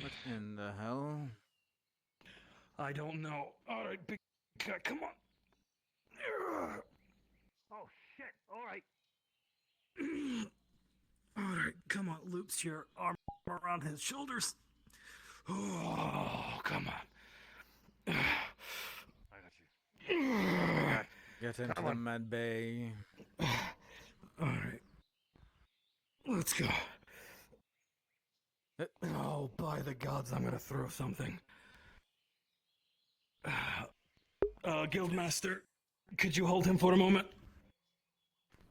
What in the hell? I don't know. Alright, big guy, come on. Oh shit! All right. Alright, come on, loops your arm around his shoulders. Oh, come on. I got you. Get into Come the on. med bay. Alright. Let's go. Oh, by the gods, I'm gonna throw something. Guildmaster, could you hold him for a moment?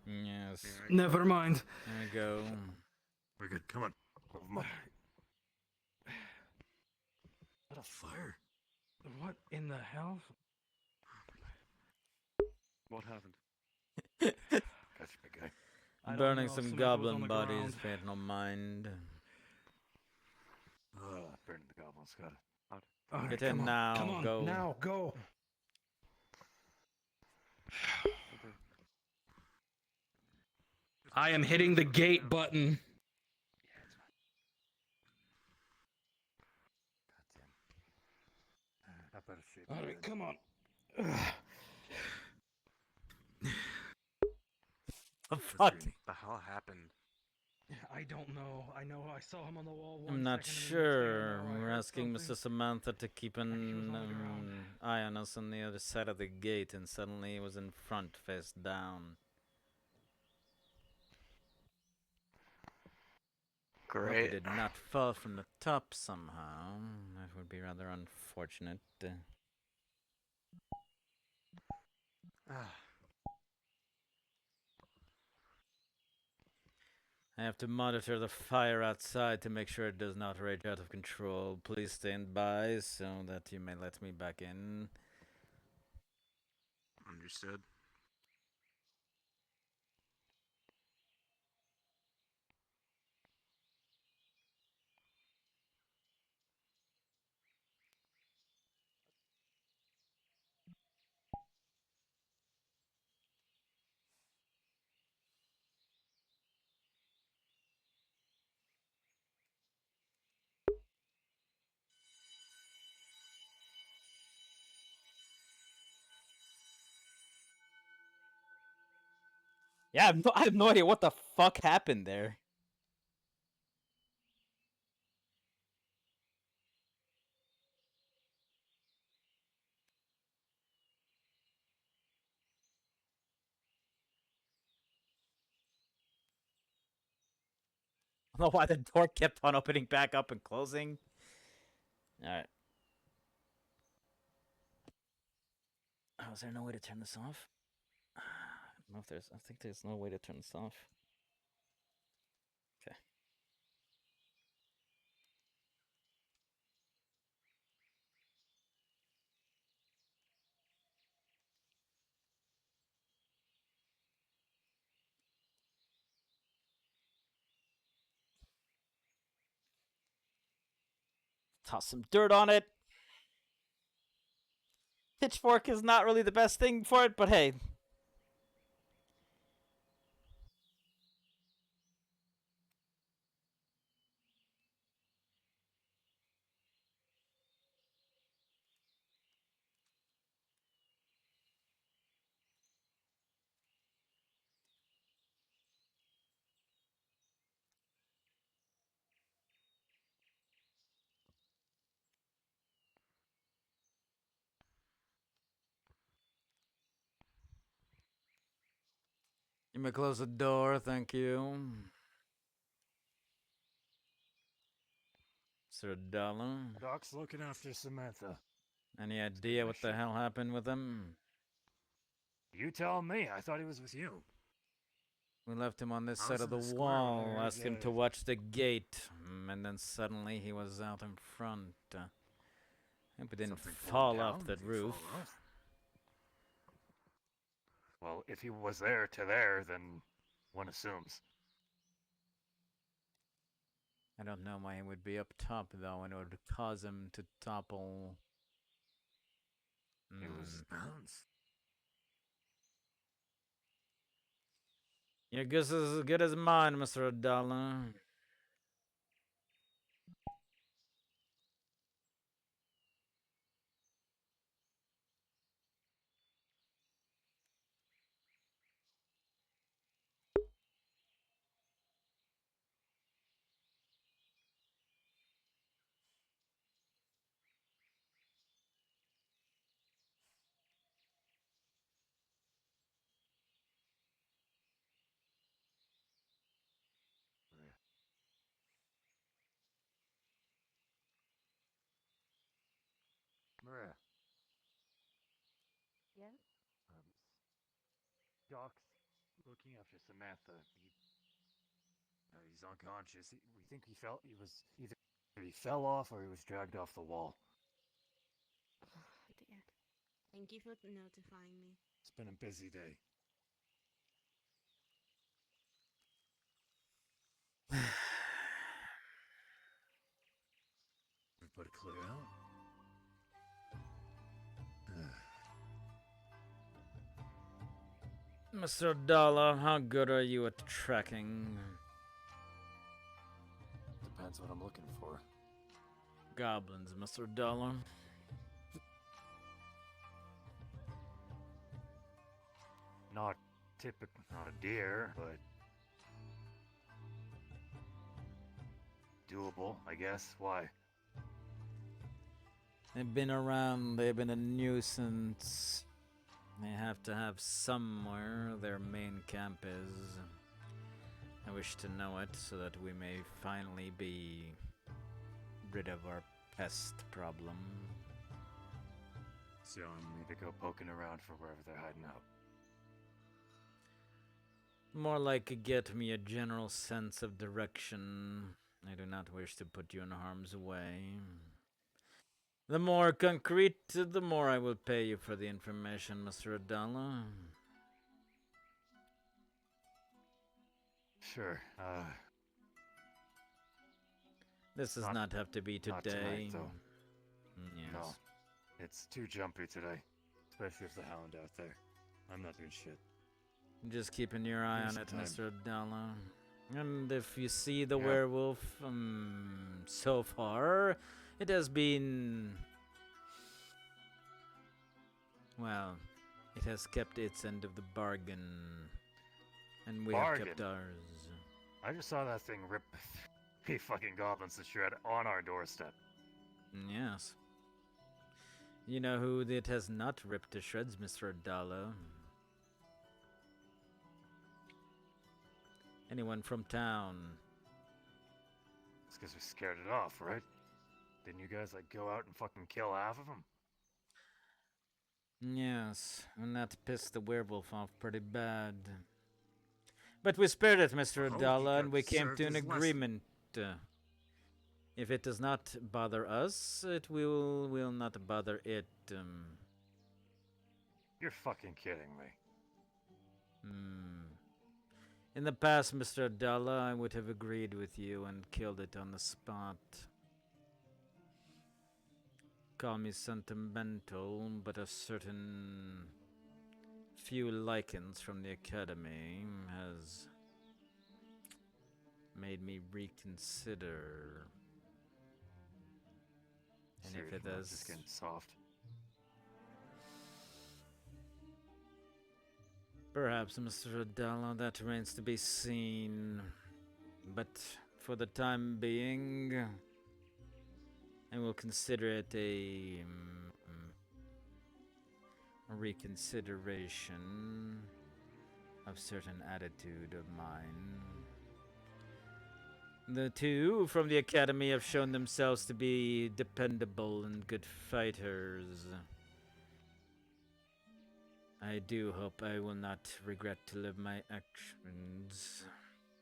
Yes. Never mind. There we go. We're good. Come on. Move 'em up. What a fire. What in the hell? What happened? Gotcha, big guy. Burning some goblin bodies, pay it no mind. Burning the goblins, got it. All Get right, in come on, now, come on, go. now, go. I am hitting the gate button. Not better shape. All right, come on. The fuck? The hell happened? I don't know. I know I saw him on the wall. I'm not sure. We're asking Mr. Samantha to keep an eye on us on the other side of the gate, and suddenly he was in front, face down. Hope he Great. did not fall from the top somehow. That would be rather unfortunate. I have to monitor the fire outside to make sure it does not rage out of control. Please stand by so that you may let me back in. Understood. Yeah, I have no idea what the fuck happened there. I don't know why the door kept on opening back up and closing. Alright. Oh, is there no way to turn this off? I don't know if there's. I think there's no way to turn this off. Okay. Toss some dirt on it. Pitchfork is not really the best thing for it, but hey. You may close the door, thank you. Sir Dollar. Doc's looking after Samantha. Any idea what the hell happened with him? You tell me. I thought he was with you. We left him on this I side was of in the the square wall, when I heard, asked him to watch the gate, and then suddenly he was out in front. Hope he didn't Something fall down? off that Did he roof. fall off? Well, if he was there to there, then one assumes. I don't know why he would be up top, though, in order to cause him to topple. He was bounced. Your guess is as good as mine, Mr. O'Donnell. Doc's looking after Samantha. He's unconscious. We think he was either he fell off or he was dragged off the wall. Dear. Thank you for notifying me. It's been a busy day. Everybody clear out? Mr. Dollar, how good are you at tracking? Depends what I'm looking for. Goblins, Mr. Dollar. Not not a deer, but doable, I guess. Why? They've been around, they've been a nuisance. They have to have somewhere their main camp is. I wish to know it so that we may finally be rid of our pest problem. So I need to go poking around for wherever they're hiding out. More like get me a general sense of direction. I do not wish to put you in harm's way. The more concrete, the more I will pay you for the information, Mr. Adala. Sure, This does not have to be today. Not tonight, though. Yes. No. It's too jumpy today. Especially with the hound out there. I'm not doing shit. Just keeping your eye on it, Time. Mr. Adala. And if you see the Yeah. werewolf, so far, it has been... Well, it has kept its end of the bargain. And we have kept ours. I just saw that thing rip 3 fucking goblins to shred on our doorstep. Yes. You know who it has not ripped to shreds, Mr. Adala? Anyone from town. It's because we scared it off, right? Didn't you guys, go out and fucking kill half of them? Yes, and that pissed the werewolf off pretty bad. But we spared it, Mr. Adala, and we came to an agreement. If it does not bother us, it will not bother it. You're fucking kidding me. In the past, Mr. Adala, I would have agreed with you and killed it on the spot. Call me sentimental, but a certain few lichens from the academy has made me reconsider. And if it is just getting soft. Perhaps, Mr. Adala, that remains to be seen. But for the time being, I will consider it a reconsideration of certain attitude of mine. The two from the academy have shown themselves to be dependable and good fighters. I do hope I will not regret to live my actions.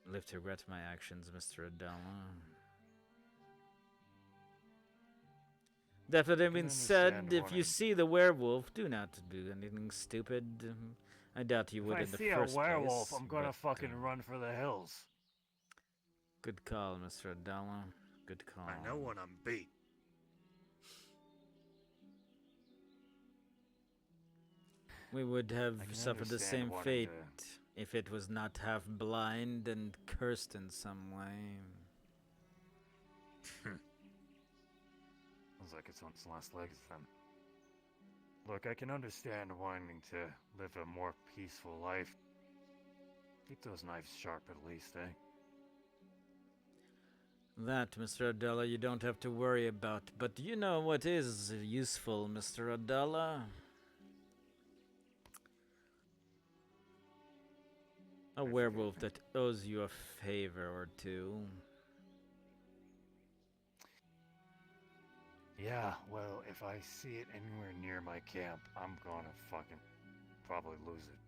Live to regret my actions, Mr. Adala. That having been said, if you see the werewolf, do not do anything stupid. I doubt you would in the first place. If I see a werewolf, I'm gonna fucking run for the hills. Good call, Mr. Adala. Good call. I know when I'm beat. We would have suffered the same fate if it was not half blind and cursed in some way. Sounds like it's on its last legs then. Look, I can understand wanting to live a more peaceful life. Keep those knives sharp at least, eh? That, Mr. Adala, you don't have to worry about. But do you know what is useful, Mr. Adala? A werewolf that owes you a favor or two. Yeah, well, if I see it anywhere near my camp, I'm gonna fucking probably lose it.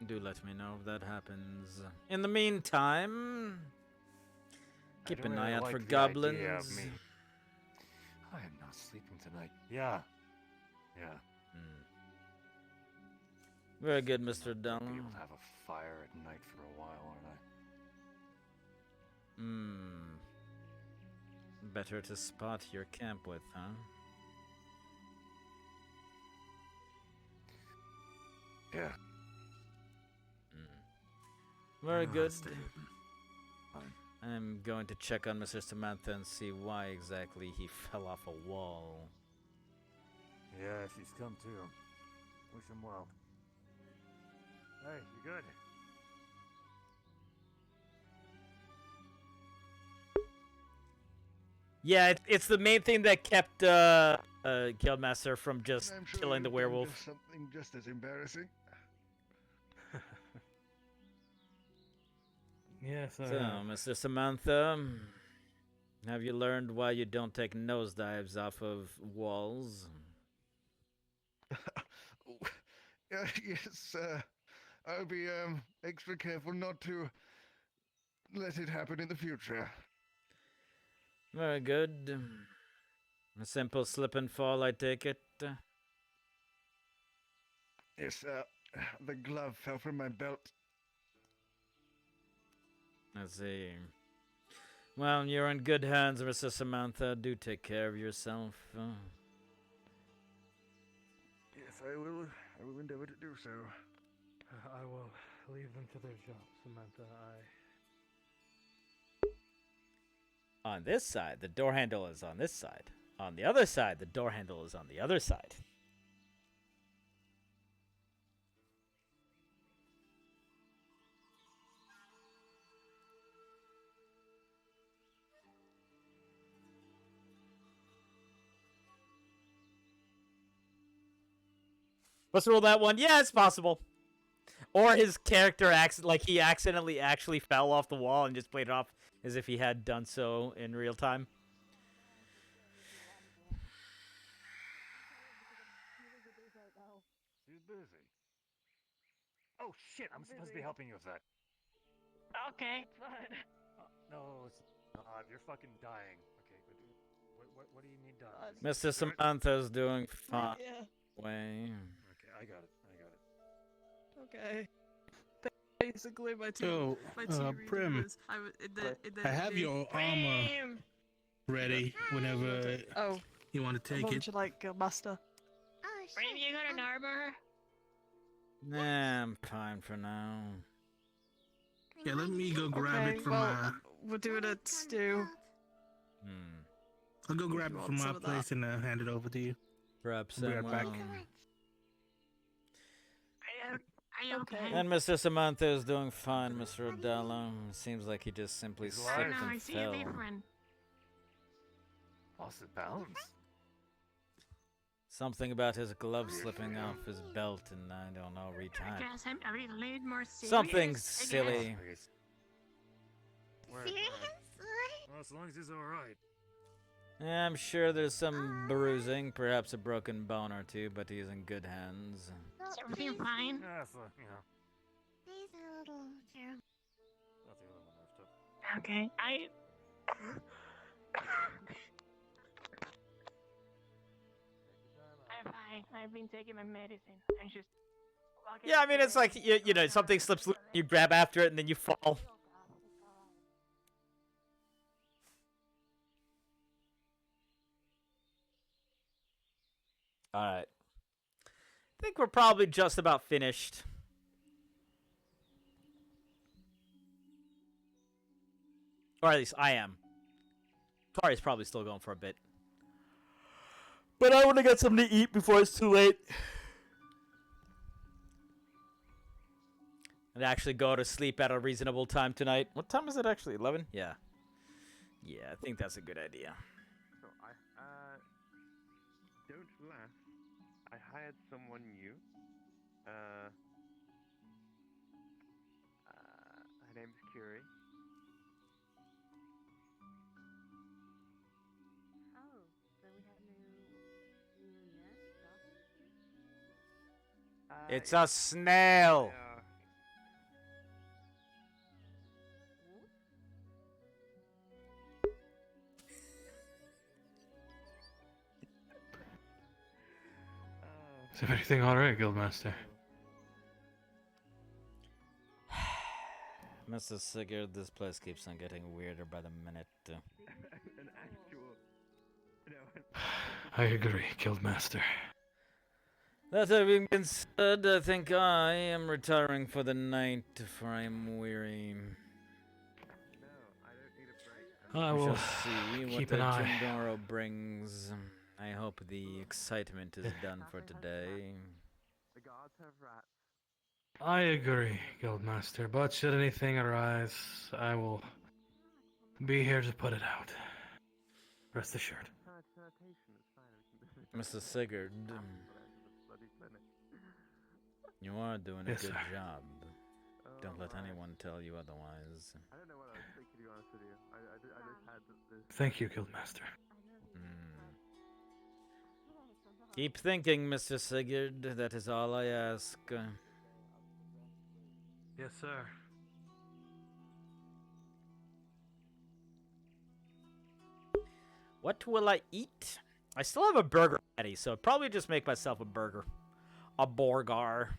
Do let me know if that happens. In the meantime, keep an eye out for goblins. I am not sleeping tonight. Yeah. Yeah. Very good, Mr. Dunn. I'll be able to have a fire at night for a while, aren't I? Better to spot your camp with, huh? Yeah. Very good. Stay open. Fine. I'm going to check on Mr. Samantha and see why exactly he fell off a wall. Yeah, she's come too. Wish him well. Hey, you good? Yeah, it's the main thing that kept Guildmaster from just killing the werewolf. Something just as embarrassing. Yes, So, Mr. Samantha, have you learned why you don't take nosedives off of walls? Yes, I'll be extra careful not to let it happen in the future. Very good. A simple slip and fall, I take it. Yes, the glove fell from my belt. I see. Well, you're in good hands, Mr. Samantha. Do take care of yourself. Yes, I will endeavor to do so. I will leave them to their job, Samantha. On this side, the door handle is on this side. On the other side, the door handle is on the other side. Let's roll that one. Yeah, it's possible. Or his character he accidentally actually fell off the wall and just played it off as if he had done so in real time. She's busy. Oh shit! I'm supposed to be helping you with that. Okay, fine. No, it's not. You're fucking dying. Okay, but what do you need done? Mr. Samantha's doing fine. Yeah. Way. Okay, I got it. Okay. Basically, my two Prim, reasons I have your armor ready whenever you want to take what it. would you like, Master? Brave, you got an armor? Nah, I'm fine for now. Yeah, let me go grab it from we're doing a stew. I'll go grab it from my place and hand it over to you. Perhaps I'll be right back. Are you okay? And Mr. Samantha is doing fine, Mr. O'Dalla. Seems like he just simply slipped I and see fell. you different. Lost his balance. Something about his glove slipping off his belt and I don't know, I retie. guess I'm a little more serious. Something I guess. silly. Seriously? Well, as long as he's alright. I'm sure there's some bruising, perhaps a broken bone or two, but he's in good hands. Is everything fine? Yeah, so, you know. He's a little terrible. That's the other one left up. Okay, I'm fine. I've been taking my medicine. I'm just. Yeah, I mean, it's like, you know, something slips, you grab after it, and then you fall. Alright. I think we're probably just about finished. Or at least I am. Cari's probably still going for a bit. But I want to get something to eat before it's too late. And actually go to sleep at a reasonable time tonight. What time is it actually? 11? Yeah. Yeah, I think that's a good idea. So don't laugh. I hired someone new. Her name's Cari. Oh, so we have new It's a snail. Is everything alright, Guildmaster? Mr. Sigurd, this place keeps on getting weirder by the minute. An actual. I agree, Guildmaster. That having been said, I think I am retiring for the night, for I am weary. I We will shall see what keep the an eye. Jindoro brings. I hope the excitement is done for today. The gods have rats. I agree, Guildmaster, but should anything arise, I will be here to put it out. Rest assured. Mr. Sigurd, you are doing a Yes, good sir. job. Don't let anyone tell you otherwise. I don't know what I was thinking, to be honest with you. I just had this. Thank you, Guildmaster. Keep thinking, Mr. Sigurd. That is all I ask. Yes, sir. What will I eat? I still have a burger patty, so I'd probably just make myself a burger. A Borgar.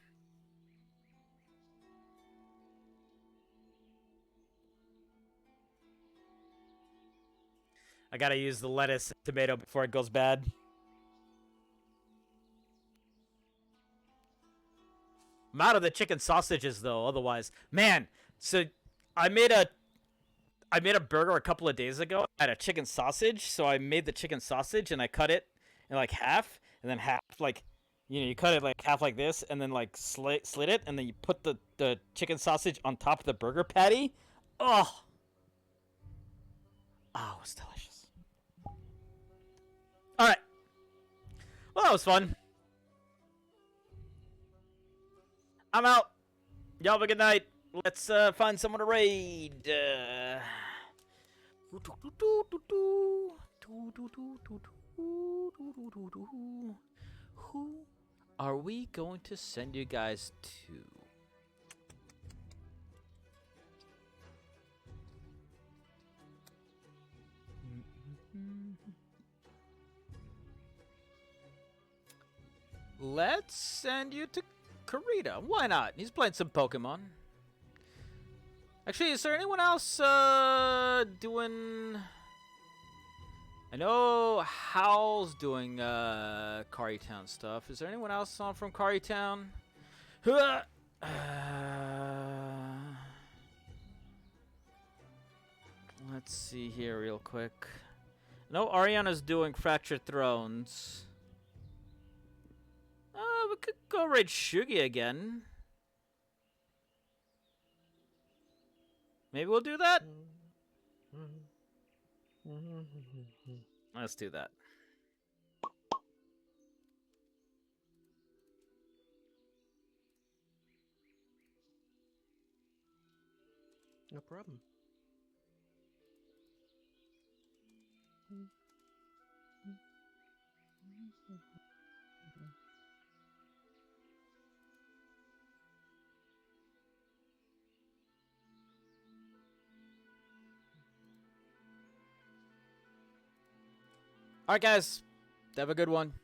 I gotta use the lettuce and tomato before it goes bad. I'm out of the chicken sausages though, otherwise. Man, so I made a burger a couple of days ago. I had a chicken sausage, so I made the chicken sausage and I cut it in like half, and then half like, you cut it like half like this, and then like slit it, and then you put the chicken sausage on top of the burger patty. Oh, it was delicious. All right, well that was fun. I'm out. Y'all have a good night. Let's find someone to raid. Who are we going to send you guys to? Let's send you to Karita. Why not? He's playing some Pokemon. Actually, is there anyone else doing... I know Howl's doing Cari Town stuff. Is there anyone else on from Cari Town? Let's see here real quick. No, Ariana's doing Fractured Thrones. We could go raid Shugi again. Maybe we'll do that? Let's do that. No problem. Alright, guys. Have a good one.